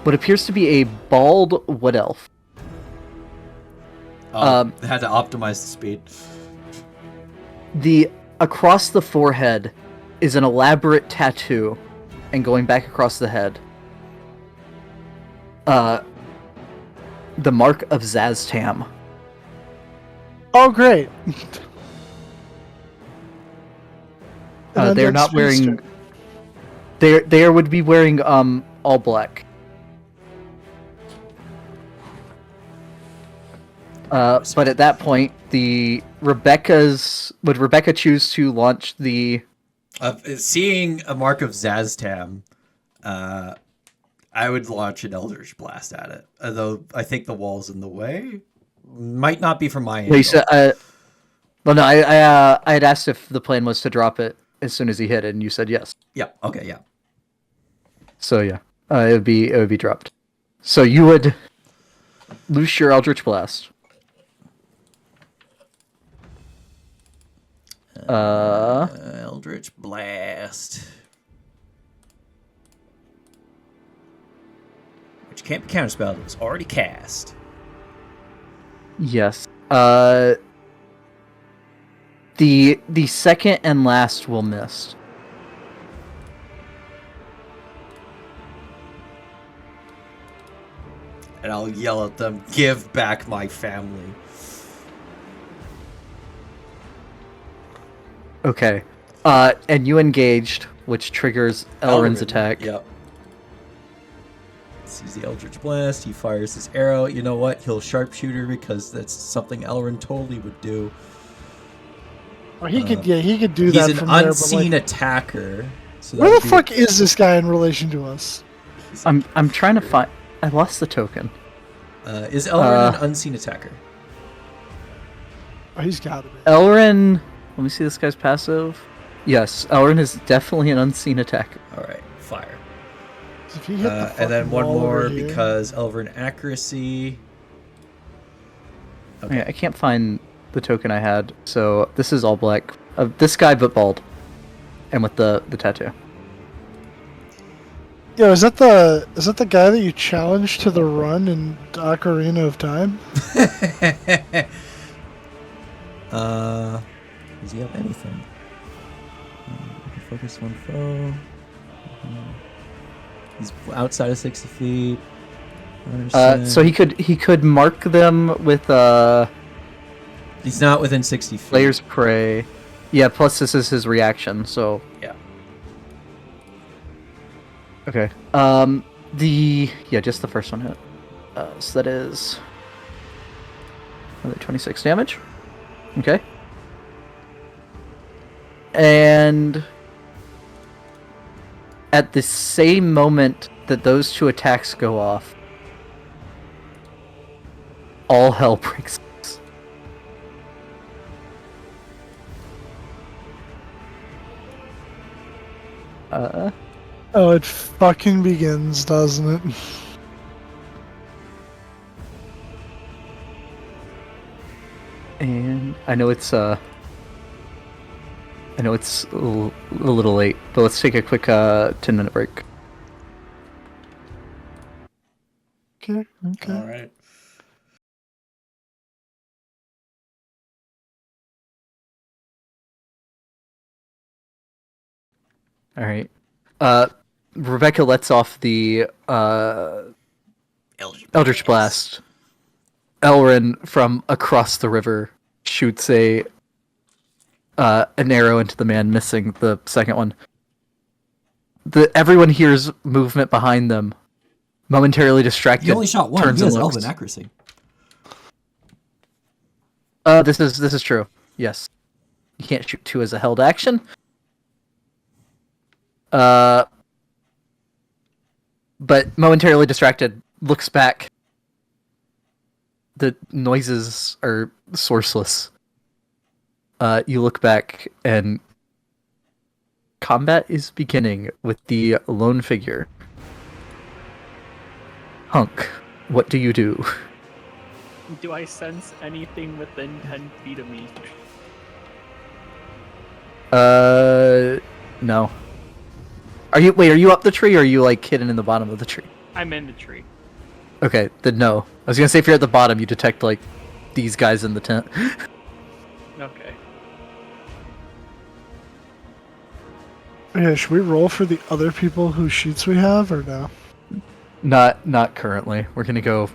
what appears to be a bald wood elf. They had to optimize the speed. Across the forehead is an elaborate tattoo, and going back across the head, the mark of Zaztam. Oh, great. They're not wearing. They would be wearing all black. But at that point, would Rebecca choose to launch the? Seeing a mark of Zaztam, I would launch an Eldritch Blast at it. Although I think the wall's in the way. Might not be from my angle. You said, well, no, I had asked if the plan was to drop it as soon as he hit it, and you said yes. Yeah. Okay. Yeah. So yeah, it would be dropped. So you would loose your Eldritch Blast. Eldritch Blast. Which can't be counterspelled. It was already cast. Yes. The second and last will miss. And I'll yell at them, "Give back my family." Okay. And you engaged, which triggers Elrin's attack. Yep. Sees the Eldritch Blast. He fires his arrow. You know what? He'll sharpshooter because that's something Elrin totally would do. Or he could do He's that an from there, unseen but like, attacker. So where the fuck is this guy in relation to us? I'm trying to find. I lost the token. Is Elrin an unseen attacker? Oh, he's got to be. Elrin. Let me see this guy's passive. Yes, Elrin is definitely an unseen attacker. All right, fire. If he hit the And then fucking one wall more over here- because Elrin accuracy. Okay. Okay, I can't find the token I had, so this is all black. This guy, but bald, and with the tattoo. Yo, is that the guy that you challenged to the run in Ocarina of Time? Does he have anything? Focus one foe. He's outside of 60 feet. So he could mark them with He's not within 60 feet. Layers of Prey. Yeah, plus this is his reaction, so Yeah. okay. Just the first one hit. So that is another 26 damage. Okay. And at the same moment that those two attacks go off, all hell breaks loose. Oh, it fucking begins, doesn't it? And I know it's a little late, but let's take a quick 10-minute break. Okay. All right. All right. Rebecca lets off the Eldritch Blast. Elrin from across the river shoots an arrow into the man, missing the second one. Everyone hears movement behind them. Momentarily distracted. He only shot one. Turns He has and looks. elven accuracy. This is true. Yes. You can't shoot two as a held action. But momentarily distracted, looks back. The noises are sourceless. You look back, and combat is beginning with the lone figure. Hunk, what do you do? Do I sense anything within 10 feet of me? No. Are you up the tree, or are you, like, hidden in the bottom of the tree? I'm in the tree. Okay, then no. I was gonna say if you're at the bottom, you detect, like, these guys in the tent. Okay. Yeah, should we roll for the other people whose sheets we have, or no? Not currently. We're gonna go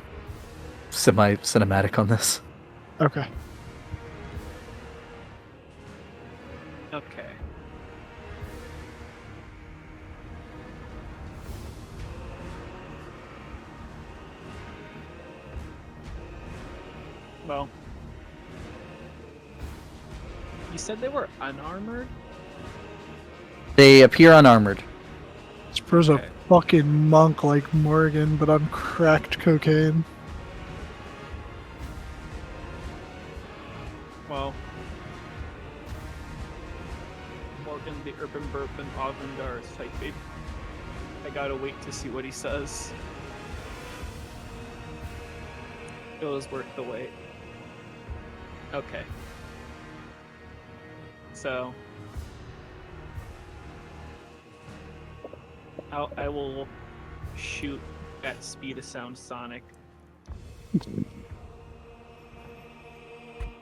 semi-cinematic on this. Okay. Okay. Well, you said they were unarmored? They appear unarmored. Spurs Okay. a fucking monk like Morgan, but on cracked cocaine. Well, Morgan the Urban Bourbon Avendar is typing. I gotta wait to see what he says. It was worth the wait. Okay. So, I will shoot at speed of sound sonic.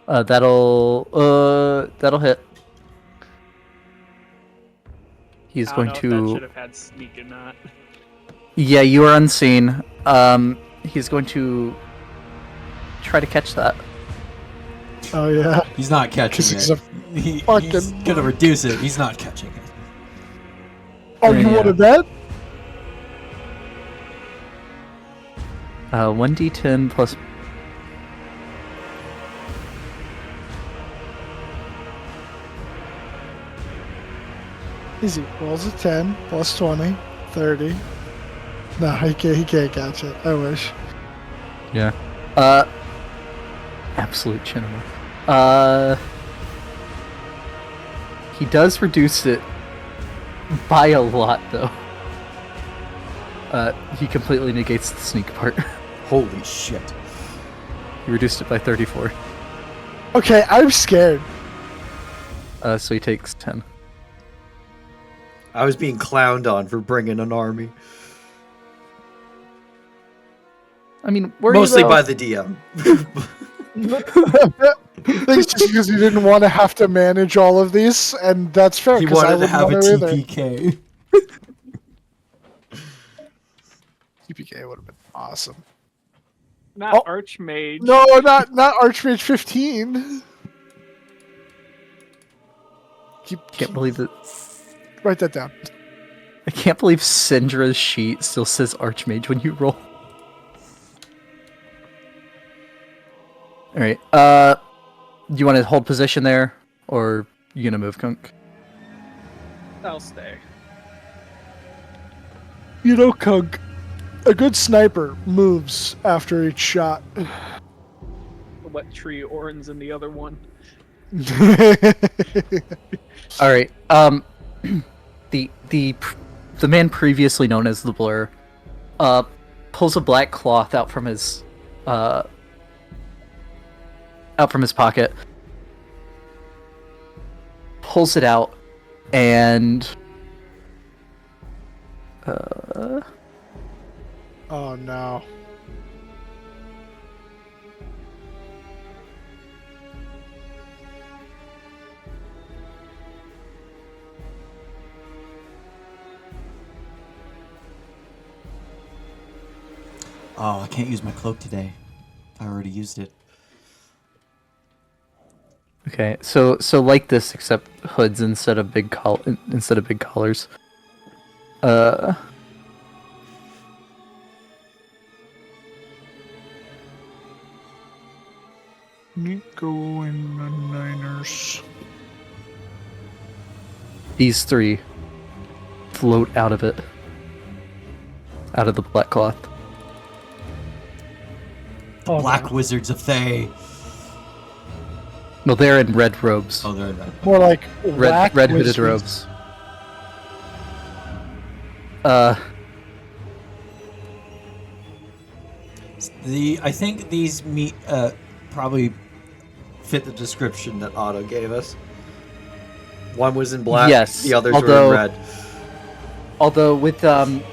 That'll hit. He's I going don't know if that should to. have had sneak or not. Yeah, you are unseen. He's going to try to catch that. Oh yeah. He's not 'Cause catching he's it. a He's fucking gonna reduce it. He's not catching it. Oh, you Yeah. want to bet? 1d10 plus. Easy. Rolls a 10, plus 20, 30. No, he can't catch it. I wish. Yeah. Absolute chinema. He does reduce it by a lot, though. He completely negates the sneak part. Holy shit. He reduced it by 34. Okay, I'm scared. So he takes 10. I was being clowned on for bringing an army. I mean, were Mostly you, though? by the DM. It's just because you didn't want to have to manage all of these, and that's fair. He 'cause I wanted to wouldn't have a want to either. TPK. TPK would have been awesome. Not Oh. Archmage. No, not Archmage 15. Can't believe that. Write that down. I can't believe Syndra's sheet still says Archmage when you roll. All right. Do you want to hold position there, or you gonna move, Kunk? I'll stay. You know, Kug, a good sniper moves after each shot. What tree Orin's in the other one? All right. The man previously known as the Blur, pulls a black cloth out from his pocket, pulls it out, and Oh no. Oh, I can't use my cloak today. I already used it. Okay, so like this, except hoods instead of big collars. Nico and the Niners. These three float out of it, out of the black cloth. Oh, Black no. Wizards of Thay. No, they're in red robes. Oh, they're in red. More like Red hooded wizards. robes. I think these probably fit the description that Otto gave us. One was in black, Yes, the others although- were in red. Although with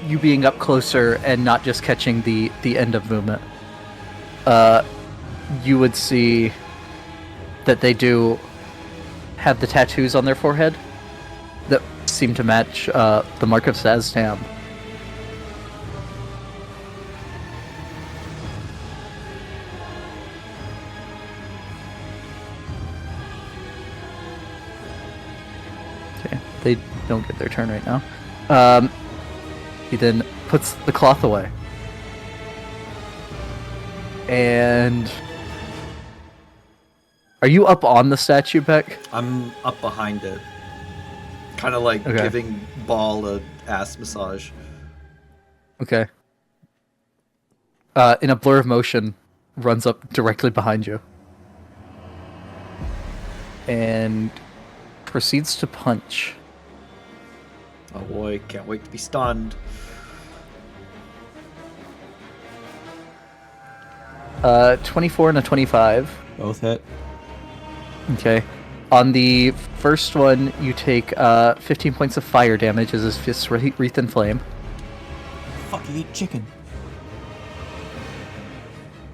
you being up closer and not just catching the end of movement, you would see that they do have the tattoos on their forehead that seem to match the mark of Saztam. Okay, they don't get their turn right now. He then puts the cloth away. And are you up on the statue, Beck? I'm up behind it. Kind of like Okay. giving Ball a ass massage. Okay. In a blur of motion, runs up directly behind you. And proceeds to punch. Oh boy, can't wait to be stunned. 24 and a 25. Both hit. Okay. On the first one, you take 15 points of fire damage as his fists wreath in flame. Fuck, you eat chicken.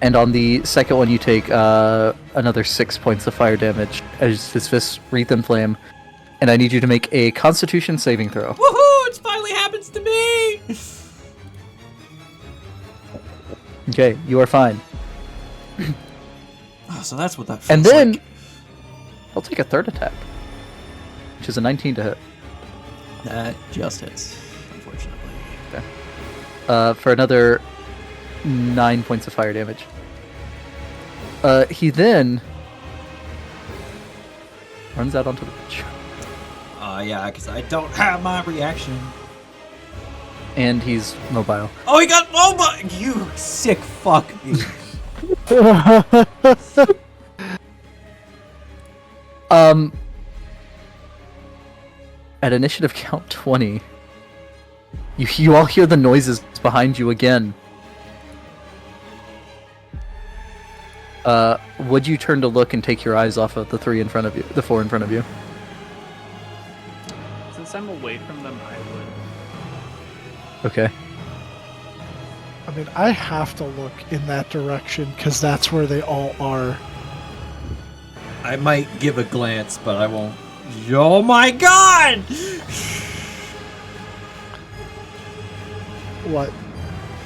And on the second one, you take another 6 points of fire damage as his fists wreath in flame. And I need you to make a Constitution saving throw. Woohoo! It finally happens to me! Okay, you are fine. Oh, so that's what that feels And then like. I'll take a third attack, which is a 19 to hit. That just hits, unfortunately. For another 9 points of fire damage. He then runs out onto the beach. Yeah, because I don't have my reaction. And he's mobile. Oh, he got mobile! You sick fuck. At initiative count 20, you all hear the noises behind you again. Would you turn to look and take your eyes off of the four in front of you? Since I'm away from them, I would. Okay. I mean, I have to look in that direction because that's where they all are. I might give a glance, but I won't. Oh my god! What?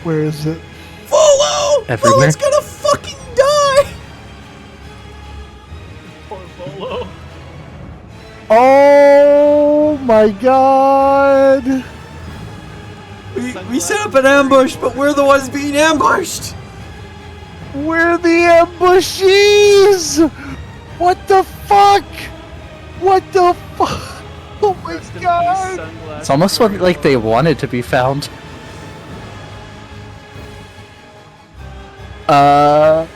Where is it? Volo! Everywhere. Volo's gonna fucking die! Poor Volo. Oh my god! We set up an ambush, but we're the ones being ambushed! We're the Ambushees! What the fuck? What the fuck? Oh my Rest in peace, god! Sunglass It's almost like they wanted to be found. Yeah,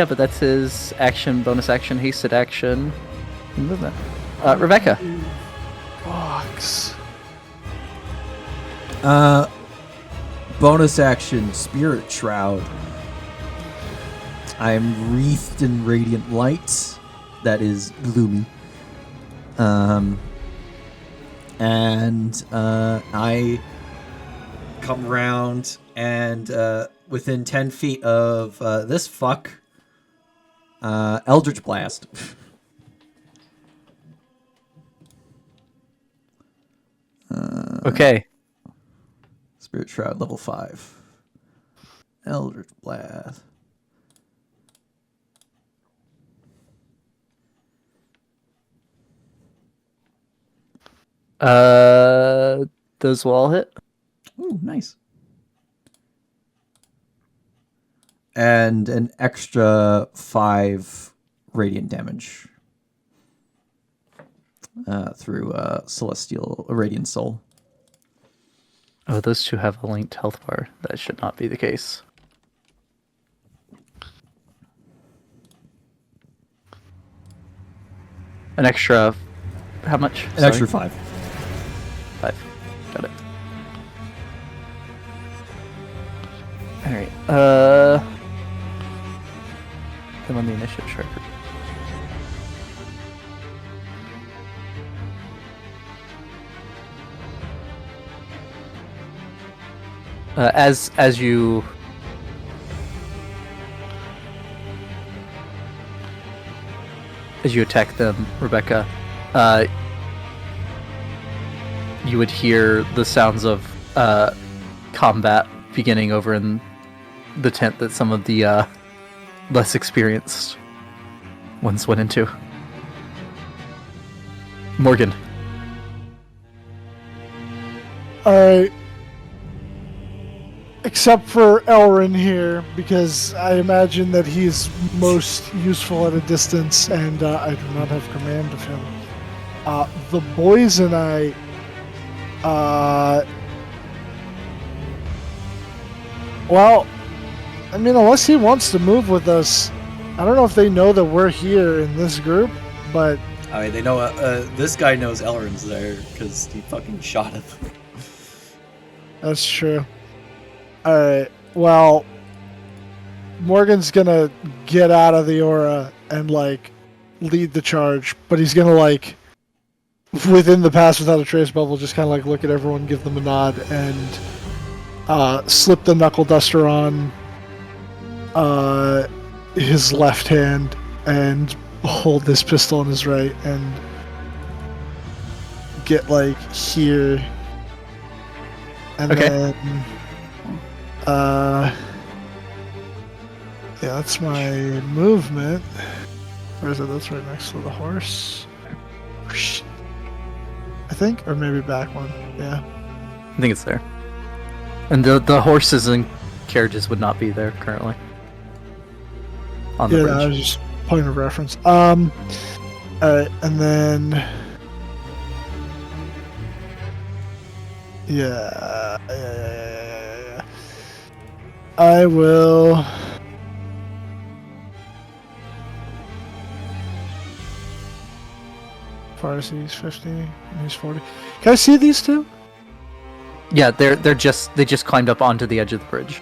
but that's his action, bonus action, hasted action, movement. Rebecca. Fucks. Bonus action, Spirit Shroud. I'm wreathed in radiant light that is gloomy. And I come around and within 10 feet of this fuck, Eldritch Blast. Okay. Spirit Shroud level 5. Eldritch Blast. Those will all hit. Ooh, nice. And an extra 5 radiant damage through Celestial Radiant Soul. Oh, those two have a linked health bar. That should not be the case. An extra... How much? An extra 5. 5. Got it. Alright, Then on the initiative tracker. As you attack them, Rebecca, you would hear the sounds of combat beginning over in the tent that some of the less experienced ones went into. Morgan. Alright. Except for Elrin here, because I imagine that he's most useful at a distance, and I do not have command of him. The boys and I... well, I mean, unless he wants to move with us, I don't know if they know that we're here in this group, but... I mean, they know, this guy knows Elrin's there, because he fucking shot him. That's true. Alright, well, Morgan's gonna get out of the aura and, like, lead the charge, but he's gonna, like, within the pass without a trace bubble, just kind of, like, look at everyone, give them a nod, and slip the knuckle duster on his left hand and hold this pistol in his right and get, like, here. And Okay. then... yeah, that's my movement. Where is it? That's right next to the horse. I think, or maybe back one. Yeah. I think it's there. And the horses and carriages would not be there currently. On the Yeah, bridge. I was just point of reference. Alright, and then yeah. I will. Far as he's 50, and he's 40. Can I see these two? Yeah, they just climbed up onto the edge of the bridge.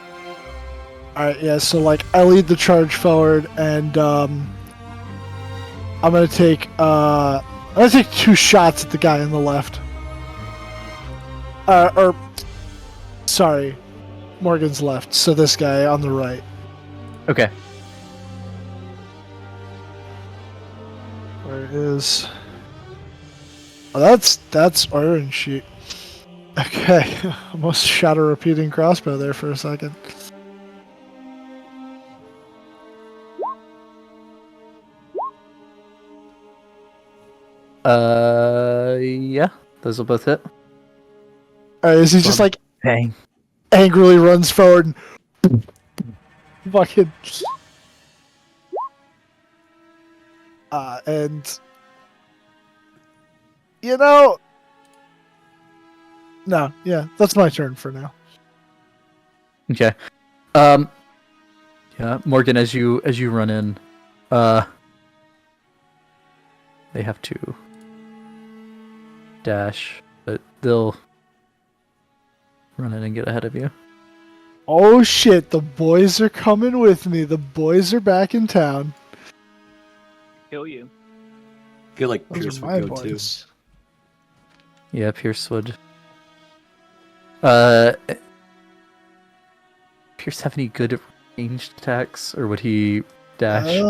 Alright, yeah, so like I lead the charge forward and I'm gonna take 2 shots at the guy on the left. Sorry, Morgan's left, so this guy on the right. Okay. Where it is. Oh, that's orange sheet. Okay, almost shot a repeating crossbow there for a second. Yeah, those will both hit. Alright, is he just like Bang. angrily runs forward and fucking and you know, no, yeah, that's my turn for now. Okay. Yeah, Morgan, as you run in, they have to dash, but they'll run in and get ahead of you. Oh shit, the boys are coming with me. The boys are back in town. Kill you. I feel like Those Pierce are my would go too. boys. Yeah, Pierce would. Pierce have any good ranged attacks, or would he dash?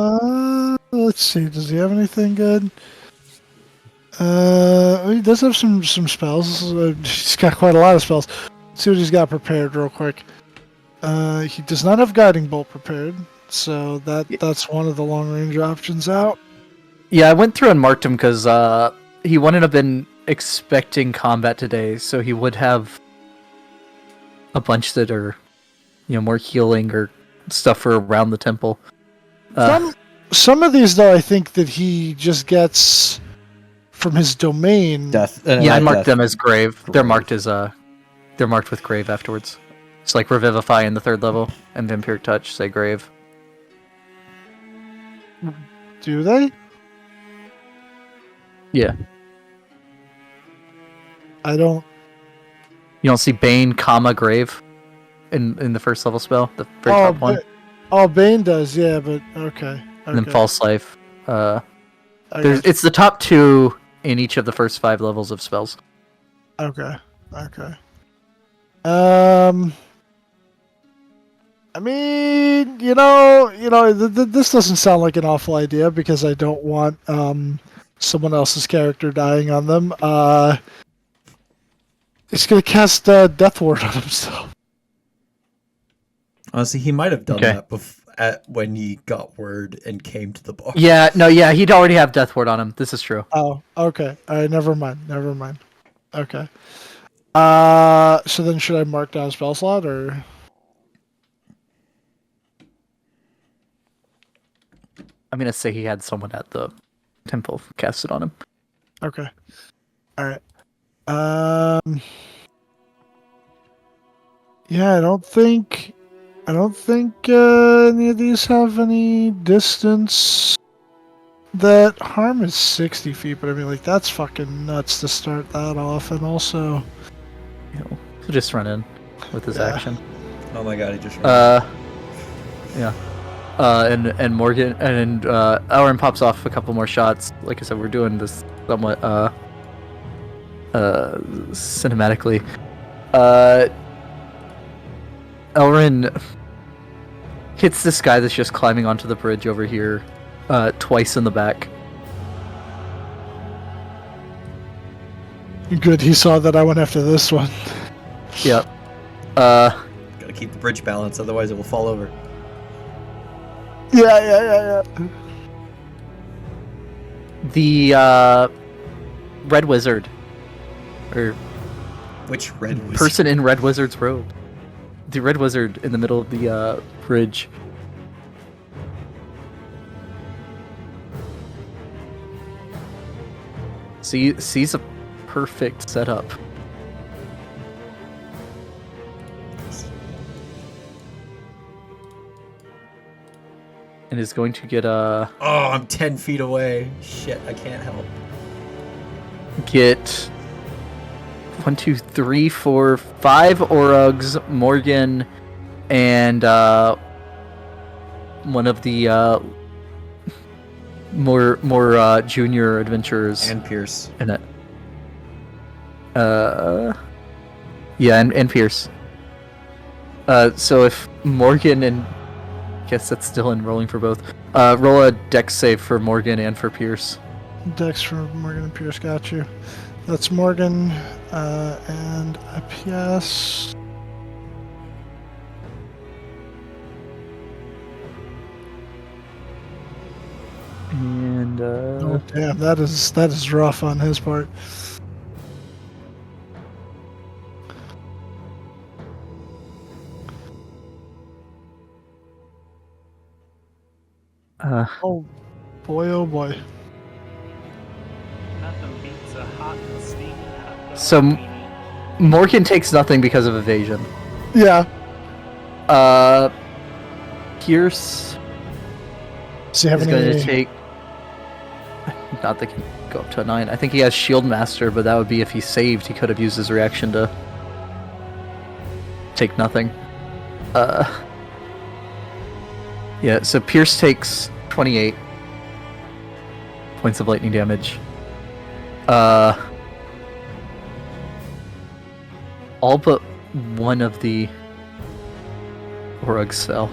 Let's see. Does he have anything good? He does have some spells. He's got quite a lot of spells. Let's see what he's got prepared real quick. He does not have guiding bolt prepared, so that's one of the long range options out. Yeah, I went through and marked him because he wouldn't have been expecting combat today, so he would have a bunch that are, more healing or stuff for around the temple. Some of these, though, I think that he just gets from his domain. Death. Yeah, I marked death. them as grave. They're Grave. marked as they're marked with grave afterwards. It's like Revivify in the 3rd level and Vampiric Touch say grave. Do they? Yeah. I don't. You don't see Bane, grave in the 1st level spell, the very top one, Bane does, yeah, but okay. and then False Life. I got It's the top 2 in each of the first 5 levels of spells. Okay. I mean, this doesn't sound like an awful idea because I don't want someone else's character dying on them. He's gonna cast Death Ward on himself. Honestly, he might have done Okay. that when he got word and came to the bar. Yeah, he'd already have Death Ward on him. This is true. Oh, okay. All right, never mind. Okay. So then should I mark down a spell slot or? I'm gonna say he had someone at the temple cast it on him. Okay. All right. Yeah, I don't think any of these have any distance. That harm is 60 feet, but I mean, like, that's fucking nuts to start that off, and also, He'll just run in with his Yeah. action. Oh my god, he just. Yeah. And Morgan and Elrin pops off a couple more shots. Like I said, we're doing this somewhat cinematically. Elrin hits this guy that's just climbing onto the bridge over here twice in the back. good he saw that I went after this one. Yep. Gotta keep the bridge balance, otherwise it will fall over. Yeah. The Red Wizard, or Which red was person in Red Wizard's robe. The Red Wizard in the middle of the bridge. Sees a perfect setup. And is going to get Oh, I'm 10 feet away. Shit, I can't help. get 1, 2, 3, 4, 5 Orogs, Morgan, and one of the more junior adventurers And Pierce. in it. Yeah, and Pierce. So if Morgan and guess that's still in rolling for both. Roll a dex save for Morgan and for Pierce. Dex for Morgan and Pierce, got you. That's Morgan and a PS. And Oh damn, that is rough on his part. Oh boy. Nothing beats a hot and steamy hot dog. So, weenie. Morgan takes nothing because of evasion. Yeah. Pierce Does he have is going to any? take. Not that can go up to a 9. I think he has Shield Master, but that would be if he saved. He could have used his reaction to take nothing. Yeah. So Pierce takes 28 points of lightning damage. All but one of the Orogs fell.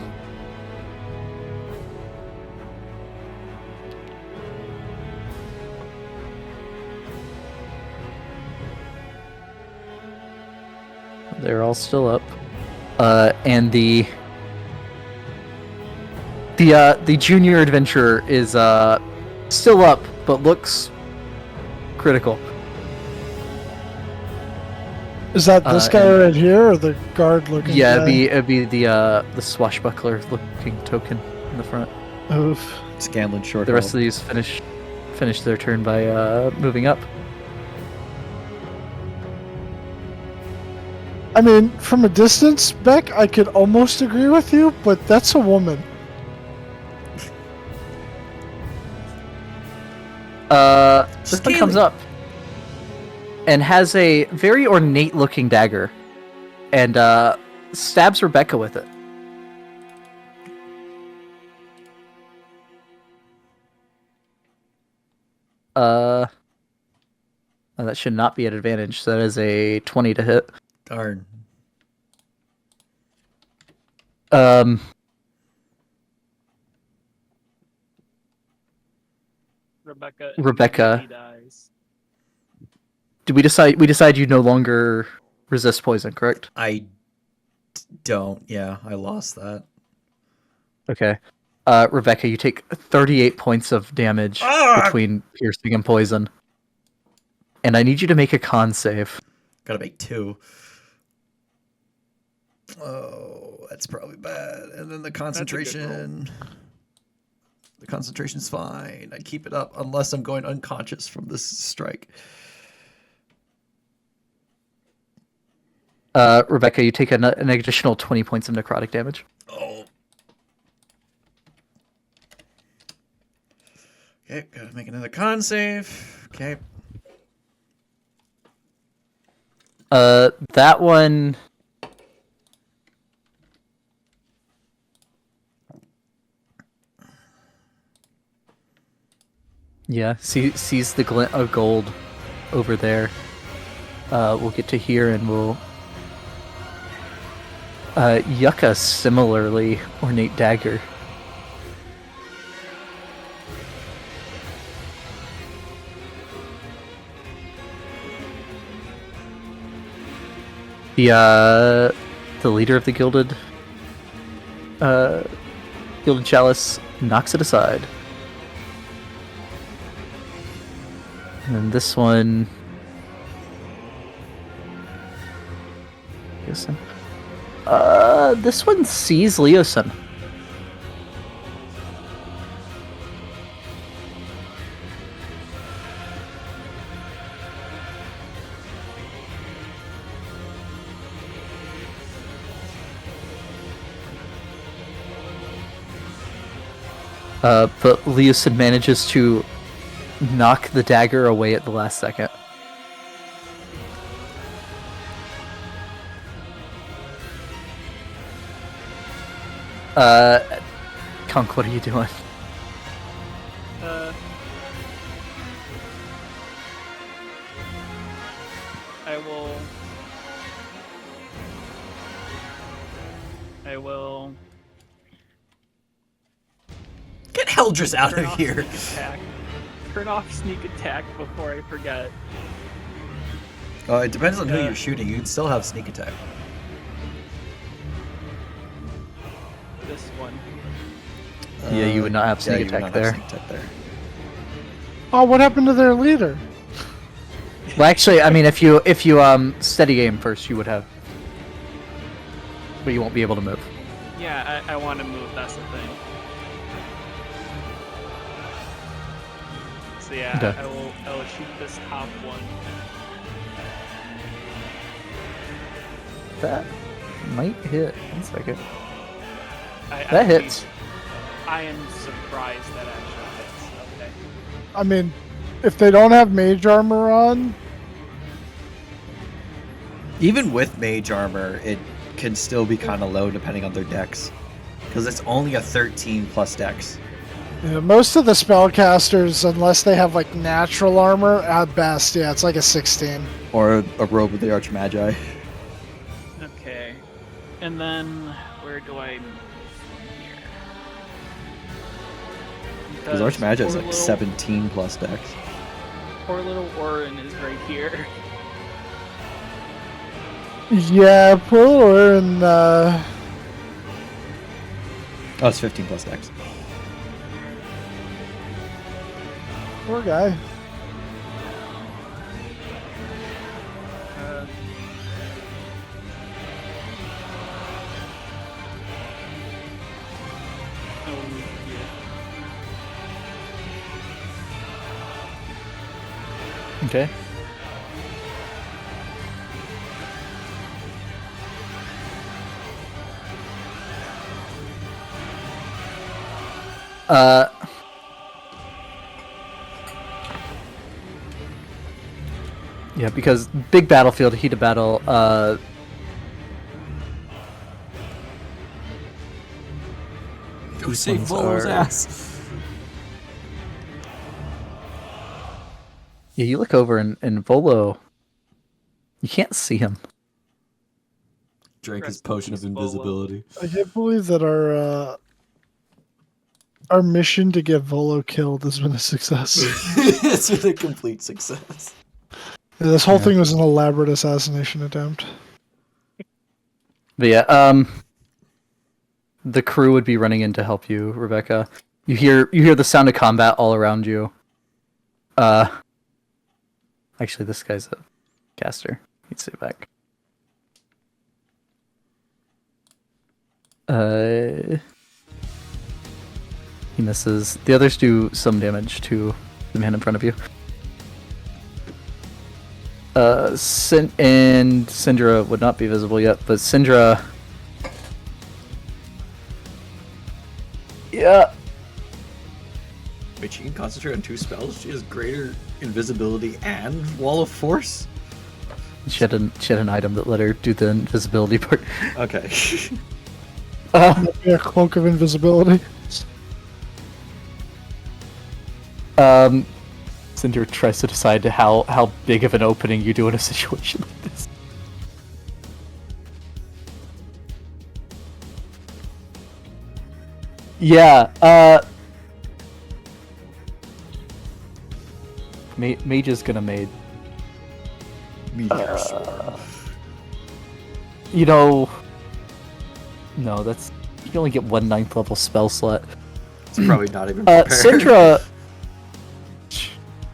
They're all still up. And the junior adventurer is still up, but looks critical. Is that this guy and- right here, or the guard looking Yeah, guy? it'd be the swashbuckler looking token in the front. Oof. Scanlan short. The rest of these finish their turn by moving up. I mean, from a distance, Beck, I could almost agree with you, but that's a woman. This one comes up and has a very ornate looking dagger and stabs Rebecca with it. That should not be at advantage. So that is a 20 to hit. Darn. Rebecca. Rebecca. immediately dies. Did we decide you no longer resist poison, correct? I don't. Yeah, I lost that. Okay. Rebecca, you take 38 points of damage between piercing and poison. And I need you to make a con save. Gotta make 2. Oh, that's probably bad. And then the concentration. The concentration's fine. I keep it up unless I'm going unconscious from this strike. Rebecca, you take an additional 20 points of necrotic damage. Oh. Okay, gotta make another con save. Okay. That one. Yeah, sees the glint of gold over there. We'll get to here and we'll. Yucca similarly ornate dagger. The leader of the gilded chalice knocks it aside. And then this one. This one sees Leosin. But Leosin manages to knock the dagger away at the last second. Conk, what are you doing? I will Get Heldris out turn of off here. sneak attack. Turn off sneak attack before I forget. Oh, it depends on who Yeah. you're shooting. You'd still have sneak attack. This one. Yeah, you would not have sneak you would attack not have there. sneak attack there. Oh, what happened to their leader? Well, actually, I mean, if you steady aim first, you would have, but you won't be able to move. Yeah, I want to move. That's the thing. So yeah, Okay. I will shoot this top one. That might hit. 1 second. I That hits. I am surprised that actually hits. Okay. I mean, if they don't have mage armor on, Even with mage armor, it can still be kind of low depending on their dex. Because it's only a 13 plus dex. yeah, most of the spellcasters, unless they have like natural armor, at best, yeah, it's like a 16. Or a robe of the Archmagi. Okay. And then where do I move from here? Because Archmagi is poor like little- 17 plus dex. Poor little Orin is right here. Yeah, poor and Oh, it's 15 plus Dex. poor guy. Uh, yeah. Okay. Uh. Yeah, because big battlefield, heat of battle. Go These save ones Volo's are- ass. Yeah, you look over and Volo. You can't see him. Drank his Rest in potion of peace, Volo. invisibility. I can't believe that our mission to get Volo killed has been a success. It's been a complete success. This whole Yeah. thing was an elaborate assassination attempt. But yeah, the crew would be running in to help you, Rebecca. You hear the sound of combat all around you. Actually, this guy's a caster. He'd stay back. He misses. The others do some damage to the man in front of you. And Syndra would not be visible yet, but Syndra. Yeah. Wait, she can concentrate on 2 spells? She has greater invisibility and wall of force? She had an item that let her do the invisibility part. Okay. Yeah, cloak of invisibility. Cinder tries to decide how big of an opening you do in a situation like this. Yeah, Mage is gonna mage. Meteor sword. You know... No, that's... You can only get 1 9th level spell slot. It's probably not even prepared. Syndra...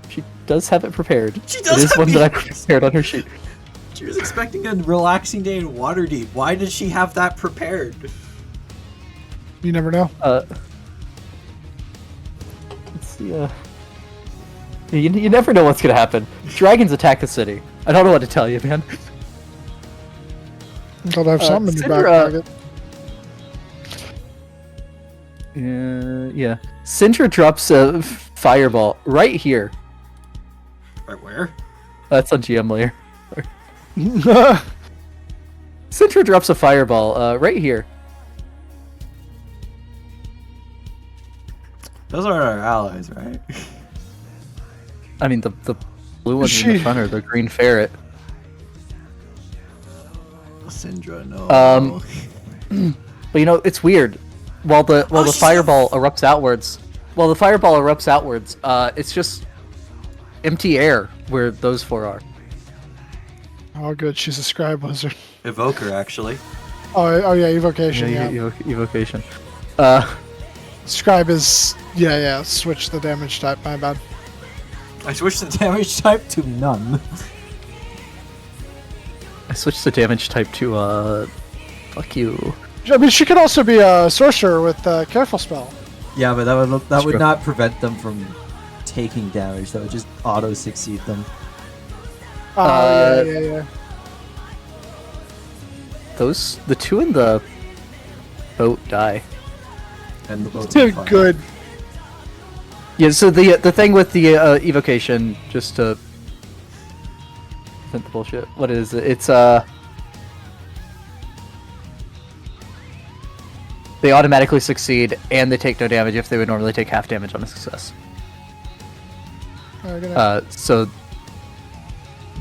She does have it prepared. She It does is have one that I it. prepared on her sheet. She was expecting a relaxing day in Waterdeep. Why did she have that prepared? You never know. Let's see, you never know what's gonna happen. Dragons attack the city. I don't know what to tell you, man. Gotta have something in your back Syndra- pocket. Yeah. Syndra drops a fireball right here. Right where? That's on GM layer. Syndra drops a fireball right here. Those are our allies, right? I mean, the blue ones in the front are the green ferret. Syndra, no. But you know, it's weird. While the she's fireball erupts outwards, it's just empty air where those 4 are. Oh, good. She's a scribe wizard. Evoker, actually. Oh yeah, evocation. Yeah, Evocation. Scribe is yeah. Switch the damage type. My bad. I switched the damage type to none. I switched the damage type to fuck you. I mean, she could also be a sorcerer with careful spell. Yeah, but that would True. not prevent them from taking damage. That would just auto succeed them. Oh yeah. The 2 in the boat die. And the boat's Too on fire. good. Yeah, so the thing with the evocation, just to prevent the bullshit. What is it? It's they automatically succeed and they take no damage if they would normally take half damage on a success. So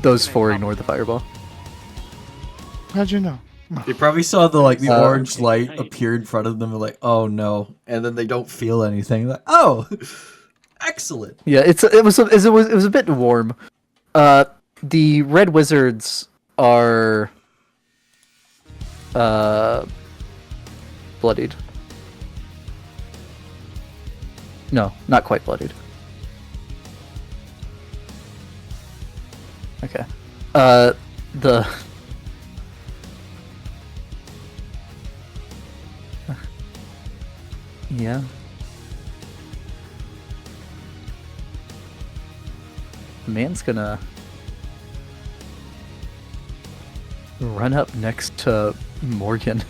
those 4 ignore the fireball. How'd you know? They probably saw the orange okay, light nice. appear in front of them. And like, oh no, and then they don't feel anything. Like, oh, excellent. Yeah, it was a bit warm. The red wizards are bloodied. No, not quite bloodied. Okay. The yeah. The man's gonna run up next to Morgan.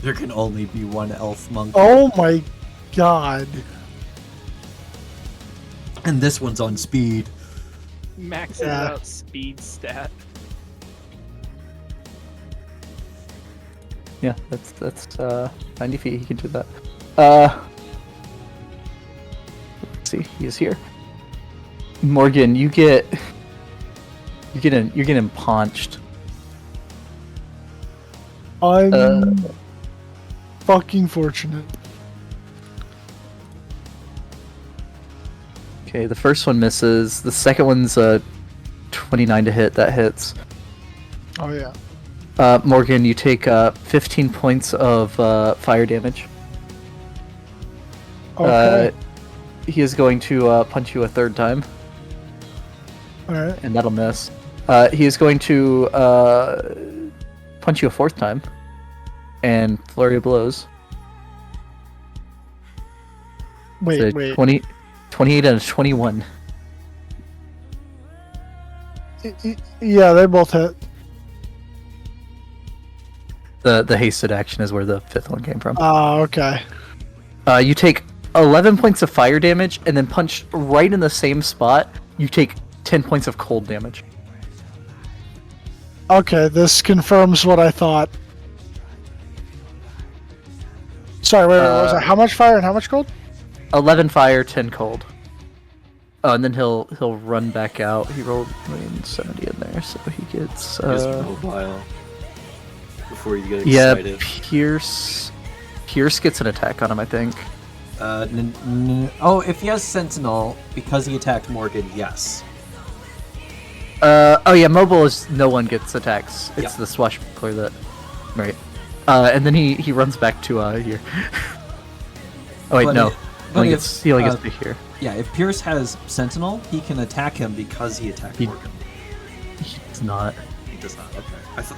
There can only be one elf monk. Oh my god. And this one's on speed. Maxing Yeah. out speed stat. Yeah, that's 90 feet. He can do that. Let's see. He is here. Morgan, you're getting paunched. I'm fucking fortunate. Okay, the first one misses. The second one's 29 to hit. That hits. Oh yeah. Morgan, you take 15 points of fire damage. Okay. He is going to punch you a third time, Alright. and that'll miss. He is going to punch you a fourth time, and flurry of blows. Wait, So wait. 28 and a 21. Yeah, they both hit. The hasted action is where the fifth one came from. Ah, okay. You take 11 points of fire damage, and then punch right in the same spot. You take 10 points of cold damage. Okay, this confirms what I thought. Sorry, wait, what was that? How much fire and how much cold? 11 fire, 10 cold. Oh, and then he'll run back out. He rolled 70 in there, so he gets. Just mobile. Before you get Yeah, excited. Pierce gets an attack on him, I think. Oh, if he has Sentinel, because he attacked Morgan, yes. Oh yeah, mobile is no one gets attacks. It's Yeah. the swashbuckler that, right? And then he runs back to here. Oh wait, But no. it- but He only gets if, to here. Yeah, if Pierce has Sentinel, he can attack him because he attacked Morgan. It's not. He does not. Okay. I thought.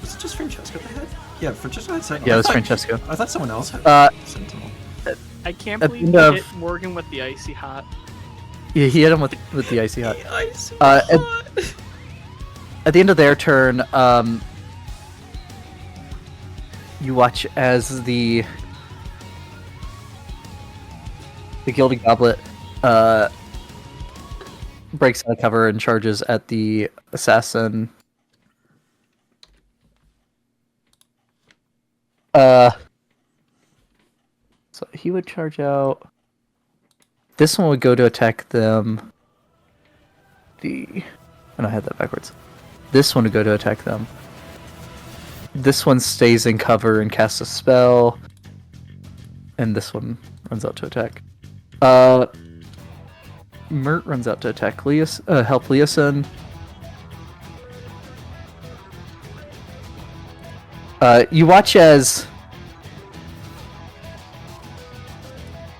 Was it just Francesco that had? Yeah, Francesco had Sentinel. Yeah, it I was thought- Francesco. I thought someone else had Sentinel. I can't At believe the he end hit of- Morgan with the icy hot. Yeah, he hit him with the icy hot. Ice Uh, At the end of their turn, you watch as the Gilded Goblet breaks out of cover and charges at the assassin. So he would charge out. This one would go to attack them. And I had that backwards. This one would go to attack them. This one stays in cover and casts a spell. And this one runs out to attack. Mert runs out to attack help Leosin. You watch as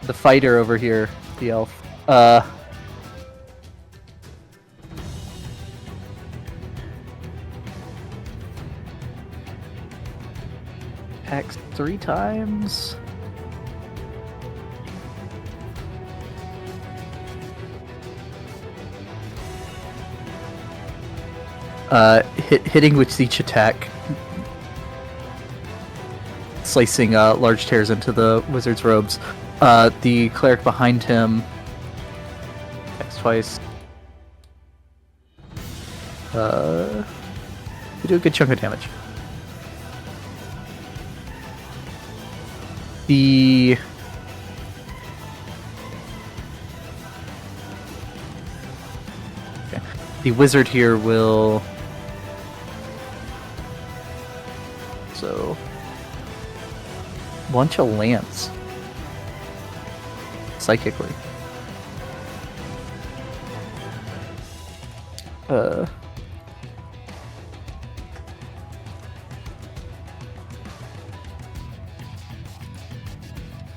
the fighter over here, the elf, attacks 3 times. Hitting with each attack, slicing large tears into the wizard's robes. The cleric behind him attacks twice. You do a good chunk of damage. The wizard here will launch a lance psychically.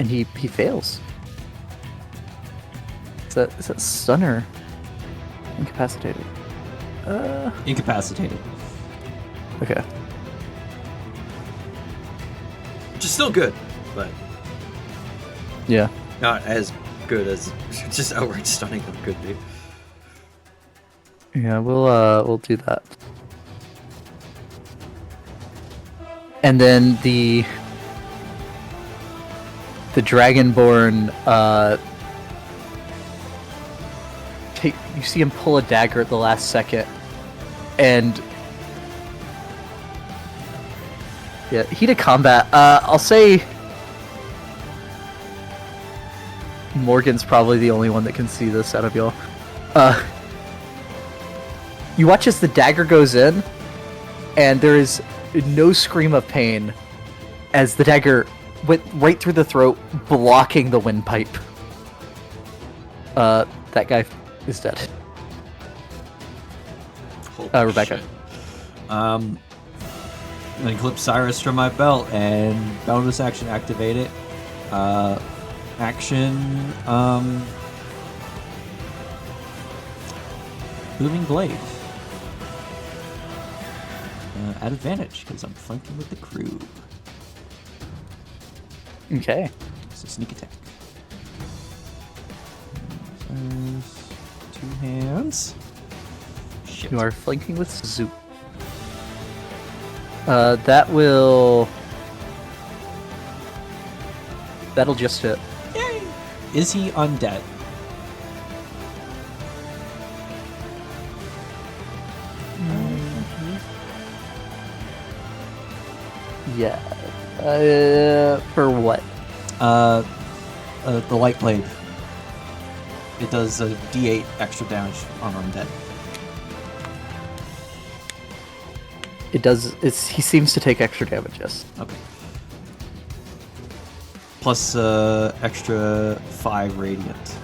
And he fails. Is that stunner? Incapacitated. Incapacitated. Okay. Which is still good, but Yeah. not as good as just outright stunning them could be. Yeah, we'll do that. And then the Dragonborn, you see him pull a dagger at the last second, and yeah, heat of combat. I'll say Morgan's probably the only one that can see this out of y'all. You watch as the dagger goes in, and there is no scream of pain as the dagger went right through the throat, blocking the windpipe. That guy is dead. Holy Rebecca. shit. I'm gonna clip Cyrus from my belt and bonus action activate it. Action, Booming Blade. At advantage, because I'm flanking with the crew. Okay. So sneak attack. There's 2 hands. Shit. You are flanking with Zoop. That'll just hit. Yay! Is he undead? Yeah. For what? The light blade. It does a D8 extra damage on undead. It does. He seems to take extra damage. Yes. Okay. Plus extra 5 radiant.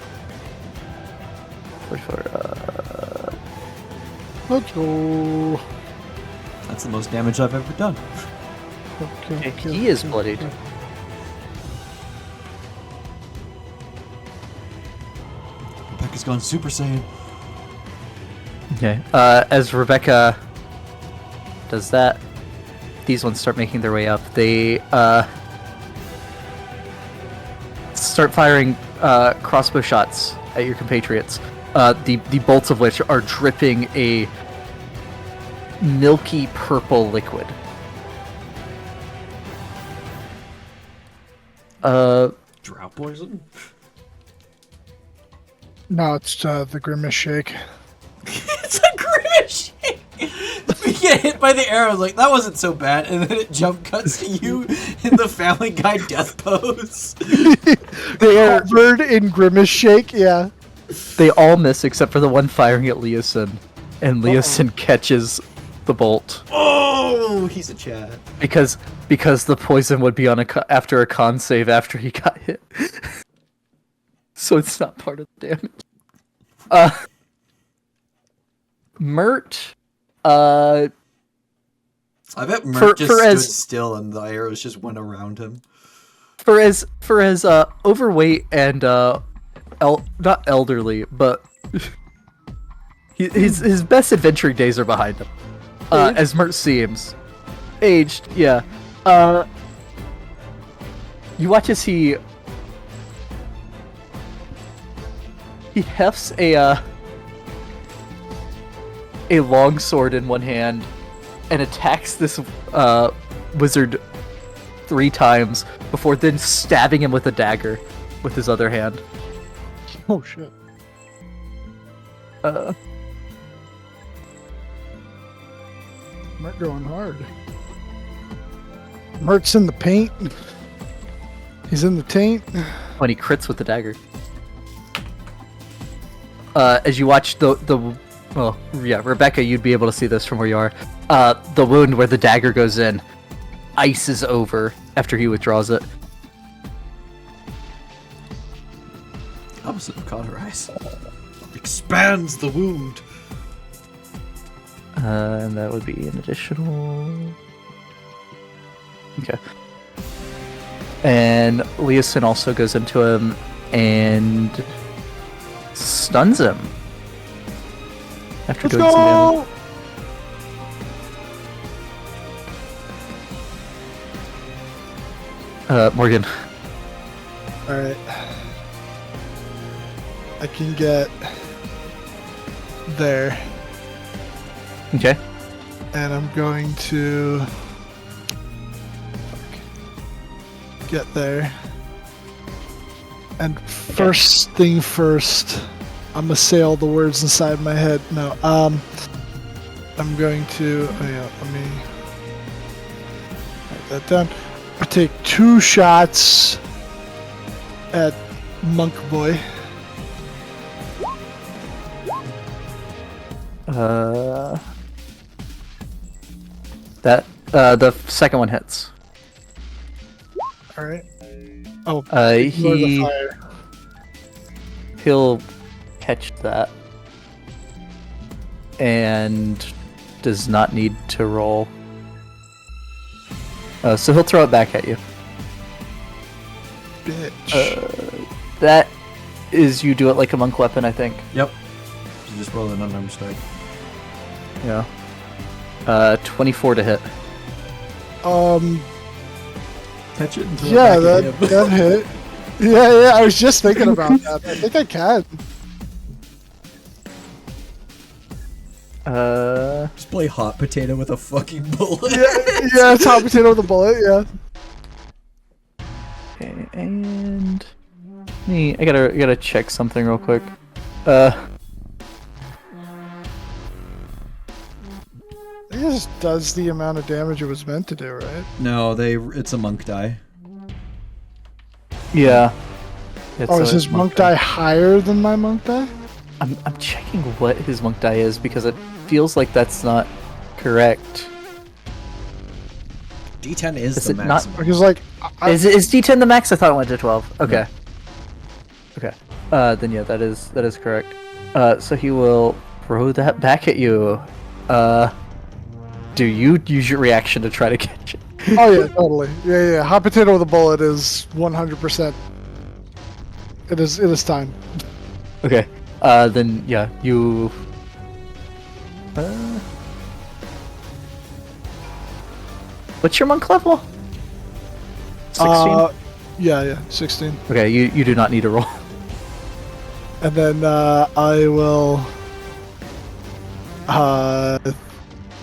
Let's go. That's the most damage I've ever done. Okay, He is bloodied. Rebecca's gone Super Saiyan. Okay. As Rebecca does that, these ones start making their way up. They start firing crossbow shots at your compatriots. The bolts of which are dripping a milky purple liquid. Drought poison? No, it's the Grimace Shake. It's a grimace shake! We get hit by the arrows, like, that wasn't so bad, and then it jump cuts to you in the Family Guy death pose. They are covered in Grimace Shake, yeah. They all miss except for the one firing at Leosin, and Leosin catches the bolt Oh, he's a Chad. because the poison would be on after a con save after he got hit. So it's not part of the damage. Mert, I bet Mert just for stood as- still and the arrows just went around him. for as overweight and not elderly, but his best adventuring days are behind him. As Mert seems aged, yeah. You watch as he hefts a longsword in one hand and attacks this wizard 3 times before then stabbing him with a dagger with his other hand. Oh shit. Mert going hard. Mert's in the paint. He's in the taint. When he crits with the dagger. As you watch Rebecca, you'd be able to see this from where you are. The wound where the dagger goes in ices over after he withdraws it. Opposite of cauterize. Expands the wound. And that would be an additional... Okay. And Leosin also goes into him and stuns him. After Let's doing some damage. go! Morgan. Alright. I can get there. Okay. And I'm going to get there. And first thing first, I'm gonna say all the words inside my head. No, I'm going to. Oh yeah, let me write that down. I take 2 shots at Monk Boy. The second one hits. All right. Oh, ignore the He fire. he'll catch that and does not need to roll. So he'll throw it back at you. Bitch. That is, you do it like a monk weapon, I think. Yep. So just roll an unarmed strike. Yeah. 24 to hit. Catch it and throw Yeah, it back at him. that hit. Yeah, I was just thinking about that. I think I can. Just play hot potato with a fucking bullet. Yeah, top potato with a bullet, yeah. Okay, and I gotta check something real quick. It just does the amount of damage it was meant to do, right? No, it's a monk die. Yeah. It's Oh, is a his monk die higher than my monk die? I'm checking what his monk die is because it feels like that's not correct. D10 is Is the it not- maximum. Because, like, Is D10 the max? I thought it went to 12. Okay. Okay. Then yeah, that is correct. So he will throw that back at you. Do you use your reaction to try to catch it? oh yeah, totally. Yeah. Hot potato with a bullet is 100%. It is time. Okay. Then yeah, you. What's your monk level? 16. Yeah, 16. Okay, you do not need to roll. And then I will.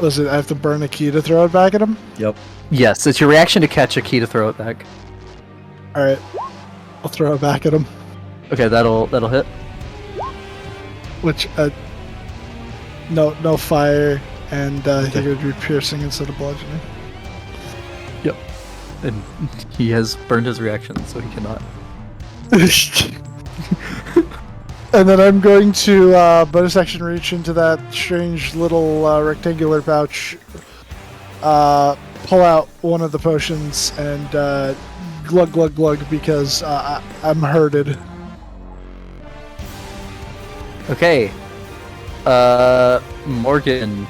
Was it? I have to burn a key to throw it back at him. Yep. Yes, it's your reaction to catch a key to throw it back. All right, I'll throw it back at him. Okay, that'll hit. Which no fire, and he would be piercing instead of bludgeoning. Yep. And he has burned his reaction, so he cannot. And then I'm going to bonus action reach into that strange little rectangular pouch, pull out one of the potions, and glug glug glug because I'm hurted. Okay. Morgan,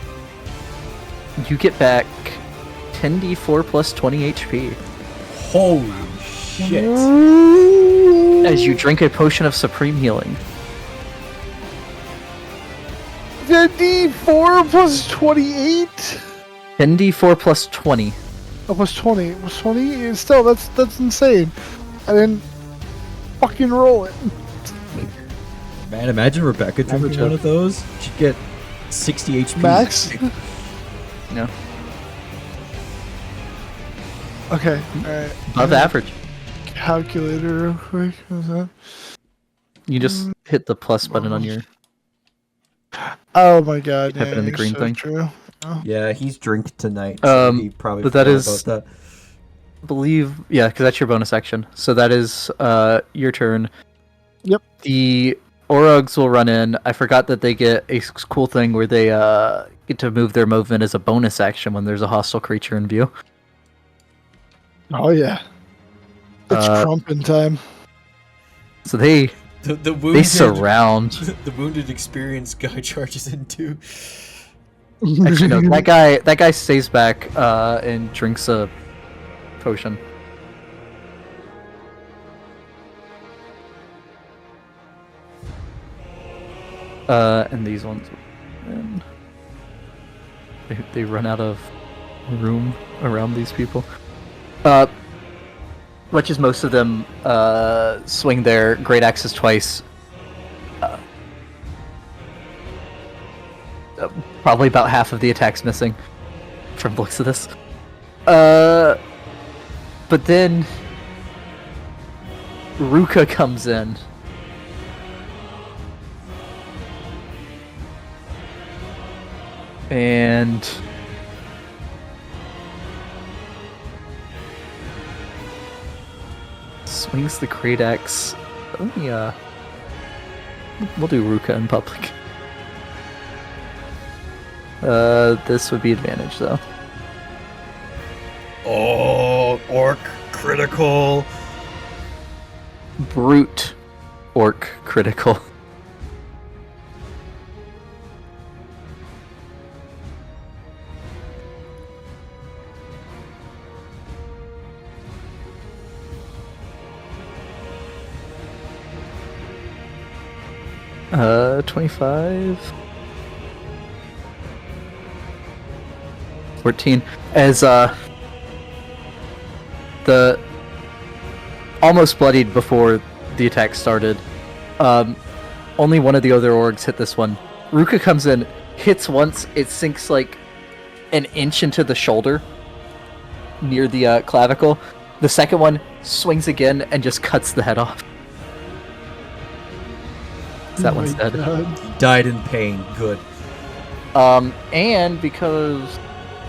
you get back 10d4 plus 20 HP Holy shit. as you drink a potion of supreme healing. The D4 plus 28. 10d4 plus 20. Oh, plus 20. Plus 20? Still, that's insane. I didn't fucking roll it. Man, imagine Rebecca drinking one of those. She'd get 60 HP. Max? No. Okay, alright. Above average. Calculator real quick. What's that? You just hit the plus button on your... Oh my god. Type it in the you're green so thing. True. Yeah, he's drink tonight, so he probably but that forgot is- about that. believe, yeah, because that's your bonus action. So that is your turn. Yep. The Orogs will run in. I forgot that they get a cool thing where they get to move their movement as a bonus action when there's a hostile creature in view. Oh yeah. It's crumpin' time. So they The wounded, surround. the wounded experienced guy charges in too. Actually, no, that guy stays back and drinks a potion. And these ones, and they run out of room around these people. Much as most of them swing their great axes twice. Probably about half of the attacks missing, from the looks of this. But then Ruka comes in. And swings the great axe. Let me, we'll do Ruka in public. This would be advantage, though. Oh, orc critical. Brute orc critical. Uh, 25. 14. As, the almost bloodied before the attack started. Only one of the other orgs hit this one. Ruka comes in, hits once, it sinks like an inch into the shoulder near the clavicle. The second one swings again and just cuts the head off. That one's dead. He died in pain. Good. And because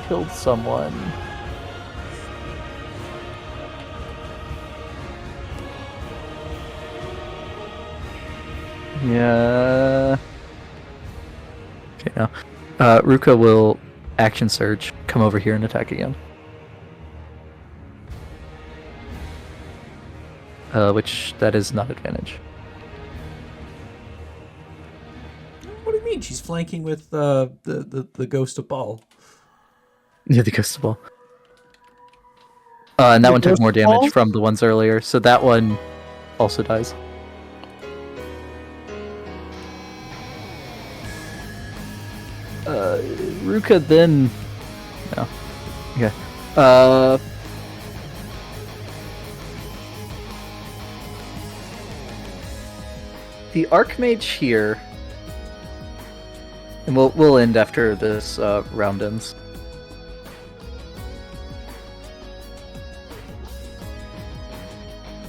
killed someone. Yeah. Okay, now. Ruka will action surge, come over here and attack again. Which, that is not advantage. What do you mean? She's flanking with the ghost of Ball. Yeah, the ghost of ball. And that The one took ghost more of damage ball? from the ones earlier, so that one also dies. Ruka then... No. Okay. The Archmage here... And we'll end after this round ends.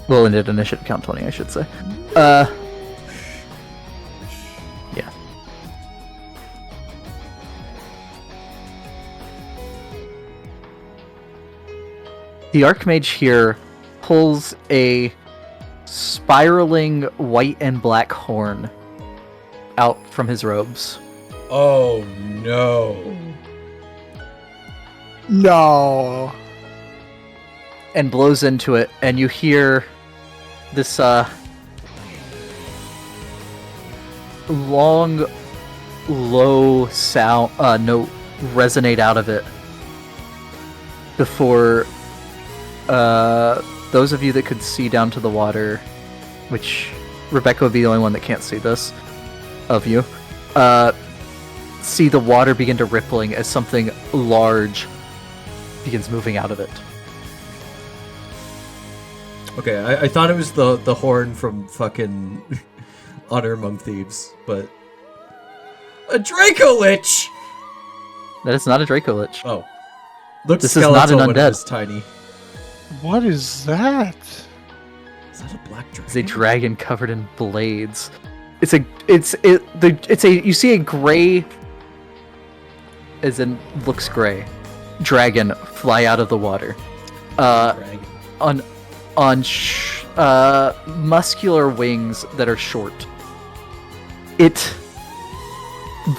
We'll end at initiative count 20, I should say. Yeah. The Archmage here pulls a spiraling white and black horn out from his robes. Oh no. No. And blows into it, and you hear this long, low sound note resonate out of it before those of you that could see down to the water, which Rebecca would be the only one that can't see this of you, see the water begin to rippling as something large begins moving out of it. Okay, I thought it was the horn from fucking Honor Among Thieves, but a Draco Lich. That is not a Draco Lich. Oh, looks This is not an skeletal when it undead. was tiny. What is that? Is that a black dragon? It's a dragon covered in blades. You see a gray, as in looks gray, dragon fly out of the water. Dragon. On muscular wings that are short. It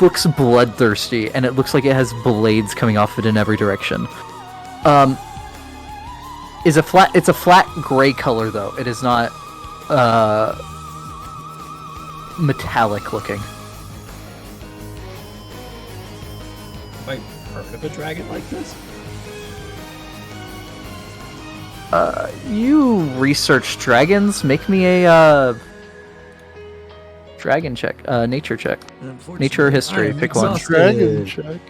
looks bloodthirsty, and it looks like it has blades coming off it in every direction. It's a flat gray color though. It is not metallic looking. Have I heard of a dragon like this? You research dragons. Make me a Dragon check. Nature check. Unfortunately, Nature or history, I am pick one. exhausted. Dragon check.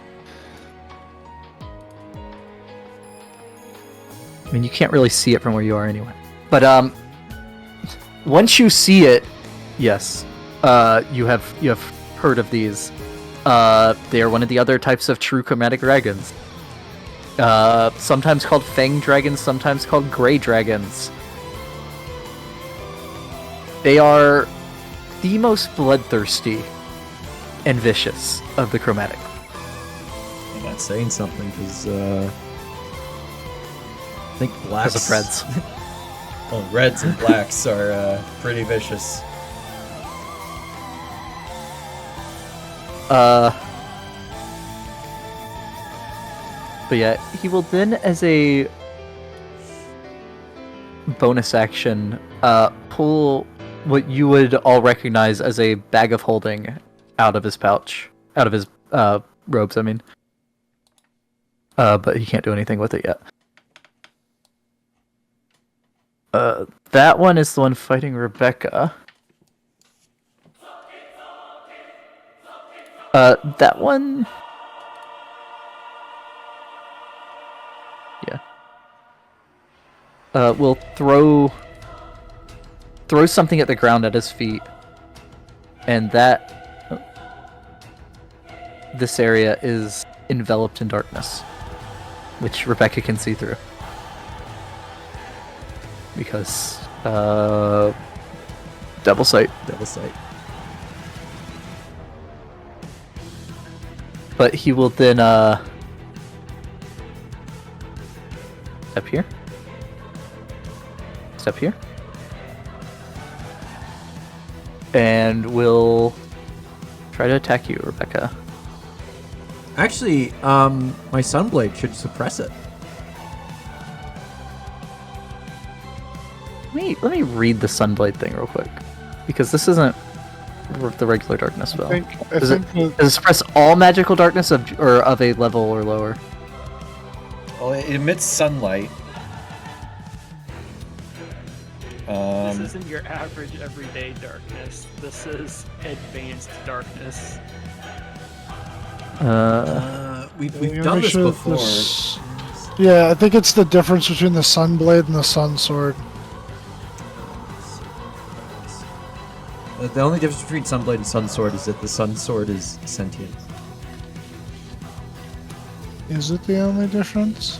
I mean, you can't really see it from where you are anyway. But once you see it, yes, you have heard of these. They are one of the other types of true chromatic dragons. Sometimes called fang dragons, sometimes called gray dragons. They are the most bloodthirsty and vicious of the chromatic. I'm not saying something because I think blacks. Because of reds. Well, reds and blacks are pretty vicious. But yeah, he will then, as a bonus action, pull what you would all recognize as a bag of holding out of his pouch, out of his robes. I mean, but he can't do anything with it yet. That one is the one fighting Rebecca. That one. Yeah. Will throw something at the ground at his feet, and this area is enveloped in darkness, which Rebecca can see through because double sight. Devil sight. But he will then step here. Step here. And will try to attack you, Rebecca. Actually, my Sunblade should suppress it. Let me read the Sunblade thing real quick, because this isn't the regular darkness spell. I Does think that it suppress all magical darkness of a level or lower? Well, it emits sunlight. This isn't your average everyday darkness. This is advanced darkness. We've Let me done this show before. Yeah, I think it's the difference between the Sunblade and the Sun Sword. The only difference between Sunblade and Sun Sword is that the Sun Sword is sentient. Is it the only difference?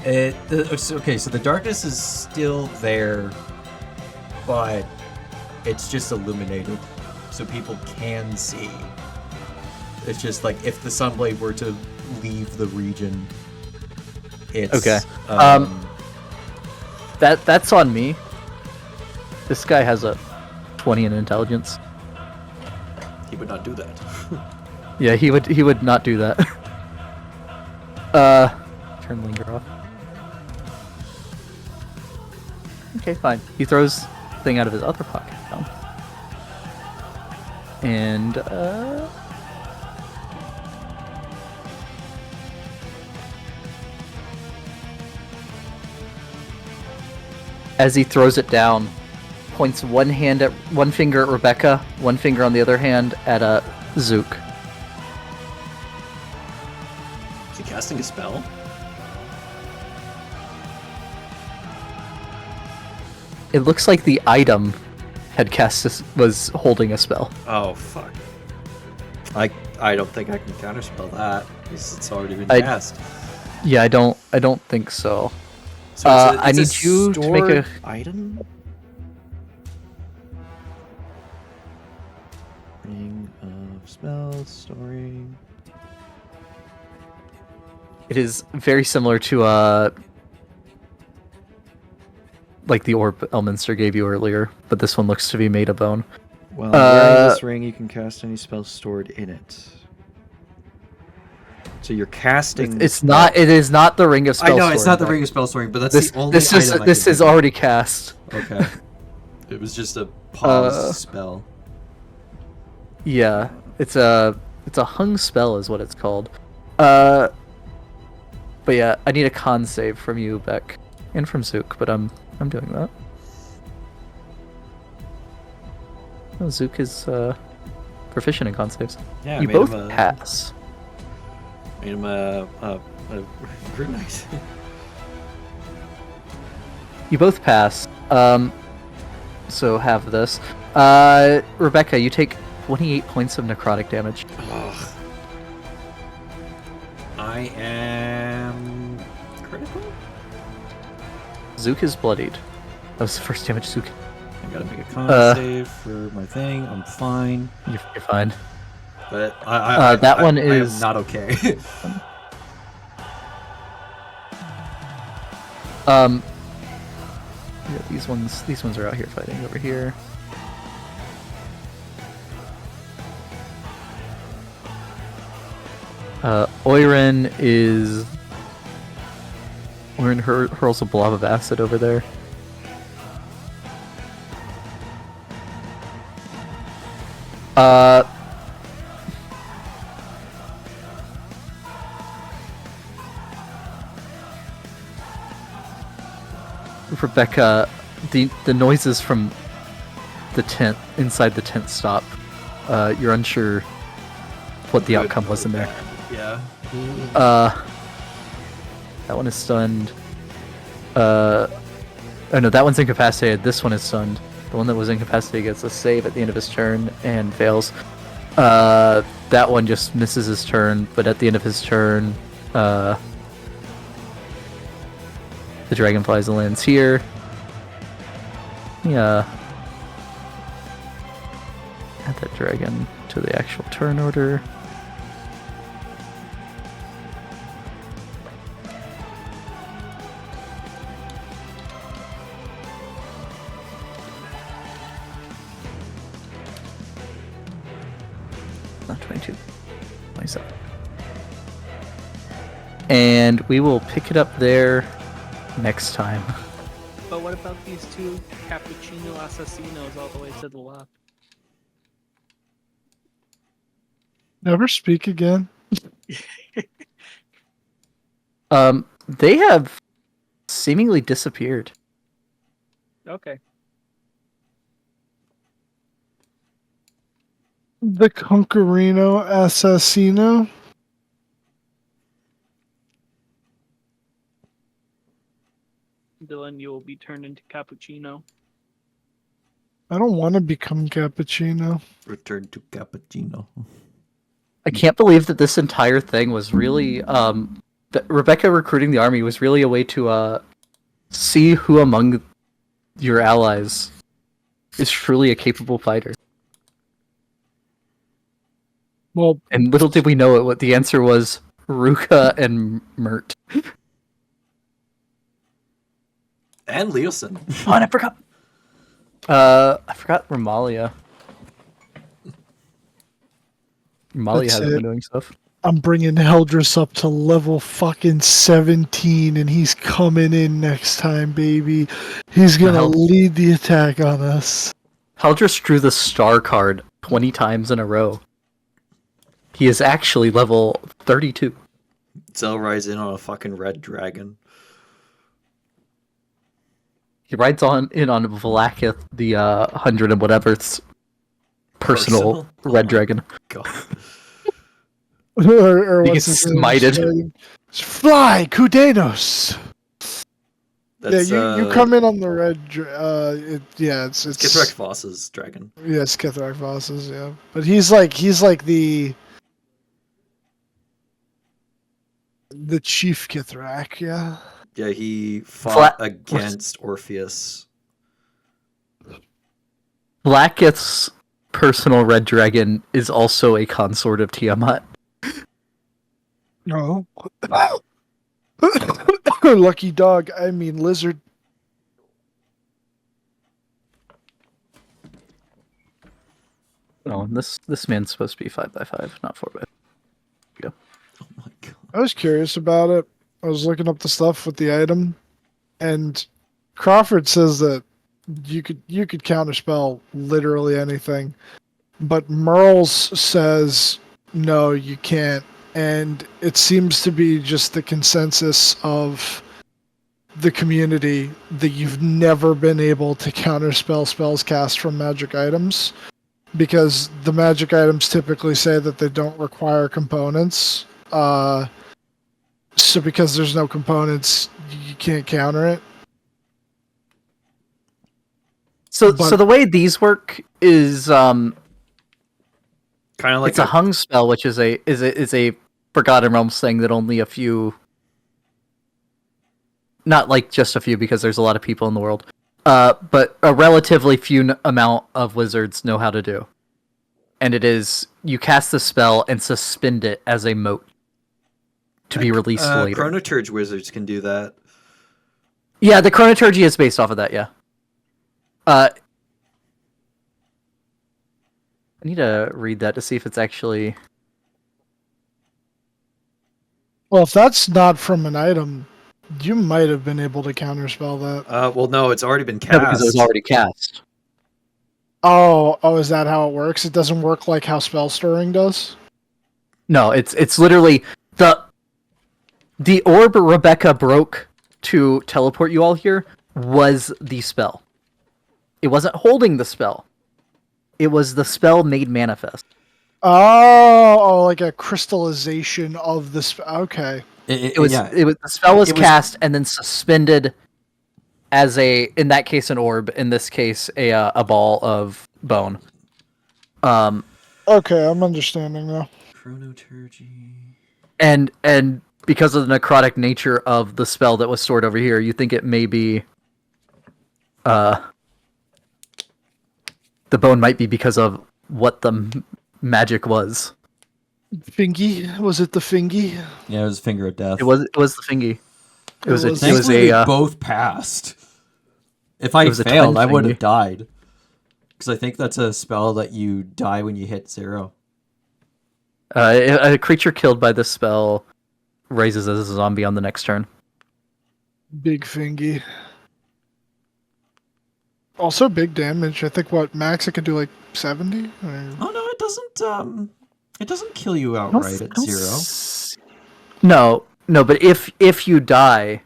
Okay, so the darkness is still there, but it's just illuminated, so people can see. It's just like if the Sunblade were to leave the region, it's Okay. That's on me. This guy has a 20 in intelligence. He would not do that. Yeah, he would not do that. Turn linger off. Okay, fine. He throws the thing out of his other pocket now. And as he throws it down, points one finger at Rebecca, one finger on the other hand at Zook. Is he casting a spell? It looks like the item was holding a spell. Oh fuck! I don't think I can counterspell that because it's already been I- cast. Yeah, I don't think so. So I need you to make a item. Ring of spells, storing. It is very similar to like the orb Elminster gave you earlier, but this one looks to be made of bone. Well, wearing this ring, you can cast any spells stored in it. So you're casting. It is not the ring of spell. I know it's not the storing, ring of spell storing, but that's This the only this is item I this can is think of. already cast. Okay. It was just a pause spell. Yeah, it's a hung spell is what it's called. But yeah, I need a con save from you, Beck. and from Zook, but I'm doing that. Oh, Zook is proficient in con saves. Yeah, I You made both him pass. made him a group night. You both pass. So have this. Rebecca, you take 28 points of necrotic damage. Ugh. I am critical. Zook is bloodied. That was the first damage Zook. I gotta make a con save for my thing. I'm fine, You're fine. but that one I is- am not okay. Yeah, these ones are out here fighting over here. Oirin hurls a blob of acid over there. Rebecca, the noises from the tent inside the tent stop. You're unsure what the outcome was in there. Yeah. That one is stunned. Oh no, that one's incapacitated. This one is stunned. The one that was incapacitated gets a save at the end of his turn and fails. That one just misses his turn, but at the end of his turn, the dragonflies lands here. Yeah. Add that dragon to the actual turn order. Not 22. 27. And we will pick it up there next time. But what about these two cappuccino assassinos all the way to the left? Never speak again. They have seemingly disappeared. Okay. The Conquerino Assassino. Dylan, you will be turned into cappuccino. I don't want to become cappuccino. Return to cappuccino. I can't believe that this entire thing was really that Rebecca recruiting the army was really a way to see who among your allies is truly a capable fighter. Well, And little did we know it, what the answer was Ruka and Mert. And Leosin. Oh, and I forgot. I forgot Romalia. Romalia That's hasn't it. been doing stuff. I'm bringing Heldris up to level fucking 17, and he's coming in next time, baby. He's gonna hell? lead the attack on us. Heldris drew the star card 20 times in a row. He is actually level 32. Zell rides in on a fucking red dragon. He rides in on Vlakith, the 100 and whatever's personal red dragon. God. or He what's gets his name? smited. Fly, Kudenos. That's, Yeah, you come in on the red. It's Kithrak Voss's dragon. Yes, Kithrak Voss's, yeah. But he's like the chief Kithrak, yeah. Yeah, he fought Flat- against Orpheus. Vlakith's personal red dragon is also a consort of Tiamat. No. Lucky dog, I mean lizard. No, and this man's supposed to be 5x5, not 4x. Oh my god. I was curious about it. I was looking up the stuff with the item, and Crawford says that you could counterspell literally anything, but Merles says no, you can't. And it seems to be just the consensus of the community that you've never been able to counterspell spells cast from magic items, because the magic items typically say that they don't require components. So because there's no components, you can't counter it. So But- the way these work is Kind of like it's a hung spell, which is a Forgotten Realms thing that only a few, not like just a few because there's a lot of people in the world, but a relatively few amount of wizards know how to do. And it is, you cast the spell and suspend it as a moat to be released later. Chronoturge wizards can do that. Yeah, the Chronoturgy is based off of that, yeah. I need to read that to see if it's actually... Well, if that's not from an item, you might have been able to counterspell that. Well, no, it's already been cast. No, because it was already cast. Oh, is that how it works? It doesn't work like how spell storing does? No, it's literally the orb Rebecca broke to teleport you all here was the spell. It wasn't holding the spell. It was the spell made manifest. Oh, like a crystallization of the spell. Okay. It was the spell was cast and then suspended as in that case an orb, in this case a ball of bone. Okay, I'm understanding now. Chronoturgy. And because of the necrotic nature of the spell that was stored over here, you think it may be the bone might be because of what the magic was. Fingy? Was it the Fingy? Yeah, it was Finger of Death. It was the fingy. It was Thankfully, a they both passed. If I was a failed, twin I would have thingy. died. Because I think that's a spell that you die when you hit 0. a creature killed by this spell raises as a zombie on the next turn. Big Fingy. Also big damage. I think max it could do like 70? Or... Oh no, it doesn't. It doesn't kill you outright at 0. No, but if you die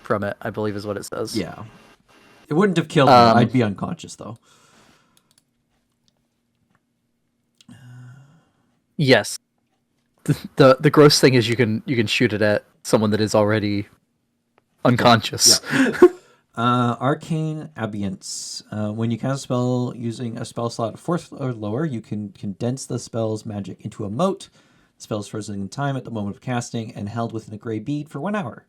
from it, I believe is what it says. Yeah, it wouldn't have killed me. I'd be unconscious though. Yes. The gross thing is you can shoot it at someone that is already unconscious. Yeah. Arcane Ambience. When you cast a spell using a spell slot 4th or lower, you can condense the spell's magic into a moat. The spell is frozen in time at the moment of casting and held within a gray bead for 1 hour.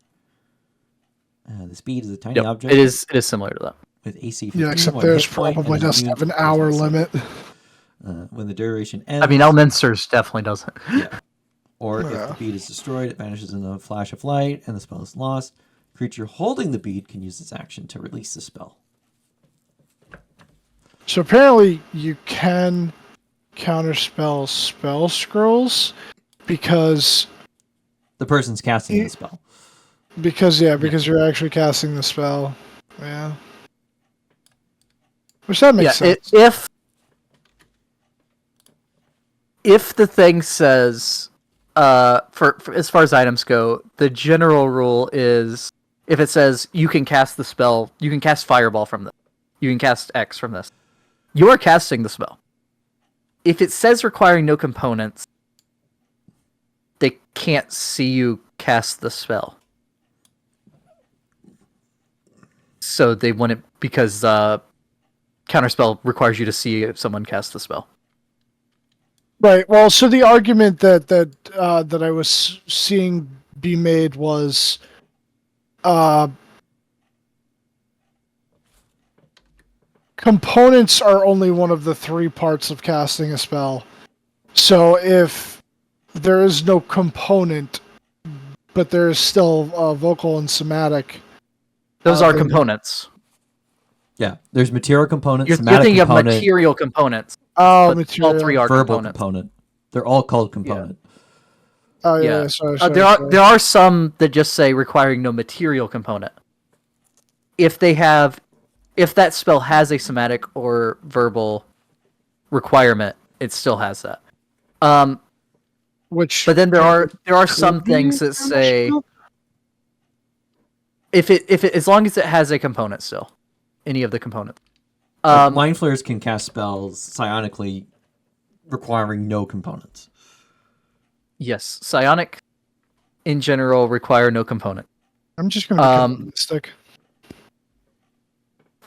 This bead is a tiny object. It is similar to that. With AC 15, Yeah, except 1 there's hit point, probably and is just immune have an to hour poison. limit. When the duration ends. I mean, Elminster's definitely doesn't. Yeah. Or if Yeah. the bead is destroyed, it vanishes in a flash of light, and the spell is lost. Creature holding the bead can use its action to release the spell. So apparently you can counterspell spell scrolls because The person's casting the spell. because you're actually casting the spell. Yeah. Which that makes sense. If the thing says for as far as items go, the general rule is if it says you can cast the spell, you can cast Fireball from this, you can cast X from this, you are casting the spell. If it says requiring no components, they can't see you cast the spell. So they wouldn't, because Counterspell requires you to see if someone casts the spell. Right. Well, so the argument that I was seeing be made was, components are only one of the 3 parts of casting a spell. So if there is no component, but there is still vocal and somatic. Those are components. Yeah, there's material components, You're somatic thinking of component, material components. Oh, But material. all 3 are verbal components. component. They're all called component. Oh Yeah. yeah. Sorry. There are some that just say requiring no material component. If that spell has a somatic or verbal requirement, it still has that. Which. But then there are some be things that say If it as long as it has a component still, any of the components. Mind flayers can cast spells psionically, requiring no components. Yes, psionic in general require no component. I'm just going to become mystic.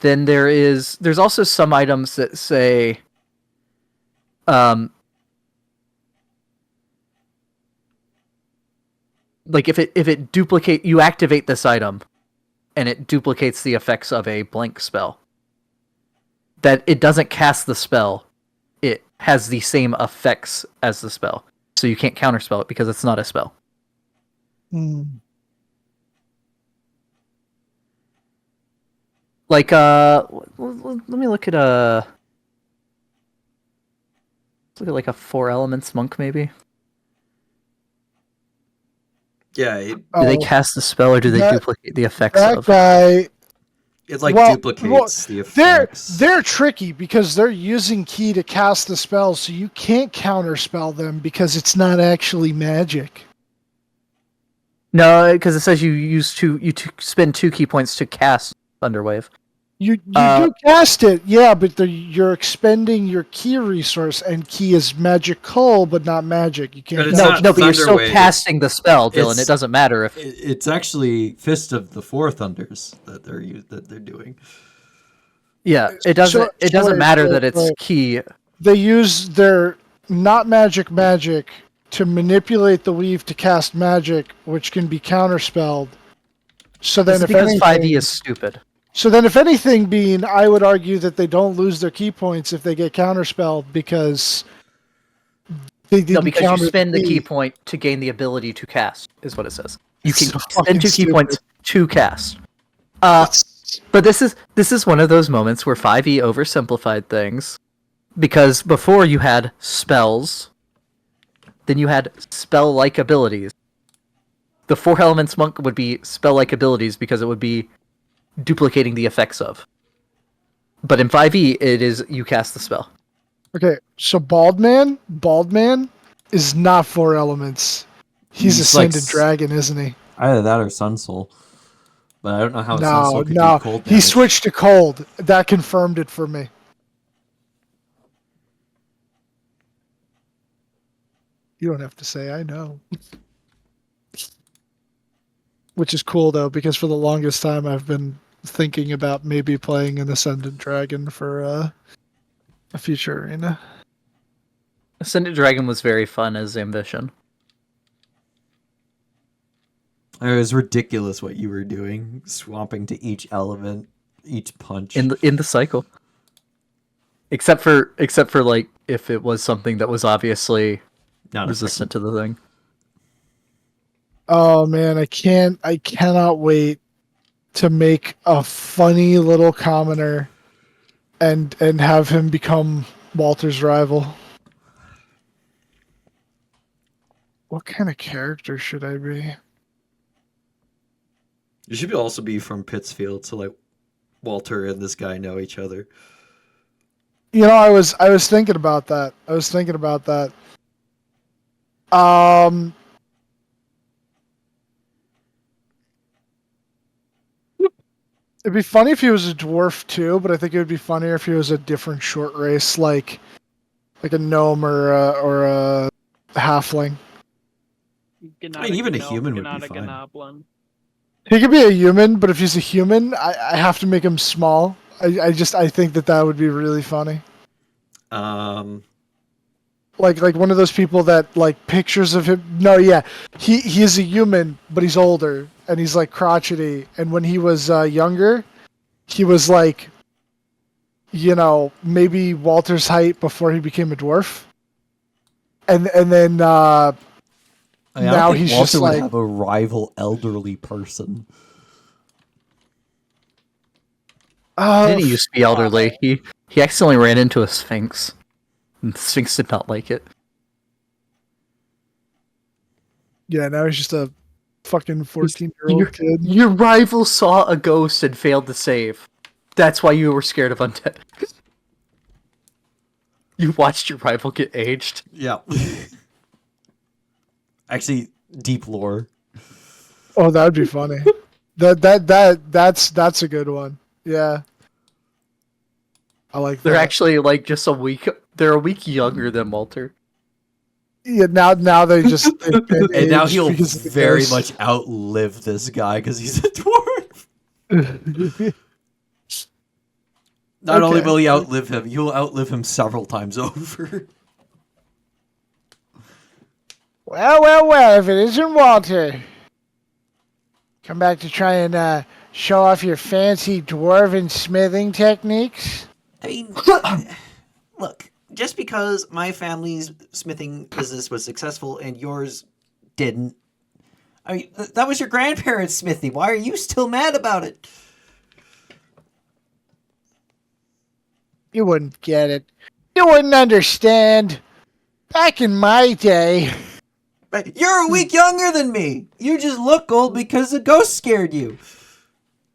Then there's also some items that say like if it duplicate, you activate this item and it duplicates the effects of a blank spell. That it doesn't cast the spell, it has the same effects as the spell. So you can't counterspell it because it's not a spell. Like let me look at like a 4 elements monk maybe. Yeah, Do they cast the spell or do they duplicate the effects of? That guy, it duplicates the effects. They're tricky because they're using key to cast the spell, so you can't counterspell them because it's not actually magic. No, because it says you spend 2 key points to cast Thunderwave. You do cast it, yeah, but you're expending your key resource, and key is magical, but not magic. You can't. But you're still casting the spell, Dylan. It doesn't matter if it's actually Fist of the Four Thunders that they're doing. Yeah, it doesn't. It doesn't matter that it's key. They use their not magic to manipulate the weave to cast magic, which can be counterspelled. So then, because 5e is stupid. So then, if anything, Bean, I would argue that they don't lose their key points if they get counterspelled because they didn't. No, because you spend the key point to gain the ability to cast, is what it says. You can spend 2 key points to cast. But this is one of those moments where 5e oversimplified things, because before you had spells, then you had spell-like abilities. The 4 elements monk would be spell-like abilities because it would be duplicating the effects of. But in 5e, it is you cast the spell. Okay, so Bald Man is not 4 elements. He's Ascended Dragon, isn't he? Either that or Sun Soul. But I don't know how Sun Soul could do cold damage. He switched to cold. That confirmed it for me. You don't have to say, I know. Which is cool, though, because for the longest time I've been thinking about maybe playing an Ascendant Dragon for a future arena. Ascendant Dragon was very fun as Ambition. It was ridiculous what you were doing, swapping to each element, each punch. In the cycle. Except for like if it was something that was obviously not resistant to the thing. Oh man, I cannot wait to make a funny little commoner and have him become Walter's rival. What kind of character should I be? You should also be from Pittsfield, so like Walter and this guy know each other. You know, I was thinking about that. It'd be funny if he was a dwarf too, but I think it would be funnier if he was a different short race, like a gnome or a halfling. Even a human would be fine. Goblin. He could be a human, but if he's a human, I have to make him small. I think that would be really funny. Like one of those people that like pictures of him. No, yeah, he is a human, but he's older and he's like crotchety. And when he was younger, he was like, you know, maybe Walter's height before he became a dwarf. And then now he's Walter just would like have a rival elderly person. Didn't he used to be elderly? He accidentally ran into a Sphinx. And the Sphinx did not like it. Yeah, now he's just a fucking 14-year-old kid. Your rival saw a ghost and failed to save. That's why you were scared of undead. You watched your rival get aged. Yeah. Actually, deep lore. Oh, that would be funny. That's a good one. Yeah. I like They're that. actually like just a week. They're a week younger than Malter. Yeah, now they just And now age he'll because of the very ghost. much outlive this guy because he's a dwarf. Not only Okay. will he outlive him, you'll outlive him several times over. Well, if it isn't Walter. Come back to try and show off your fancy dwarven smithing techniques? I mean, look, just because my family's smithing business was successful and yours didn't, I mean, that was your grandparents' smithy. Why are you still mad about it? You wouldn't get it. You wouldn't understand. Back in my day... You're a week younger than me. You just look old because the ghost scared you.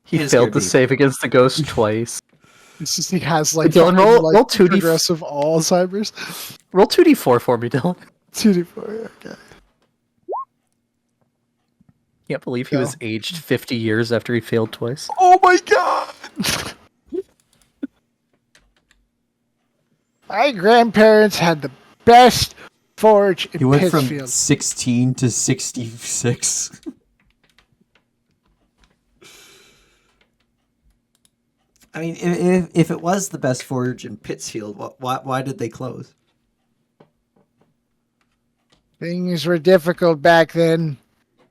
He It failed scared to me. save against the ghost twice. It's just he has like Dylan, fucking, roll 2d4. progressive Alzheimer's. Roll 2d4 for me, Dylan. 2d4, okay. Can't believe he was aged 50 years after he failed twice. Oh my god! My grandparents had the best forge in He went from Pittsfield. 16 to 66. I mean, if it was the best forge in Pittsfield, why did they close? Things were difficult back then.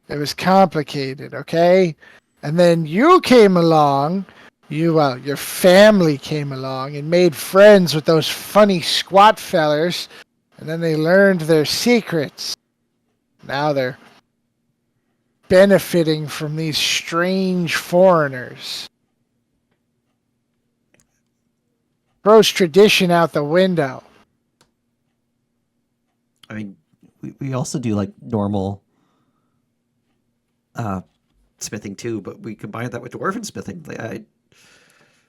It was complicated, okay? And then you came along, your family came along and made friends with those funny squat fellers, and then they learned their secrets. Now they're benefiting from these strange foreigners. Throws tradition out the window. I mean, we also do like normal smithing too, but we combine that with dwarven smithing.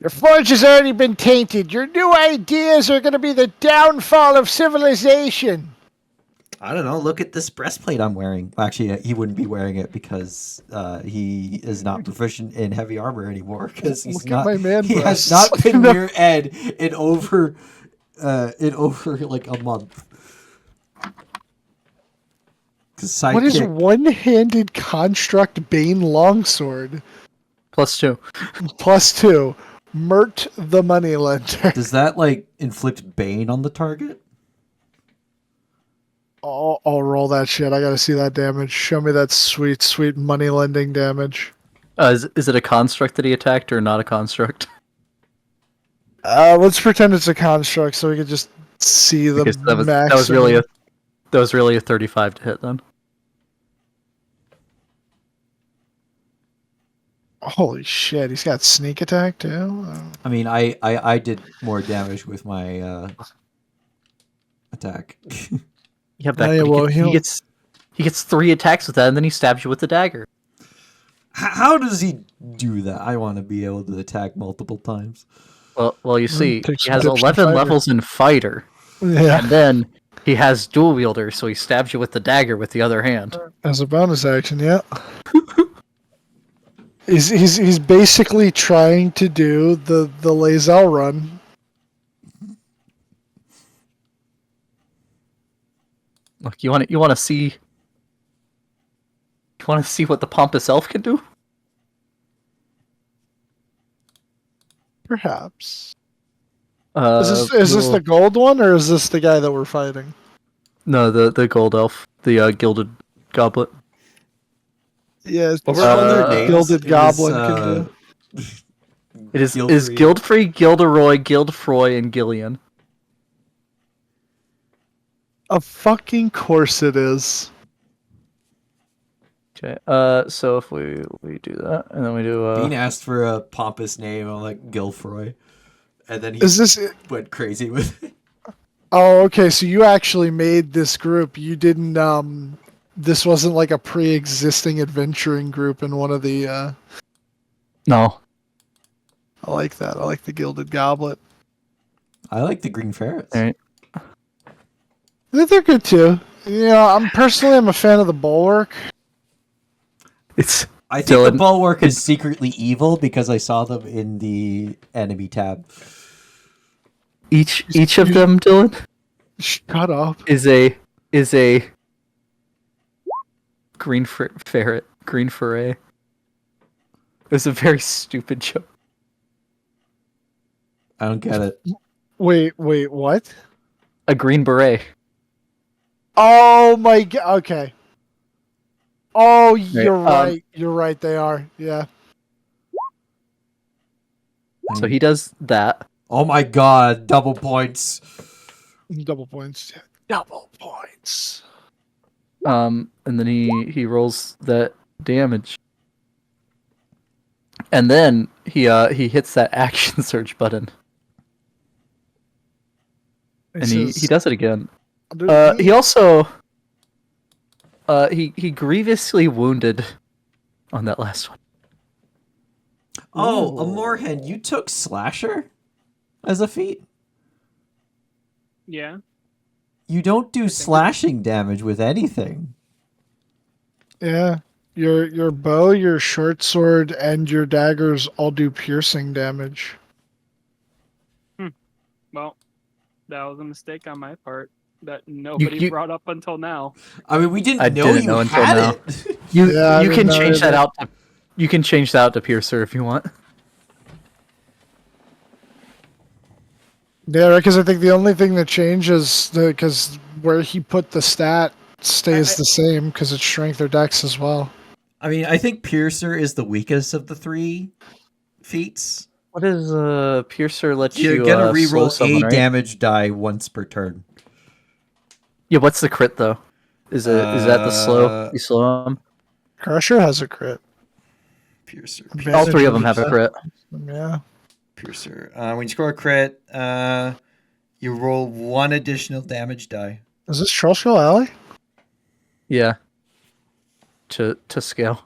Your forge has already been tainted. Your new ideas are going to be the downfall of civilization. I don't know. Look at this breastplate I'm wearing. Well, actually, he wouldn't be wearing it because he is not proficient in heavy armor anymore. Because he's Look at not. my man He has breasts. not been near Ed in over like a month. What is Sidekick. one-handed construct Bane longsword? +2. +2. Mert the moneylender. Does that like inflict bane on the target? I'll roll that shit. I gotta see that damage. Show me that sweet, sweet money-lending damage. Is it a construct that he attacked or not a construct? Let's pretend it's a construct so we can just see the Because that was maximum. really a 35 to hit then. Holy shit, he's got sneak attack too? I mean, I did more damage with my attack. Yeah, but Yeah, well, he gets 3 attacks with that, and then he stabs you with the dagger. How does he do that? I want to be able to attack multiple times. Well, you see, takes he has some tips 11 from Fighter. levels in fighter, Yeah, and then he has dual wielder, so he stabs you with the dagger with the other hand. as a bonus action, yeah. He's basically trying to do the Lae'zel run. Look, you want to see what the pompous elf can do? Perhaps. Is this Well, the gold one, or is this the guy that we're fighting? no, the gold elf, the gilded goblet. Yeah, What were all their names? Gilded It Goblin was, can do. It is Gilfrey. Guildfrey, Gilderoy, Guildfroy, and Gillian. Of fucking course it is. Okay. So if we do that, and then we do Bean asked for a pompous name. I'm like Gilfroy, and then he Is this? went crazy with it. Oh, okay. So you actually made this group. You didn't. This wasn't like a pre-existing adventuring group in one of the. no. I like that. I like the Gilded Goblet. I like the green ferrets. All right. They're good too. You know, I'm a fan of the Bulwark. It's I think the Dylan, bulwark is secretly evil because I saw them in the enemy tab. each of them, Dylan, Shut up. is a green foray. It was a very stupid joke. I don't get it. Wait, what? A green beret. Oh my god. Okay. Oh, you're Right, right. You're right. They are. Yeah. So he does that. Oh my god, double points. Double points. Double points. And then he rolls that damage. And then he hits that action surge button. And he does it again. He also he grievously wounded on that last one. Oh, Amorhen, you took Slasher as a feat? Yeah. You don't do slashing damage with anything. Yeah. Your bow, your short sword, and your daggers all do piercing damage. Well, that was a mistake on my part that nobody brought up until now. I mean, we didn't I know didn't you know until had now. it. Yeah, I You can didn't know change that either. out. You can change that out to piercer if you want. Yeah, because I think the only thing that changes because where he put the stat stays the same because it's strength or dex as well. I mean, I think Piercer is the weakest of the three feats. What is piercer? Let You're you gonna slow reroll someone, a right? damage die once per turn. Yeah. What's the crit though? Is that the slow? You slow them. Crusher has a crit. Piercer. All three of them have a crit. Yeah. Piercer. When you score a crit, you roll one additional damage die. Is this Troll Skull Alley? Yeah. To scale.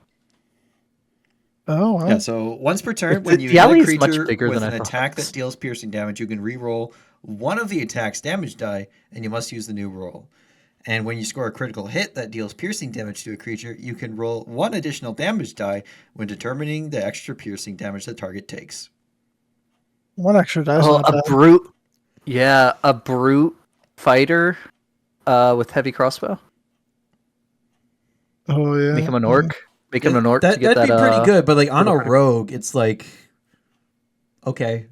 Oh, wow. Yeah, so once per turn, when you The hit alley a is much creature bigger with than an I thought. attack that deals piercing damage, you can re-roll one of the attack's damage die, and you must use the new roll. And when you score a critical hit that deals piercing damage to a creature, you can roll one additional damage die when determining the extra piercing damage the target takes. One extra dice. Oh, Not a bad. brute. Yeah, a brute fighter with heavy crossbow. Oh, yeah. Make him an orc. Make him an orc to get That'd that. be pretty good, but like on a critical. rogue, it's like okay,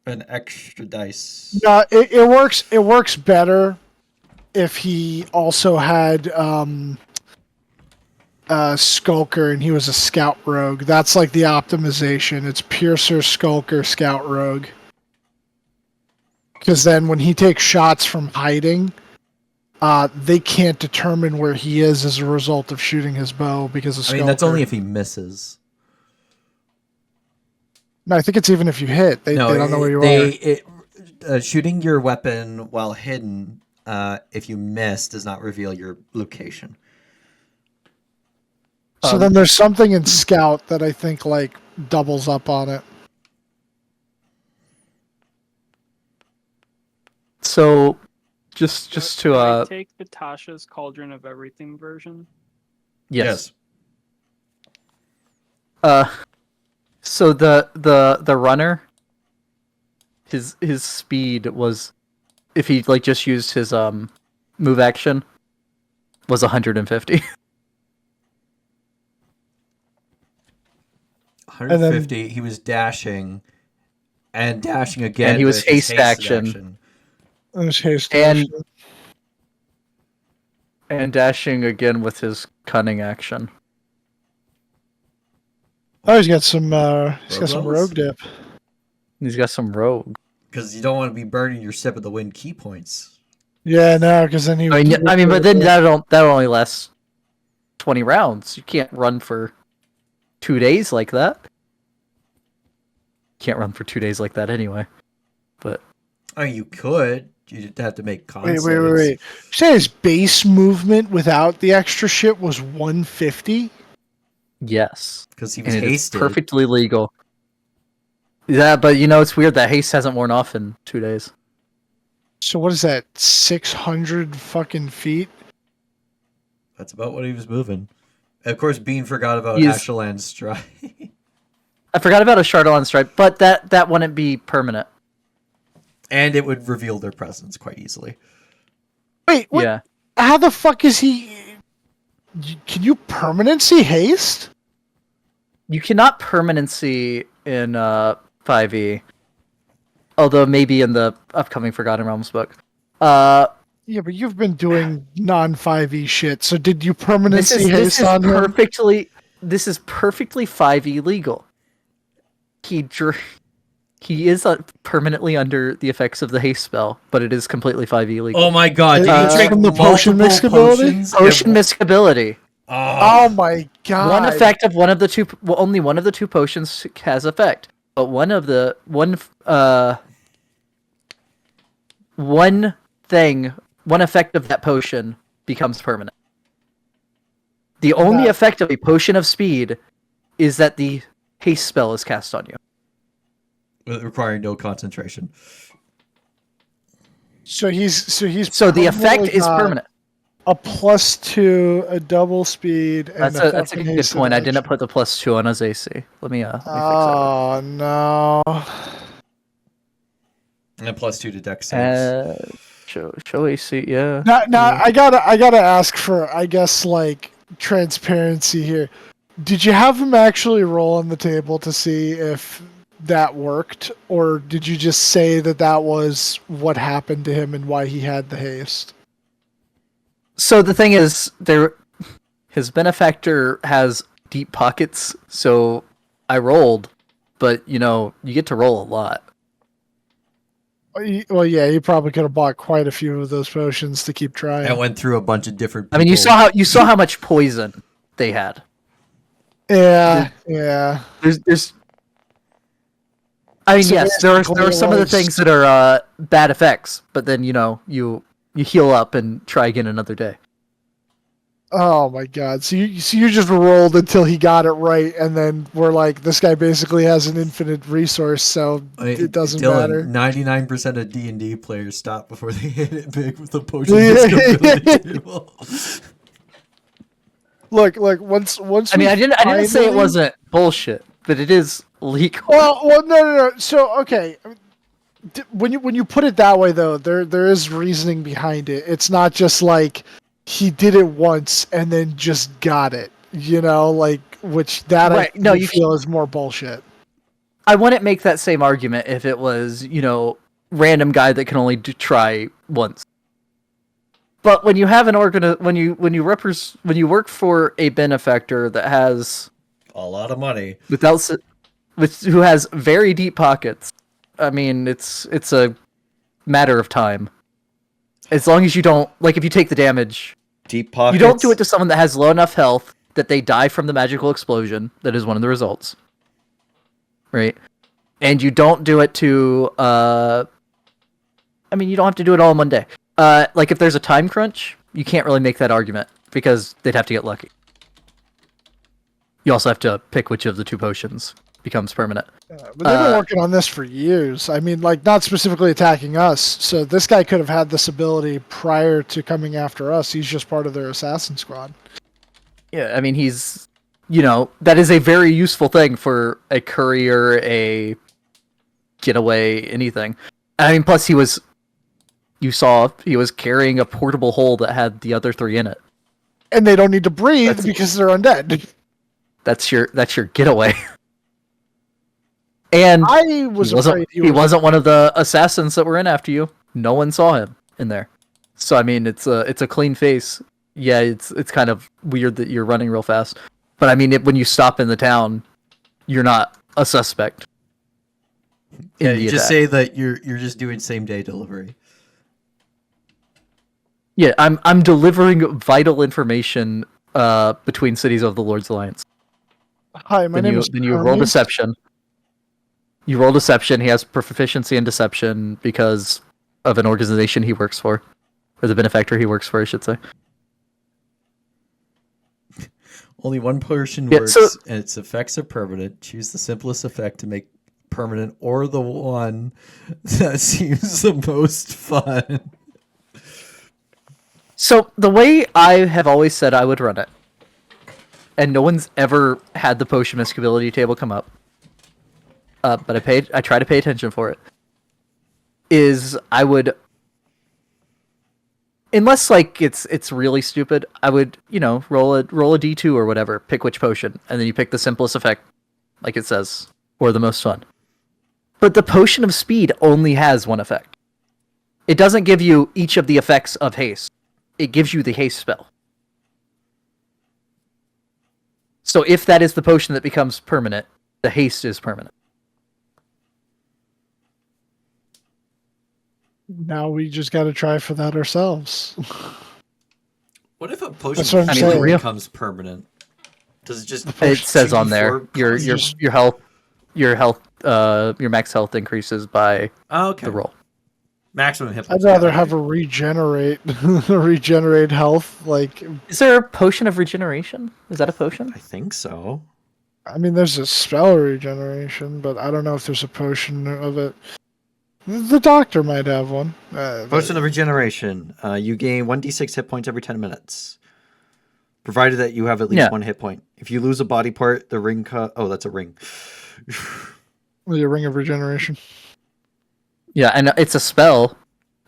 an extra dice. No, it works. It works better if he also had Skulker and he was a Scout Rogue. That's like the optimization. It's Piercer, Skulker, Scout Rogue. Because then when he takes shots from hiding, they can't determine where he is as a result of shooting his bow because of I Skulker. mean, that's only if he misses. No, I think it's even if you hit. They don't know where you are. Shooting your weapon while hidden, if you miss, does not reveal your location. So then there's something in Scout that I think like doubles up on it. So, just Can I to take the Tasha's Cauldron of Everything version? yes. So the runner, his speed was, if he like just used his move action, was 150. 150. He was dashing, and dashing again. And he was with his haste action. There's haste And- action. And dashing again with his cunning action. Oh, he's got some. He's got Rogue some levels? rogue dip. He's got some rogue. Because you don't want to be burning your Sip of the Wind key points. Yeah, no, because then he. I mean, but then that'll only last 20 rounds. You can't run for 2 days like that. Can't run for 2 days like that anyway. But I mean, you could. You'd have to make con Wait. saves. You say his base movement without the extra shit was 150? yes, Because he was and it's hasted. perfectly legal. Yeah, but it's weird that haste hasn't worn off in 2 days. So what is that? 600 fucking feet? That's about what he was moving. Of course, Bean forgot about He's- Asheland Strike. I forgot about a Shardalon Stripe, but that wouldn't be permanent. And it would reveal their presence quite easily. Wait, what? Yeah. How the fuck is he? Can you permanency haste? You cannot permanency in 5e. Although maybe in the upcoming Forgotten Realms book. Yeah, but you've been doing non-5e shit. So did you This permanency is haste on him? This is perfectly 5e legal. He is permanently under the effects of the haste spell, but it is completely 5e legal. Oh my god, did you drink from the potion multiple mix ability? potions? Potion misc ability. Oh my god! One effect of one of the two. Well, only one of the two potions has effect, but one effect of that potion becomes permanent. The only effect of a potion of speed is that the haste spell is cast on you. Requiring no concentration. So the effect is permanent. A +2, a double speed, and That's a good point. I didn't put the +2 on his AC. Let me fix that. Oh no! And +2 to dex saves. Show AC, yeah. Now I gotta ask for, I guess, like, transparency here. Did you have him actually roll on the table to see if that worked, or did you just say that was what happened to him and why he had the haste? So the thing is, his benefactor has deep pockets, so I rolled, but you get to roll a lot. Well, yeah, you probably could have bought quite a few of those potions to keep trying. I went through a bunch of different people. I mean, you saw how much poison they had. Yeah. There's I mean, So yes, there are some of the was- things that are bad effects, but then you heal up and try again another day. Oh my god! So you just rolled until he got it right, and then we're like, this guy basically has an infinite resource, so it doesn't matter. 99% of D&D players stop before they hit it big with the potion ability table. Look, once. I mean, I didn't say it finally- wasn't bullshit, but it is legal. Well, no. So okay, when you put it that way, though, there is reasoning behind it. It's not just like he did it once and then just got it, which that Right. I No, you feel is more bullshit. I wouldn't make that same argument if it was, random guy that can only try once. But when you have when you work for a benefactor that has A lot of money. who has very deep pockets, I mean, it's a matter of time. As long as you don't, like, if you take the damage, Deep pockets. you don't do it to someone that has low enough health that they die from the magical explosion. That is one of the results, right? And you don't do it to, I mean, you don't have to do it all in one day. Like, if there's a time crunch, you can't really make that argument because they'd have to get lucky. You also have to pick which of the two potions becomes permanent. But they've been working on this for years. I mean, like, not specifically attacking us. So this guy could have had this ability prior to coming after us. He's just part of their assassin squad. Yeah, I mean, he's, that is a very useful thing for a courier, a getaway, anything. I mean, plus he was carrying a portable hole that had the other three in it. And they don't need to breathe because they're undead. That's your getaway. And I was afraid he wasn't one of the assassins that were in after you. No one saw him in there. So I mean, it's a clean face. Yeah, it's kind of weird that you're running real fast. But I mean, when you stop in the town, you're not a suspect. Yeah, you just say that you're just doing same day delivery. Yeah, I'm delivering vital information between cities of the Lord's Alliance. Hi, my name is Then you roll deception. You roll deception. He has proficiency in deception because of an organization he works for, or the benefactor he works for, I should say. Only one portion Yeah, works, so- and its effects are permanent. Choose the simplest effect to make permanent, or the one that seems the most fun. So the way I have always said I would run it and no one's ever had the potion miscability table come up. But I try to pay attention for it. Is I would, unless like it's really stupid, I would roll a d2 or whatever, pick which potion, and then you pick the simplest effect, like it says, or the most fun. But the potion of speed only has one effect. It doesn't give you each of the effects of haste. It gives you the haste spell. So if that is the potion that becomes permanent, the haste is permanent. Now we just got to try for that ourselves. What if a potion That's what I'm saying. really becomes permanent? Does it just? It says on there 2d4 your health, your max health increases by Oh, okay. the roll. Maximum hit I'd points. rather have a regenerate health. Like, Is there a potion of regeneration? Is that a potion? I think so. I mean, there's a spell regeneration, but I don't know if there's a potion of it. The doctor might have one. Potion of regeneration. You gain 1d6 hit points every 10 minutes. Provided that you have at least 1 hit point. If you lose a body part, the ring Oh, that's a ring. The ring of regeneration. Yeah, and it's a spell,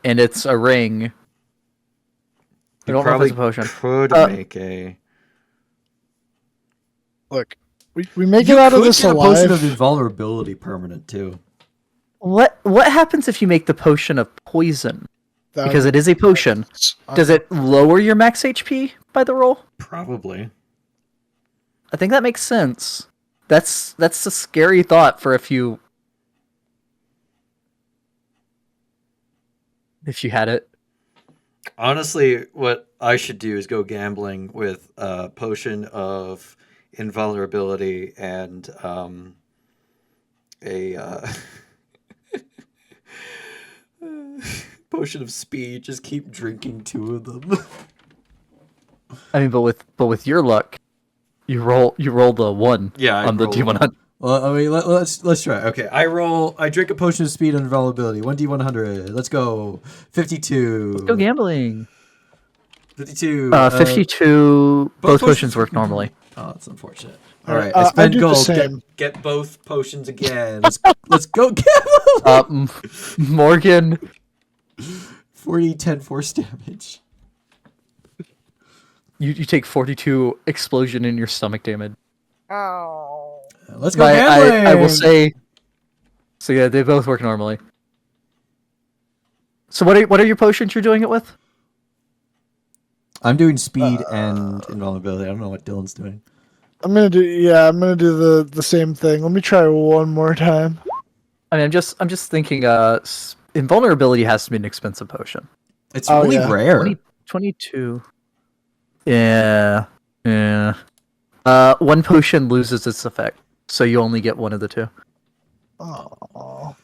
and it's a ring. I don't know if it's a potion. Could make a. Look, we make it out of this a potion of alive. invulnerability permanent too. What happens if you make the potion of poison? Because it is a potion. Does it lower your max HP by the roll? Probably. I think that makes sense. That's a scary thought for if you had it. Honestly, what I should do is go gambling with a potion of invulnerability and a potion of speed. Just keep drinking 2 of them. I mean, but with your luck, you roll the 1 on the D100. Well, I mean, let's try. Okay, I drink a potion of speed and invulnerability. 1d100. Let's go. 52. Let's go gambling. 52. 52. Both potions work normally. Oh, that's unfortunate. All right, I spend gold. Get both potions again. Let's go gamble. Morgan. 40, 10 force damage. You take 42 explosion in your stomach damage. Let's go gambling. I will say. So yeah, they both work normally. So what are your potions you're doing it with? I'm doing speed and invulnerability. I don't know what Dylan's doing. I'm gonna do the same thing. Let me try one more time. I mean, I'm just thinking. Invulnerability has to be an expensive potion. It's really rare. 22. Yeah. One potion loses its effect, so you only get one of the 2. Oh.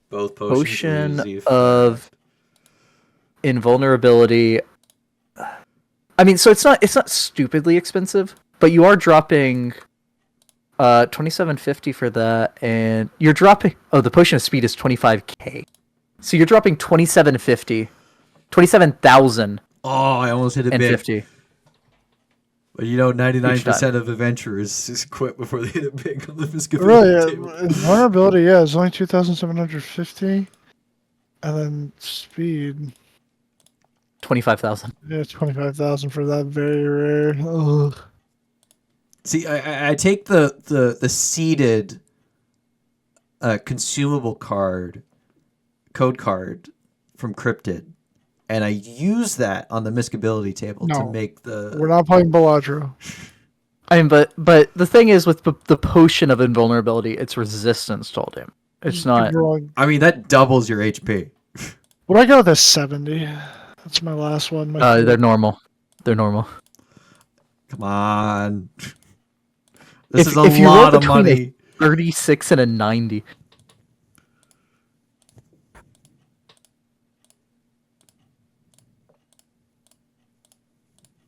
Both potion of invulnerability. I mean, so it's not stupidly expensive, but you are dropping 2750 for that, and you're dropping. Oh, the potion of speed is 25k, so you're dropping 27,000. Oh, I almost hit it big. 50. But 99% of adventurers just quit before they hit it big on the Viscability Really, table. vulnerability, it's only 2,750, and then speed. 25,000. Yeah, 25,000 for that. Very rare. Ugh. See, I take the seeded consumable code card from Cryptid, and I use that on the miscability table to make the. We're not playing Beladro. I mean, but the thing is with the potion of invulnerability, it's resistance to all damage. It's not. I mean, that doubles your HP. Would I go with a 70? That's my last one. They're normal. They're normal. Come on. This is a if you lot roll of money. A 36 and a 90.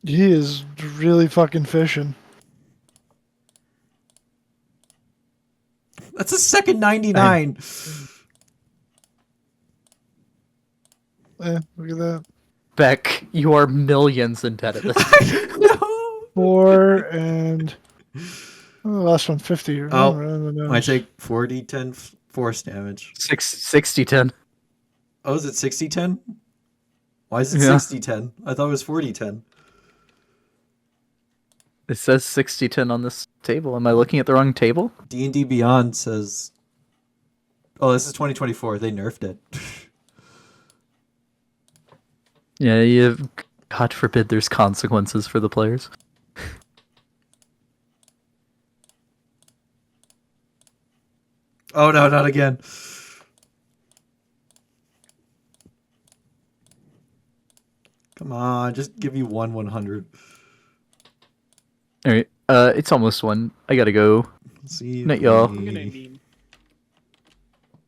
He is really fucking fishing. That's a second 99. Look at that. Beck, you are millions in debt at this point. No. 4 and the last one 50. Oh, I take 40, 10 force damage. 60, 10. Oh, is it 60, 10? Why is it Yeah. 60, 10? I thought it was 40, 10. It says 60, 10 on this table. Am I looking at the wrong table? D&D Beyond says... Oh, this is 2024. They nerfed it. Yeah, God forbid there's consequences for the players. Oh, no, not again. Come on, just give you 100. Alright, it's almost 1. I gotta go. See you. Night, y'all. I'm gonna need